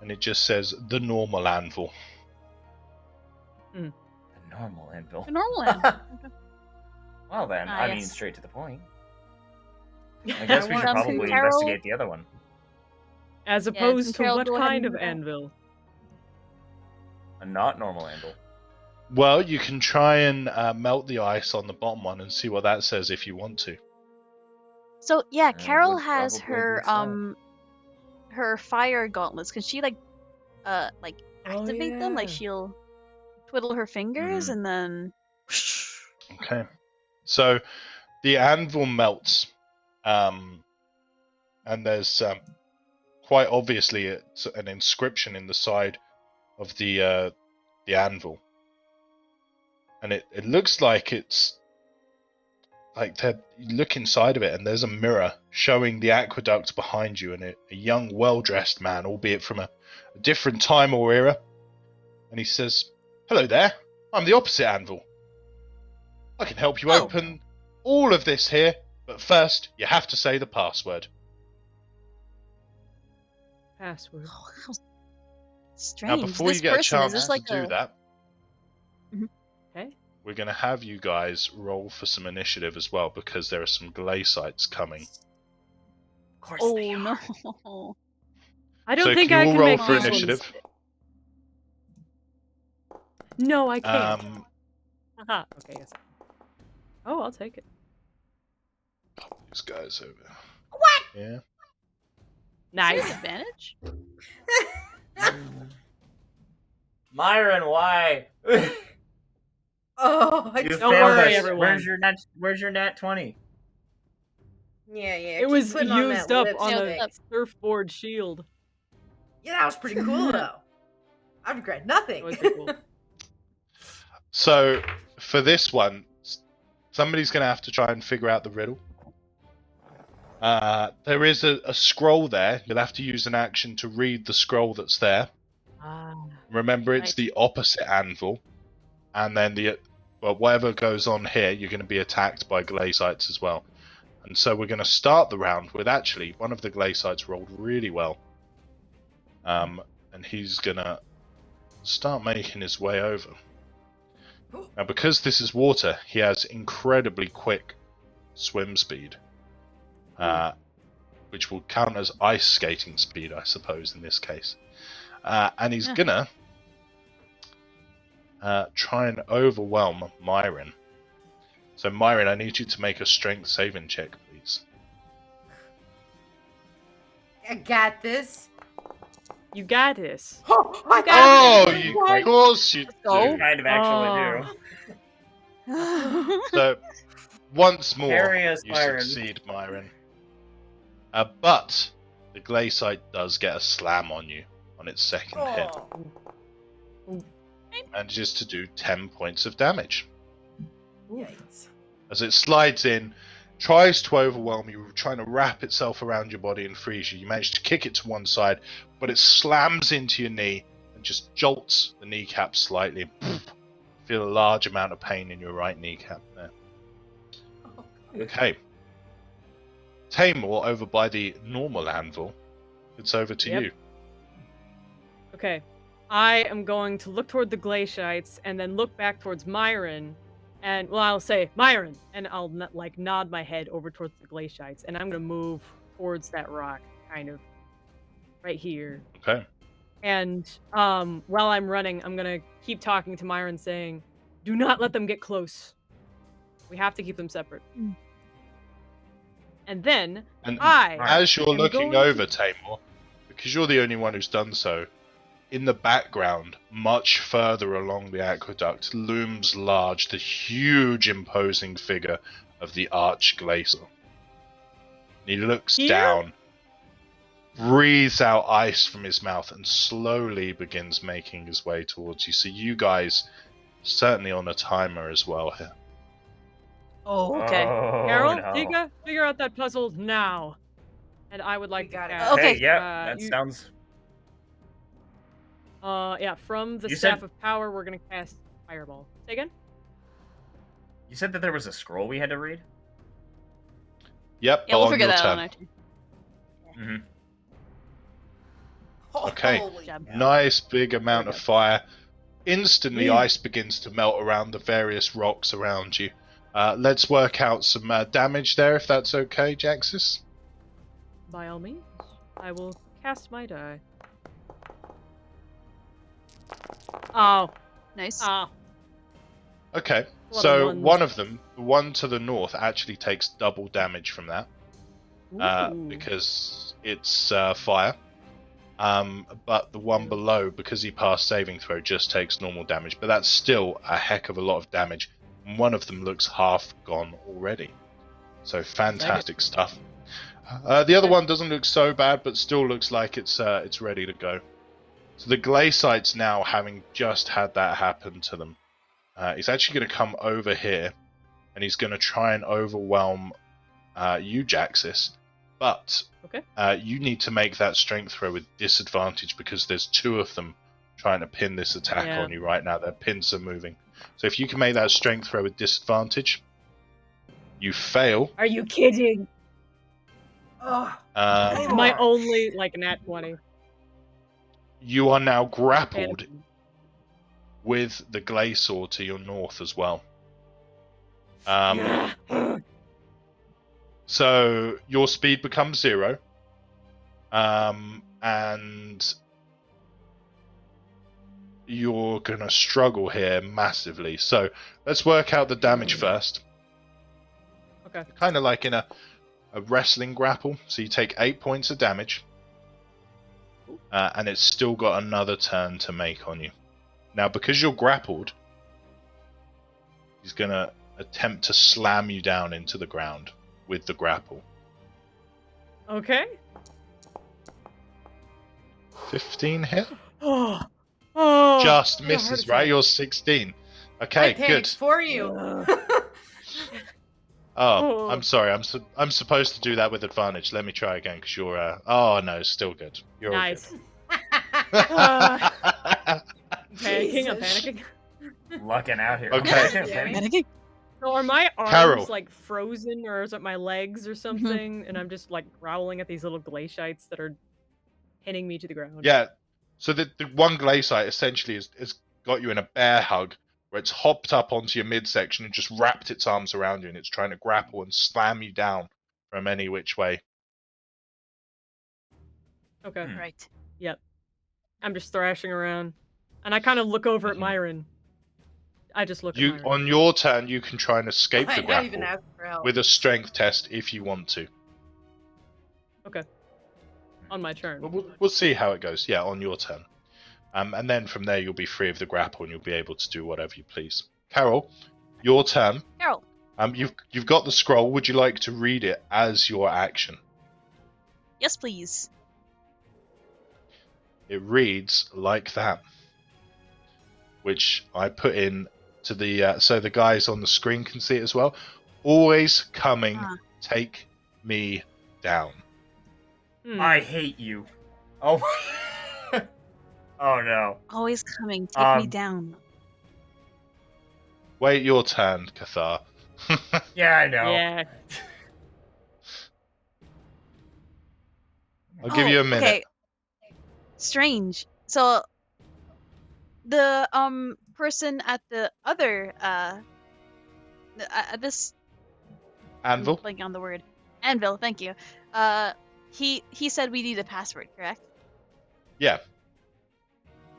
[SPEAKER 1] and it just says the normal anvil.
[SPEAKER 4] The normal anvil.
[SPEAKER 2] The normal anvil.
[SPEAKER 4] Well then,
[SPEAKER 2] Ah,
[SPEAKER 4] I mean,
[SPEAKER 2] yes.
[SPEAKER 4] straight to the point. I guess we should
[SPEAKER 2] Can
[SPEAKER 4] probably
[SPEAKER 2] Carol-
[SPEAKER 4] investigate the other one.
[SPEAKER 3] As
[SPEAKER 2] can
[SPEAKER 3] opposed to
[SPEAKER 2] Carol
[SPEAKER 3] what
[SPEAKER 2] go ahead
[SPEAKER 3] kind
[SPEAKER 2] and
[SPEAKER 3] of
[SPEAKER 2] do that?
[SPEAKER 3] anvil?
[SPEAKER 4] A not normal anvil.
[SPEAKER 1] Well, you can try and melt the ice on the bottom one and see what that says if you want to.
[SPEAKER 2] So yeah,
[SPEAKER 4] I
[SPEAKER 2] Carol
[SPEAKER 4] would
[SPEAKER 2] has
[SPEAKER 4] probably
[SPEAKER 2] her
[SPEAKER 4] do so.
[SPEAKER 2] her fire gauntlets. Can she like activate them? Like
[SPEAKER 3] yeah.
[SPEAKER 2] she'll twiddle her fingers
[SPEAKER 4] Mhm.
[SPEAKER 2] and then
[SPEAKER 1] Okay. So the anvil melts, and there's quite obviously it's an inscription in the side of the anvil, and it looks like it's like you look inside of it, and there's a mirror showing the aqueduct behind you, and a young, well-dressed man, albeit from a different time or era, and he says, "Hello there, I'm the opposite anvil. I can help you
[SPEAKER 5] Oh.
[SPEAKER 1] open all of this here, but first you have to say the password."
[SPEAKER 3] Password.
[SPEAKER 2] oh, how strange.
[SPEAKER 1] Now, before
[SPEAKER 2] this
[SPEAKER 1] you get a
[SPEAKER 2] person
[SPEAKER 1] chance
[SPEAKER 2] is this like
[SPEAKER 1] to do
[SPEAKER 2] a
[SPEAKER 1] that,
[SPEAKER 3] Okay.
[SPEAKER 1] we're going to have you guys roll for some initiative as well, because there are some glacites coming.
[SPEAKER 6] Of course
[SPEAKER 2] oh
[SPEAKER 6] they are.
[SPEAKER 2] no.
[SPEAKER 3] I don't
[SPEAKER 1] So
[SPEAKER 3] think
[SPEAKER 1] can you
[SPEAKER 3] I
[SPEAKER 1] all
[SPEAKER 3] can
[SPEAKER 1] roll
[SPEAKER 3] make
[SPEAKER 1] for
[SPEAKER 3] these
[SPEAKER 1] initiative?
[SPEAKER 3] ones. No, I can't. Haha. Okay. Yes. Oh, I'll take it.
[SPEAKER 1] These guys over.
[SPEAKER 5] What?
[SPEAKER 1] Yeah.
[SPEAKER 2] Nice
[SPEAKER 3] Nice.
[SPEAKER 2] advantage.
[SPEAKER 4] Myron, why?
[SPEAKER 5] Oh, I
[SPEAKER 4] You
[SPEAKER 5] just
[SPEAKER 3] Don't
[SPEAKER 4] failed
[SPEAKER 3] worry,
[SPEAKER 4] us.
[SPEAKER 3] everyone.
[SPEAKER 4] Where's your nat 20?
[SPEAKER 5] Yeah,
[SPEAKER 3] It
[SPEAKER 5] keep
[SPEAKER 3] was
[SPEAKER 5] putting on
[SPEAKER 3] used
[SPEAKER 5] that
[SPEAKER 3] up on
[SPEAKER 5] lipstick.
[SPEAKER 3] a surfboard shield.
[SPEAKER 5] Yeah, that was pretty cool though. I regret nothing.
[SPEAKER 3] That was pretty cool.
[SPEAKER 1] So for this one, somebody's going to have to try and figure out the riddle. There is a scroll there. You'll have to use an action to read the scroll that's there.
[SPEAKER 3] Ah.
[SPEAKER 1] Remember, it's
[SPEAKER 2] Right.
[SPEAKER 1] the opposite anvil, and then whatever goes on here, you're going to be attacked by glacites as well. And so we're going to start the round with actually one of the glacites rolled really well, and he's going to start making his way over. Now, because this is water, he has incredibly quick swim speed, which will count as ice skating speed, I suppose, in this case. And he's gonna try and overwhelm Myron. So, Myron, I need you to make a strength saving check, please.
[SPEAKER 5] I got this.
[SPEAKER 3] You got this.
[SPEAKER 5] Oh, I
[SPEAKER 1] Oh,
[SPEAKER 5] got this.
[SPEAKER 1] of course you
[SPEAKER 2] go.
[SPEAKER 1] do.
[SPEAKER 4] Kind of actually do.
[SPEAKER 1] So, once more,
[SPEAKER 4] Carry us,
[SPEAKER 1] you
[SPEAKER 4] Myron.
[SPEAKER 1] succeed, Myron. But the glaciite does get a slam on you on its second hit,
[SPEAKER 5] Oh,
[SPEAKER 1] manages to do 10 points of damage.
[SPEAKER 5] yikes.
[SPEAKER 1] As it slides in, tries to overwhelm you, trying to wrap itself around your body and freeze you. You manage to kick it to one side, but it slams into your knee and just jolts the kneecap slightly. Feel a large amount of pain in your right kneecap there.
[SPEAKER 5] Oh,
[SPEAKER 1] Okay. Tamor, over by the normal anvil. It's over to
[SPEAKER 3] Yep.
[SPEAKER 1] you.
[SPEAKER 3] Okay. I am going to look toward the glaciites and then look back towards Myron. And, well, I'll say, Myron! And I'll, nod my head over towards the glaciites. And I'm going to move towards that rock, kind of. Right here.
[SPEAKER 1] Okay.
[SPEAKER 3] And, while I'm running, I'm going to keep talking to Myron saying, do not let them get close. We have to keep them separate. And then,
[SPEAKER 1] And
[SPEAKER 3] I
[SPEAKER 1] as you're
[SPEAKER 3] am
[SPEAKER 1] looking
[SPEAKER 3] going
[SPEAKER 1] over, Tamor, because you're the only one who's done so, in the background, much further along the aqueduct, looms large the huge, imposing figure of the Archglacier. He looks
[SPEAKER 3] Here?
[SPEAKER 1] down, breathes out ice from his mouth, and slowly begins making his way towards you. So you guys, certainly on a timer as well here.
[SPEAKER 2] Oh, okay.
[SPEAKER 4] Oh,
[SPEAKER 3] Carol,
[SPEAKER 4] no.
[SPEAKER 3] Tika, figure out that puzzle now. And I would like
[SPEAKER 5] We
[SPEAKER 3] to
[SPEAKER 5] got it.
[SPEAKER 3] cast,
[SPEAKER 2] Okay.
[SPEAKER 4] Hey, yeah, that
[SPEAKER 3] you-
[SPEAKER 4] sounds.
[SPEAKER 3] yeah, from the
[SPEAKER 4] You
[SPEAKER 3] Staff
[SPEAKER 4] said-
[SPEAKER 3] of Power, we're gonna cast Fireball. Say again?
[SPEAKER 4] You said that there was a scroll we had to read?
[SPEAKER 1] Yep,
[SPEAKER 2] Yeah, we'll
[SPEAKER 1] on
[SPEAKER 2] figure
[SPEAKER 1] your
[SPEAKER 2] that out
[SPEAKER 1] turn.
[SPEAKER 2] on our turn.
[SPEAKER 4] Mm-hmm.
[SPEAKER 1] Okay.
[SPEAKER 5] Holy
[SPEAKER 2] Job.
[SPEAKER 5] cow.
[SPEAKER 1] Nice big amount of fire. Instantly,
[SPEAKER 3] Yeah.
[SPEAKER 1] ice begins to melt around the various rocks around you. Let's work out some damage there, if that's okay, Jaxus.
[SPEAKER 3] By all means, I will cast my die. Oh,
[SPEAKER 2] Nice.
[SPEAKER 1] Okay,
[SPEAKER 3] A lot of
[SPEAKER 1] so
[SPEAKER 3] ones.
[SPEAKER 1] one of them, the one to the north, actually takes double damage from that
[SPEAKER 3] ooh.
[SPEAKER 1] because it's fire. But the one below, because he passed saving throw, just takes normal damage. But that's still a heck of a lot of damage. And one of them looks half gone already. So fantastic stuff. The other one doesn't look so bad, but still looks like it's ready to go. So the Glacites now, having just had that happen to them, he's actually going to come over here, and he's going to try and overwhelm you, Jaxus. But
[SPEAKER 3] Okay.
[SPEAKER 1] you need to make that strength throw with disadvantage because there's two of them trying to pin this attack
[SPEAKER 3] Yeah.
[SPEAKER 1] on you right now. Their pins are moving. So if you can make that strength throw with disadvantage, you fail.
[SPEAKER 3] Are you kidding?
[SPEAKER 5] Ugh.
[SPEAKER 1] Um,
[SPEAKER 3] My only like nat 20.
[SPEAKER 1] you are now grappled
[SPEAKER 3] Panicking.
[SPEAKER 1] with the Glacior to your north as well.
[SPEAKER 3] Yeah.
[SPEAKER 1] So your speed becomes 0, and you're gonna struggle here massively. So let's work out the damage first.
[SPEAKER 3] Okay.
[SPEAKER 1] Kind of like in a wrestling grapple. So you take 8 points of damage, and it's still got another turn to make on you. Now, because you're grappled, he's gonna attempt to slam you down into the ground with the grapple.
[SPEAKER 3] Okay.
[SPEAKER 1] 15 hit?
[SPEAKER 3] Oh. Oh.
[SPEAKER 1] Just
[SPEAKER 3] I got a heart
[SPEAKER 1] misses, right?
[SPEAKER 3] attack.
[SPEAKER 1] You're 16.
[SPEAKER 5] I
[SPEAKER 1] Okay,
[SPEAKER 5] panicked
[SPEAKER 1] good.
[SPEAKER 5] for you.
[SPEAKER 1] Oh,
[SPEAKER 3] Oh.
[SPEAKER 1] I'm sorry. I'm supposed to do that with advantage. Let me try again, because you're... Oh, no, still good. You're
[SPEAKER 3] Nice.
[SPEAKER 1] all
[SPEAKER 3] Uh,
[SPEAKER 1] good.
[SPEAKER 3] Panicking. I'm
[SPEAKER 5] Jesus.
[SPEAKER 3] panicking.
[SPEAKER 4] Lucking out here.
[SPEAKER 1] Okay.
[SPEAKER 2] Panicking.
[SPEAKER 3] So are my arms
[SPEAKER 1] Carol.
[SPEAKER 3] like frozen, or is it my legs or something? And I'm just like growling at these little glaciites that are pinning me to the ground.
[SPEAKER 1] Yeah. So the one Glacite essentially has got you in a bear hug, where it's hopped up onto your midsection and just wrapped its arms around you, and it's trying to grapple and slam you down from any which way.
[SPEAKER 3] Okay.
[SPEAKER 4] Hmm.
[SPEAKER 2] Right.
[SPEAKER 3] I'm just thrashing around, and I kind of look over at
[SPEAKER 1] Mhm.
[SPEAKER 3] Myron. I just look at
[SPEAKER 1] You
[SPEAKER 3] Myron.
[SPEAKER 1] on your turn, you can try and escape the
[SPEAKER 5] I don't even
[SPEAKER 1] grapple
[SPEAKER 5] ask for help.
[SPEAKER 1] with a strength test if you want to.
[SPEAKER 3] On my turn.
[SPEAKER 1] We'll see how it goes. Yeah, on your turn. And then from there, you'll be free of the grapple and you'll be able to do whatever you please. Carol, your turn.
[SPEAKER 2] Carol.
[SPEAKER 1] You've got the scroll. Would you like to read it as your action?
[SPEAKER 2] Yes, please.
[SPEAKER 1] It reads like that, which I put in to the so the guys on the screen can see it as well. Always coming,
[SPEAKER 2] Ah.
[SPEAKER 1] take me down.
[SPEAKER 3] Hmm.
[SPEAKER 4] I hate you. Oh. Oh no.
[SPEAKER 2] Always coming. Take me
[SPEAKER 4] Um,
[SPEAKER 2] down.
[SPEAKER 1] Wait your turn, Cathar.
[SPEAKER 4] Yeah, I know.
[SPEAKER 3] Yeah.
[SPEAKER 1] I'll give you a minute.
[SPEAKER 2] Okay. Strange. So the person at the other at this
[SPEAKER 1] Anvil?
[SPEAKER 2] I'm blanking on the word. Anvil, thank you. He said we need a password, correct?
[SPEAKER 1] Yeah.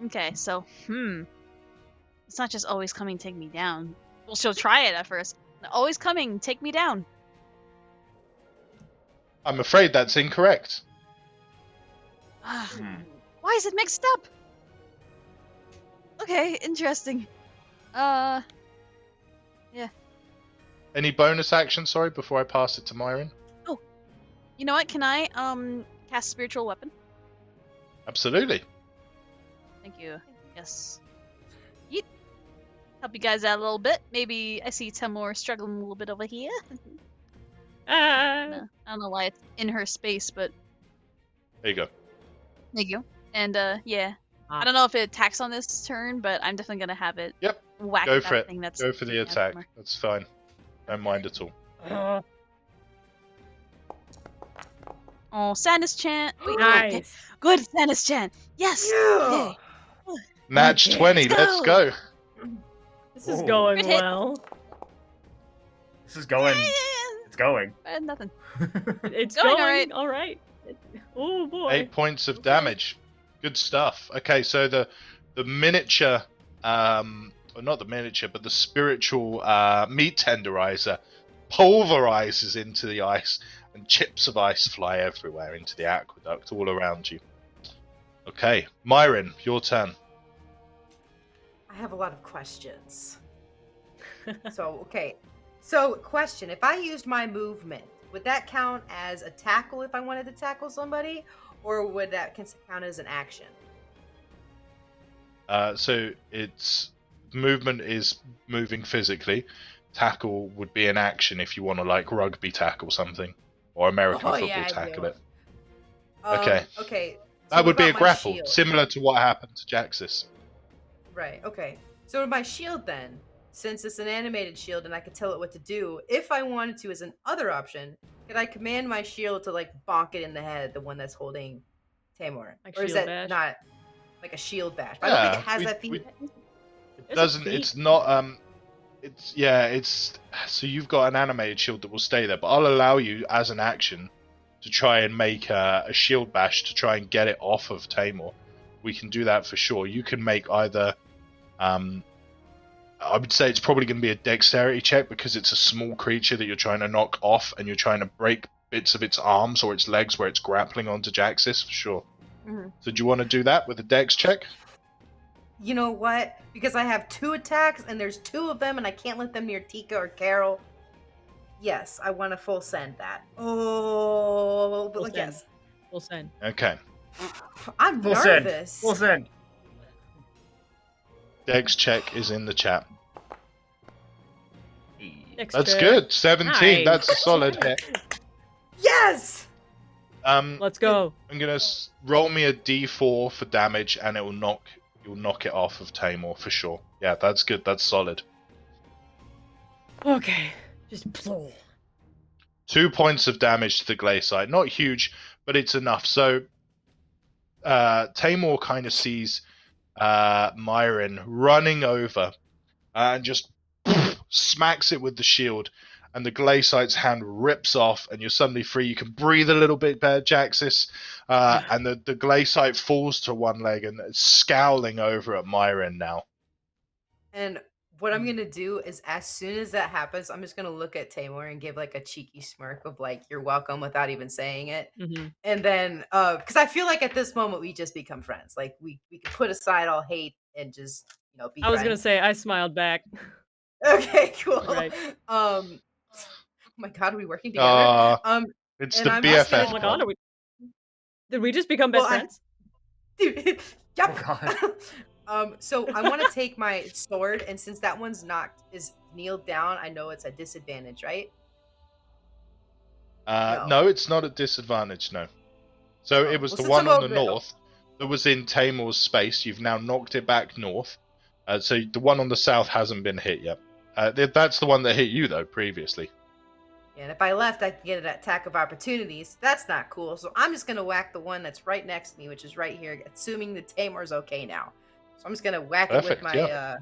[SPEAKER 2] Okay, so it's not just always coming, take me down. Well, she'll try it at first. Always coming, take me down.
[SPEAKER 1] I'm afraid that's incorrect.
[SPEAKER 4] Hmm.
[SPEAKER 2] Why is it mixed up? Okay, interesting.
[SPEAKER 1] Any bonus action, sorry, before I pass it to Myron?
[SPEAKER 2] You know what? Can I cast spiritual weapon?
[SPEAKER 1] Absolutely.
[SPEAKER 2] Thank you. Yes. Yeet. Help you guys out a little bit. Maybe I see Temor struggling a little bit over here.
[SPEAKER 3] Ah.
[SPEAKER 2] I don't know why it's in her space, but
[SPEAKER 1] There you go.
[SPEAKER 2] thank you. And yeah.
[SPEAKER 3] Ah.
[SPEAKER 2] I don't know if it attacks on this turn, but I'm definitely gonna have it
[SPEAKER 1] Yep.
[SPEAKER 2] whack
[SPEAKER 1] Go
[SPEAKER 2] at
[SPEAKER 1] for
[SPEAKER 2] that
[SPEAKER 1] it.
[SPEAKER 2] thing that's
[SPEAKER 1] Go for the
[SPEAKER 2] yeah,
[SPEAKER 1] attack.
[SPEAKER 2] Temor.
[SPEAKER 1] That's fine. Don't mind at all.
[SPEAKER 2] Oh, Sandus chant. Wait,
[SPEAKER 3] Nice.
[SPEAKER 2] okay. Good, Sandus chant. Yes.
[SPEAKER 5] Yeah.
[SPEAKER 2] Okay.
[SPEAKER 1] Match
[SPEAKER 3] Okay.
[SPEAKER 1] 20,
[SPEAKER 2] Let's
[SPEAKER 1] let's
[SPEAKER 2] go.
[SPEAKER 1] go.
[SPEAKER 3] This is
[SPEAKER 4] Ooh.
[SPEAKER 3] going
[SPEAKER 2] Good hit.
[SPEAKER 3] well.
[SPEAKER 4] This is going. It's going.
[SPEAKER 2] Nothing.
[SPEAKER 3] It's
[SPEAKER 2] Going
[SPEAKER 3] going
[SPEAKER 2] all right.
[SPEAKER 3] all right. Oh boy.
[SPEAKER 1] 8 points of damage. Good stuff. Okay, so the miniature, or not the miniature, but the spiritual meat tenderizer pulverizes into the ice, and chips of ice fly everywhere into the aqueduct all around you. Okay, Myron, your turn.
[SPEAKER 5] I have a lot of questions. Okay. So, question: if I used my movement, would that count as a tackle if I wanted to tackle somebody, or would that count as an action?
[SPEAKER 1] So its movement is moving physically. Tackle would be an action if you want to like rugby tackle something or American
[SPEAKER 5] Oh,
[SPEAKER 1] football
[SPEAKER 5] yeah, I
[SPEAKER 1] tackle
[SPEAKER 5] do.
[SPEAKER 1] it. Okay.
[SPEAKER 5] Okay. So
[SPEAKER 1] That
[SPEAKER 5] what
[SPEAKER 1] would be a
[SPEAKER 5] about my
[SPEAKER 1] grapple,
[SPEAKER 5] shield?
[SPEAKER 1] similar to what happened to Jaxis.
[SPEAKER 5] Right. Okay. So my shield then, since it's an animated shield and I could tell it what to do, if I wanted to, as an other option, could I command my shield to like bonk it in the head, the one that's holding Tamor,
[SPEAKER 3] Like
[SPEAKER 5] or is
[SPEAKER 3] shield
[SPEAKER 5] that
[SPEAKER 3] bash?
[SPEAKER 5] not like a shield bash? I don't think it has
[SPEAKER 1] we-
[SPEAKER 5] that feat.
[SPEAKER 1] It
[SPEAKER 3] There's a
[SPEAKER 1] doesn't.
[SPEAKER 3] feat.
[SPEAKER 1] It's not. It's so you've got an animated shield that will stay there, but I'll allow you as an action to try and make a shield bash to try and get it off of Tamor. We can do that for sure. You can make either. I would say it's probably going to be a dexterity check because it's a small creature that you're trying to knock off, and you're trying to break bits of its arms or its legs where it's grappling onto Jaxis for sure.
[SPEAKER 2] Mhm.
[SPEAKER 1] So do you want to do that with a dex check?
[SPEAKER 5] You know what? Because I have 2 attacks and there's 2 of them, and I can't let them near Tika or Carol. Yes, I want to full send that. Oh, but
[SPEAKER 3] Full
[SPEAKER 5] like,
[SPEAKER 3] send.
[SPEAKER 5] yes,
[SPEAKER 3] We'll send.
[SPEAKER 1] Okay.
[SPEAKER 5] I'm
[SPEAKER 4] Full send.
[SPEAKER 5] nervous.
[SPEAKER 4] Full send.
[SPEAKER 1] Dex check is in the chat.
[SPEAKER 3] Next
[SPEAKER 1] That's
[SPEAKER 3] check.
[SPEAKER 1] good. 17.
[SPEAKER 3] Nice.
[SPEAKER 1] That's a solid hit.
[SPEAKER 5] Yes.
[SPEAKER 3] Let's go.
[SPEAKER 1] I'm gonna roll me a D4 for damage, and it will knock. You'll knock it off of Tamor for sure. Yeah, that's good. That's solid.
[SPEAKER 3] Okay. Just blow.
[SPEAKER 1] 2 points of damage to the Glaciite. Not huge, but it's enough. So Tamor kind of sees Myron running over and just smacks it with the shield, and the Glaciite's hand rips off, and you're suddenly free. You can breathe a little bit better, Jaxis, and the Glaciite falls to one leg and is scowling over at Myron now.
[SPEAKER 5] And what I'm gonna do is, as soon as that happens, I'm just gonna look at Tamor and give like a cheeky smirk of like "You're welcome" without even saying it.
[SPEAKER 3] Mm-hmm.
[SPEAKER 5] And then, because I feel like at this moment we just become friends. Like we could put aside all hate and just be.
[SPEAKER 3] I was gonna
[SPEAKER 5] friends.
[SPEAKER 3] say I smiled back.
[SPEAKER 5] Okay, cool.
[SPEAKER 3] Right.
[SPEAKER 5] Oh my God, are we working together?
[SPEAKER 1] It's
[SPEAKER 5] and
[SPEAKER 1] the
[SPEAKER 5] I'm just
[SPEAKER 1] BFF.
[SPEAKER 5] gonna-
[SPEAKER 3] Oh my god, did we just become best
[SPEAKER 5] Well,
[SPEAKER 3] friends?
[SPEAKER 5] Dude, yep.
[SPEAKER 4] Oh,
[SPEAKER 5] So I want to take my sword, and since that one's is kneeled down, I know it's a disadvantage, right? No.
[SPEAKER 1] No, it's not a disadvantage, no. So
[SPEAKER 5] Oh,
[SPEAKER 1] it was
[SPEAKER 5] well,
[SPEAKER 1] the
[SPEAKER 5] since
[SPEAKER 1] one
[SPEAKER 5] I'm
[SPEAKER 1] on the
[SPEAKER 5] over it-
[SPEAKER 1] north that was in Tamor's space. You've now knocked it back north. So the one on the south hasn't been hit yet. That's the one that hit you, though, previously.
[SPEAKER 5] And if I left, I could get an attack of opportunities. That's not cool. So I'm just gonna whack the one that's right next to me, which is right here, assuming the Tamor's okay now. So I'm just gonna whack it with
[SPEAKER 1] Perfect,
[SPEAKER 5] my
[SPEAKER 1] yeah.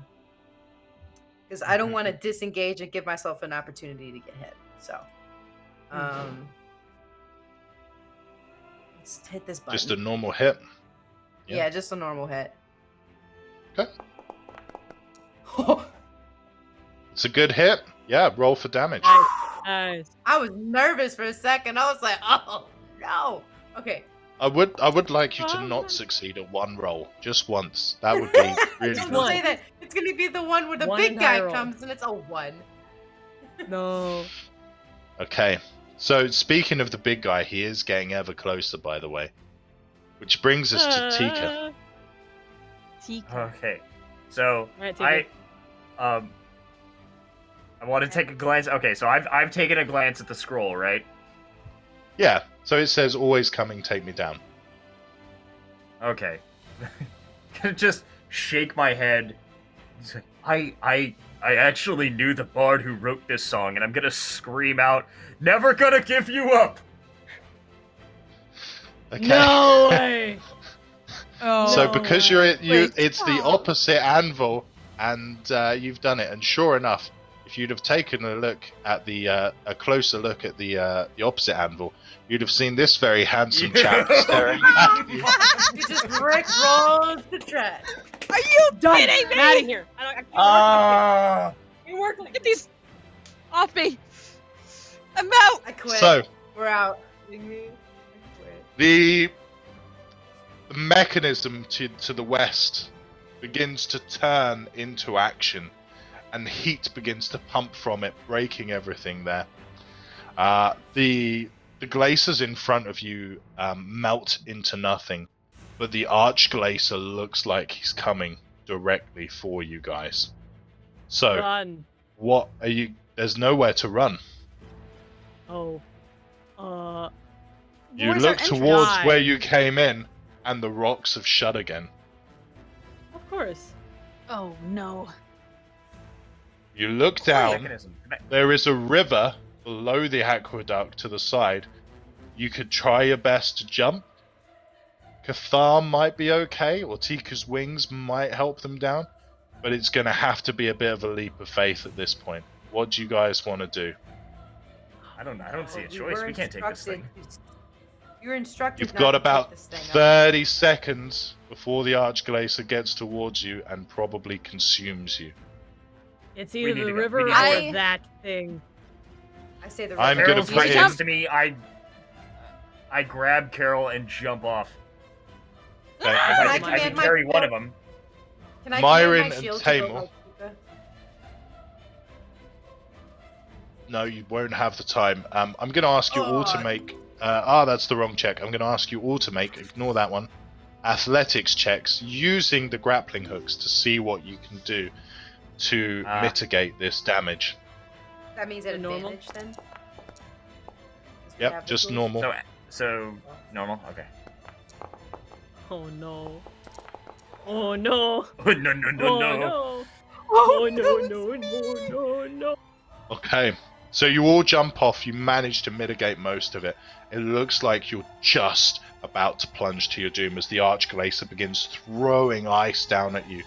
[SPEAKER 5] because I don't want to disengage and give myself an opportunity to get hit. So let's hit this button.
[SPEAKER 1] Just a normal hit.
[SPEAKER 5] yeah, just a normal hit.
[SPEAKER 1] Okay. It's a good hit. Yeah, roll for damage.
[SPEAKER 3] Nice.
[SPEAKER 5] I was nervous for a second. I was like, oh no. Okay.
[SPEAKER 1] I would like you to
[SPEAKER 3] Oh,
[SPEAKER 1] not
[SPEAKER 3] no.
[SPEAKER 1] succeed at one roll, just once. That would be really
[SPEAKER 5] Don't
[SPEAKER 3] one.
[SPEAKER 5] say that. It's gonna be the one where the
[SPEAKER 3] One
[SPEAKER 5] big guy
[SPEAKER 3] entire roll.
[SPEAKER 5] comes and it's a 1.
[SPEAKER 3] No.
[SPEAKER 1] Okay. So speaking of the big guy, he is getting ever closer, by the way. Which brings us to Tika.
[SPEAKER 2] Tika.
[SPEAKER 4] Okay. So
[SPEAKER 3] Alright, Tika.
[SPEAKER 4] I want to take a glance. Okay, so I've taken a glance at the scroll, right?
[SPEAKER 1] Yeah. So it says, "Always coming, take me down."
[SPEAKER 4] Okay. Gonna just shake my head. It's like, I actually knew the bard who wrote this song, and I'm gonna scream out, "Never gonna give you up!"
[SPEAKER 1] Okay.
[SPEAKER 3] No way.
[SPEAKER 2] Oh.
[SPEAKER 1] So
[SPEAKER 3] No
[SPEAKER 1] because
[SPEAKER 3] way.
[SPEAKER 1] it's the opposite anvil, and you've done it. And sure enough, if you'd have taken a look at a closer look at the opposite anvil, you'd have seen this very handsome chap staring back at you.
[SPEAKER 5] You just rickrolled the track.
[SPEAKER 2] Are you
[SPEAKER 3] Done.
[SPEAKER 2] kidding me?
[SPEAKER 3] I'm out of here. I can't
[SPEAKER 4] Ah.
[SPEAKER 3] work like
[SPEAKER 2] Get these off me! I'm out!
[SPEAKER 5] I quit.
[SPEAKER 1] So
[SPEAKER 5] We're out.
[SPEAKER 1] the mechanism to the west begins to turn into action, and heat begins to pump from it, breaking everything there. The glaciers in front of you melt into nothing, but the arch glacier looks like he's coming directly for you guys. So,
[SPEAKER 3] Run.
[SPEAKER 1] what are you? There's nowhere to run.
[SPEAKER 3] Oh.
[SPEAKER 1] You
[SPEAKER 2] Where's our
[SPEAKER 1] look
[SPEAKER 2] entrance?
[SPEAKER 1] towards
[SPEAKER 3] Die.
[SPEAKER 1] where you came in, and the rocks have shut again.
[SPEAKER 3] Of course.
[SPEAKER 2] Oh no.
[SPEAKER 1] You look down.
[SPEAKER 4] Mechanism.
[SPEAKER 1] There is a river below the aqueduct to the side. You could try your best to jump. Cathar might be okay, or Tika's wings might help them down, but it's going to have to be a bit of a leap of faith at this point. What do you guys want to do?
[SPEAKER 4] I don't see a
[SPEAKER 5] We
[SPEAKER 4] choice.
[SPEAKER 5] were
[SPEAKER 4] We can't take this thing.
[SPEAKER 5] instructed- You were instructed.
[SPEAKER 1] You've
[SPEAKER 5] not
[SPEAKER 1] got
[SPEAKER 5] to
[SPEAKER 1] about
[SPEAKER 5] take this thing up.
[SPEAKER 1] 30 seconds before the Archglacier gets towards you and probably consumes you.
[SPEAKER 3] It's
[SPEAKER 4] We
[SPEAKER 3] either
[SPEAKER 4] need
[SPEAKER 3] the
[SPEAKER 4] to go.
[SPEAKER 3] river
[SPEAKER 4] We
[SPEAKER 3] or
[SPEAKER 4] need
[SPEAKER 2] to go.
[SPEAKER 3] that thing.
[SPEAKER 5] I say the
[SPEAKER 1] I'm
[SPEAKER 5] river.
[SPEAKER 1] gonna
[SPEAKER 4] Carol's
[SPEAKER 1] put
[SPEAKER 4] right
[SPEAKER 1] in-
[SPEAKER 4] next to me. I grab Carol and jump off.
[SPEAKER 1] Okay.
[SPEAKER 5] Can I
[SPEAKER 4] I
[SPEAKER 5] command
[SPEAKER 4] can
[SPEAKER 5] my
[SPEAKER 4] carry one
[SPEAKER 5] shield?
[SPEAKER 4] of them.
[SPEAKER 5] Can I
[SPEAKER 1] Myron
[SPEAKER 5] command my
[SPEAKER 1] and
[SPEAKER 5] shield to go
[SPEAKER 1] Tamor.
[SPEAKER 5] like Tika?
[SPEAKER 1] No, you won't have the time. I'm going to ask you all to
[SPEAKER 5] Oh.
[SPEAKER 1] make... that's the wrong check. I'm going to ask you all to make, ignore that one, athletics checks using the grappling hooks to see what you can do to mitigate this damage.
[SPEAKER 5] That means an
[SPEAKER 3] The normal?
[SPEAKER 5] advantage then? 'Cause we
[SPEAKER 1] Yep,
[SPEAKER 5] have the
[SPEAKER 1] just
[SPEAKER 5] tools?
[SPEAKER 1] normal.
[SPEAKER 4] So normal. Okay.
[SPEAKER 3] Oh no. Oh no.
[SPEAKER 4] No, no, no,
[SPEAKER 3] Oh
[SPEAKER 4] no.
[SPEAKER 3] no. Oh no, no, no, no, no.
[SPEAKER 1] Okay, so you all jump off, you manage to mitigate most of it. It looks like you're just about to plunge to your doom as the Archglacier begins throwing ice down at you.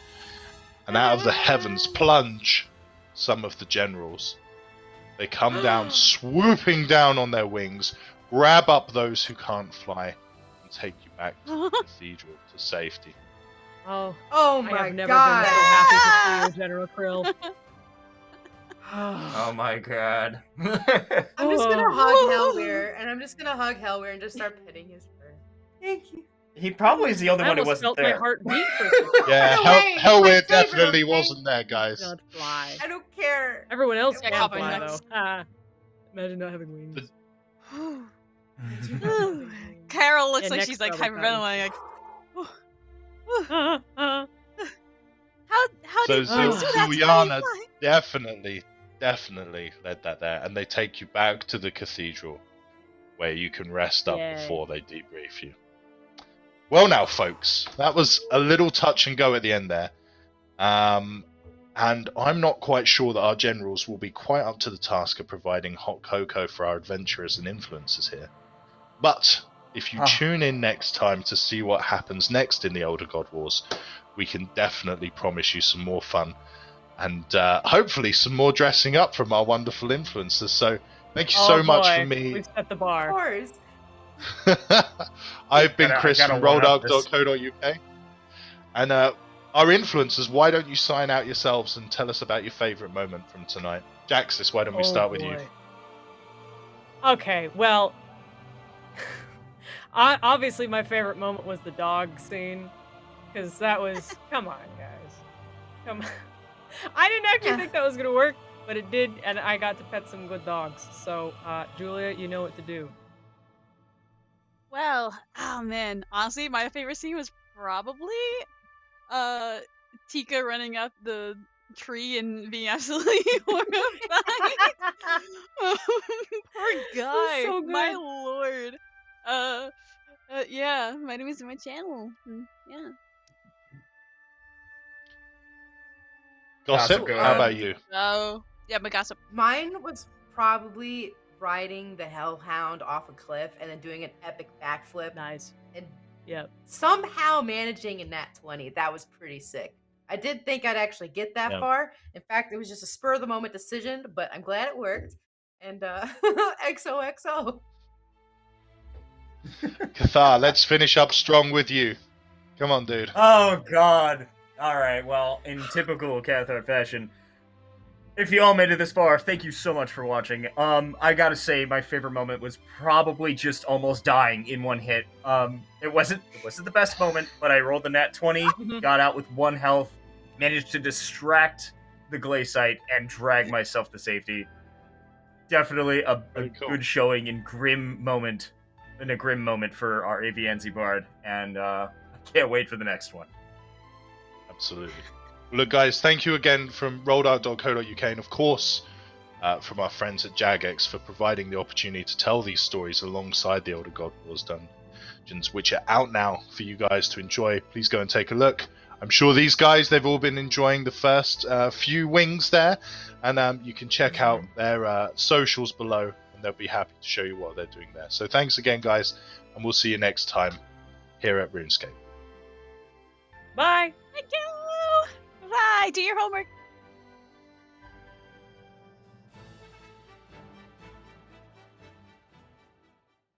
[SPEAKER 1] And out of the heavens plunge some of the generals. They come down, swooping down on their wings, grab up those who can't fly, and take you back to the cathedral to safety.
[SPEAKER 3] Oh,
[SPEAKER 5] Oh
[SPEAKER 3] I
[SPEAKER 5] my
[SPEAKER 3] have never
[SPEAKER 5] god.
[SPEAKER 3] been so happy to see you, General Krill.
[SPEAKER 4] Oh my god.
[SPEAKER 5] I'm just gonna
[SPEAKER 3] Oh.
[SPEAKER 5] hug Hellweir, and I'm just gonna hug Hellweir and just start petting his fur. Thank you.
[SPEAKER 4] He probably is the only
[SPEAKER 3] I
[SPEAKER 4] one who
[SPEAKER 3] almost
[SPEAKER 4] wasn't
[SPEAKER 3] felt my
[SPEAKER 4] there.
[SPEAKER 3] heart beat for a second.
[SPEAKER 1] Yeah,
[SPEAKER 5] No way,
[SPEAKER 1] Hellweir
[SPEAKER 5] my favorite,
[SPEAKER 1] definitely
[SPEAKER 5] okay?
[SPEAKER 1] wasn't there, guys.
[SPEAKER 3] Not fly.
[SPEAKER 5] I don't care.
[SPEAKER 3] Everyone else
[SPEAKER 5] Yeah,
[SPEAKER 3] can
[SPEAKER 2] cowboy
[SPEAKER 3] fly
[SPEAKER 2] nuts.
[SPEAKER 3] though. Imagine not having wings.
[SPEAKER 2] Carol looks
[SPEAKER 3] Yeah,
[SPEAKER 2] like
[SPEAKER 3] next
[SPEAKER 2] she's like
[SPEAKER 3] probably
[SPEAKER 2] hyperventilating. Like,
[SPEAKER 3] Uh, uh,
[SPEAKER 2] how
[SPEAKER 1] So
[SPEAKER 2] did you do that? to
[SPEAKER 1] Zuliana
[SPEAKER 2] me?
[SPEAKER 1] definitely led that there, and they take you back to the cathedral, where you can rest up
[SPEAKER 3] Yay.
[SPEAKER 1] before they debrief you. Well, now, folks, that was a little touch and go at the end there, and I'm not quite sure that our generals will be quite up to the task of providing hot cocoa for our adventurers and influencers here. But if you tune in next time to see what happens next in the Elder God Wars, we can definitely promise you some more fun and hopefully some more dressing up from our wonderful influencers. So thank you so
[SPEAKER 3] oh
[SPEAKER 1] much
[SPEAKER 3] boy,
[SPEAKER 1] for me.
[SPEAKER 3] We've set the
[SPEAKER 5] Of
[SPEAKER 3] bar.
[SPEAKER 5] course.
[SPEAKER 1] I've been
[SPEAKER 4] I
[SPEAKER 1] Chris
[SPEAKER 4] gotta
[SPEAKER 1] from
[SPEAKER 4] one up this.
[SPEAKER 1] rollarc.co.uk. And our influencers, why don't you sign out yourselves and tell us about your favourite moment from tonight? Jaxis, why don't we
[SPEAKER 3] Oh,
[SPEAKER 1] start with you?
[SPEAKER 3] boy. Okay, well, obviously my favorite moment was the dog scene, because that was, come on, guys. Come on. I didn't actually
[SPEAKER 5] Yeah.
[SPEAKER 3] think that was going to work, but it did, and I got to pet some good dogs. So, Julia, you know what to do.
[SPEAKER 2] Well, oh man, honestly, my favorite scene was probably Tika running up the tree and being absolutely horrified. Poor guy.
[SPEAKER 3] so
[SPEAKER 2] My
[SPEAKER 3] good.
[SPEAKER 2] lord. Yeah, my name is my channel. Yeah.
[SPEAKER 1] Gossip,
[SPEAKER 4] Gossip, go
[SPEAKER 1] how
[SPEAKER 4] ahead.
[SPEAKER 1] about you?
[SPEAKER 2] So yeah, my gossip.
[SPEAKER 5] Mine was probably riding the Hellhound off a cliff and then doing an epic backflip
[SPEAKER 3] Nice.
[SPEAKER 5] and
[SPEAKER 3] Yep.
[SPEAKER 5] somehow managing a nat 20. That was pretty sick. I did think I'd actually get that
[SPEAKER 1] Yeah.
[SPEAKER 5] far. In fact, it was just a spur of the moment decision, but I'm glad it worked. And XOXO.
[SPEAKER 1] Cathar, let's finish up strong with you. Come on, dude.
[SPEAKER 4] Oh God! All right. Well, in typical Cathar fashion, if you all made it this far, thank you so much for watching. I gotta say, my favorite moment was probably just almost dying in one hit. It wasn't the best moment, but I rolled the nat 20, got out with 1 health, managed to distract the Glaciite and drag myself to safety. Definitely a
[SPEAKER 1] Very cool.
[SPEAKER 4] good showing in a grim moment for our Avianzi Bard, and I can't wait for the next one.
[SPEAKER 1] Absolutely. Look, guys, thank you again from rollout.co.uk and, of course, from our friends at Jagex for providing the opportunity to tell these stories alongside the Elder God Wars Dungeons, which are out now for you guys to enjoy. Please go and take a look. I'm sure these guys, they've all been enjoying the first few wings there, and you can check out their socials below, and they'll be happy to show you what they're doing there. So thanks again, guys, and we'll see you next time here at RuneScape.
[SPEAKER 3] Bye.
[SPEAKER 2] Thank you. Bye. Do your homework.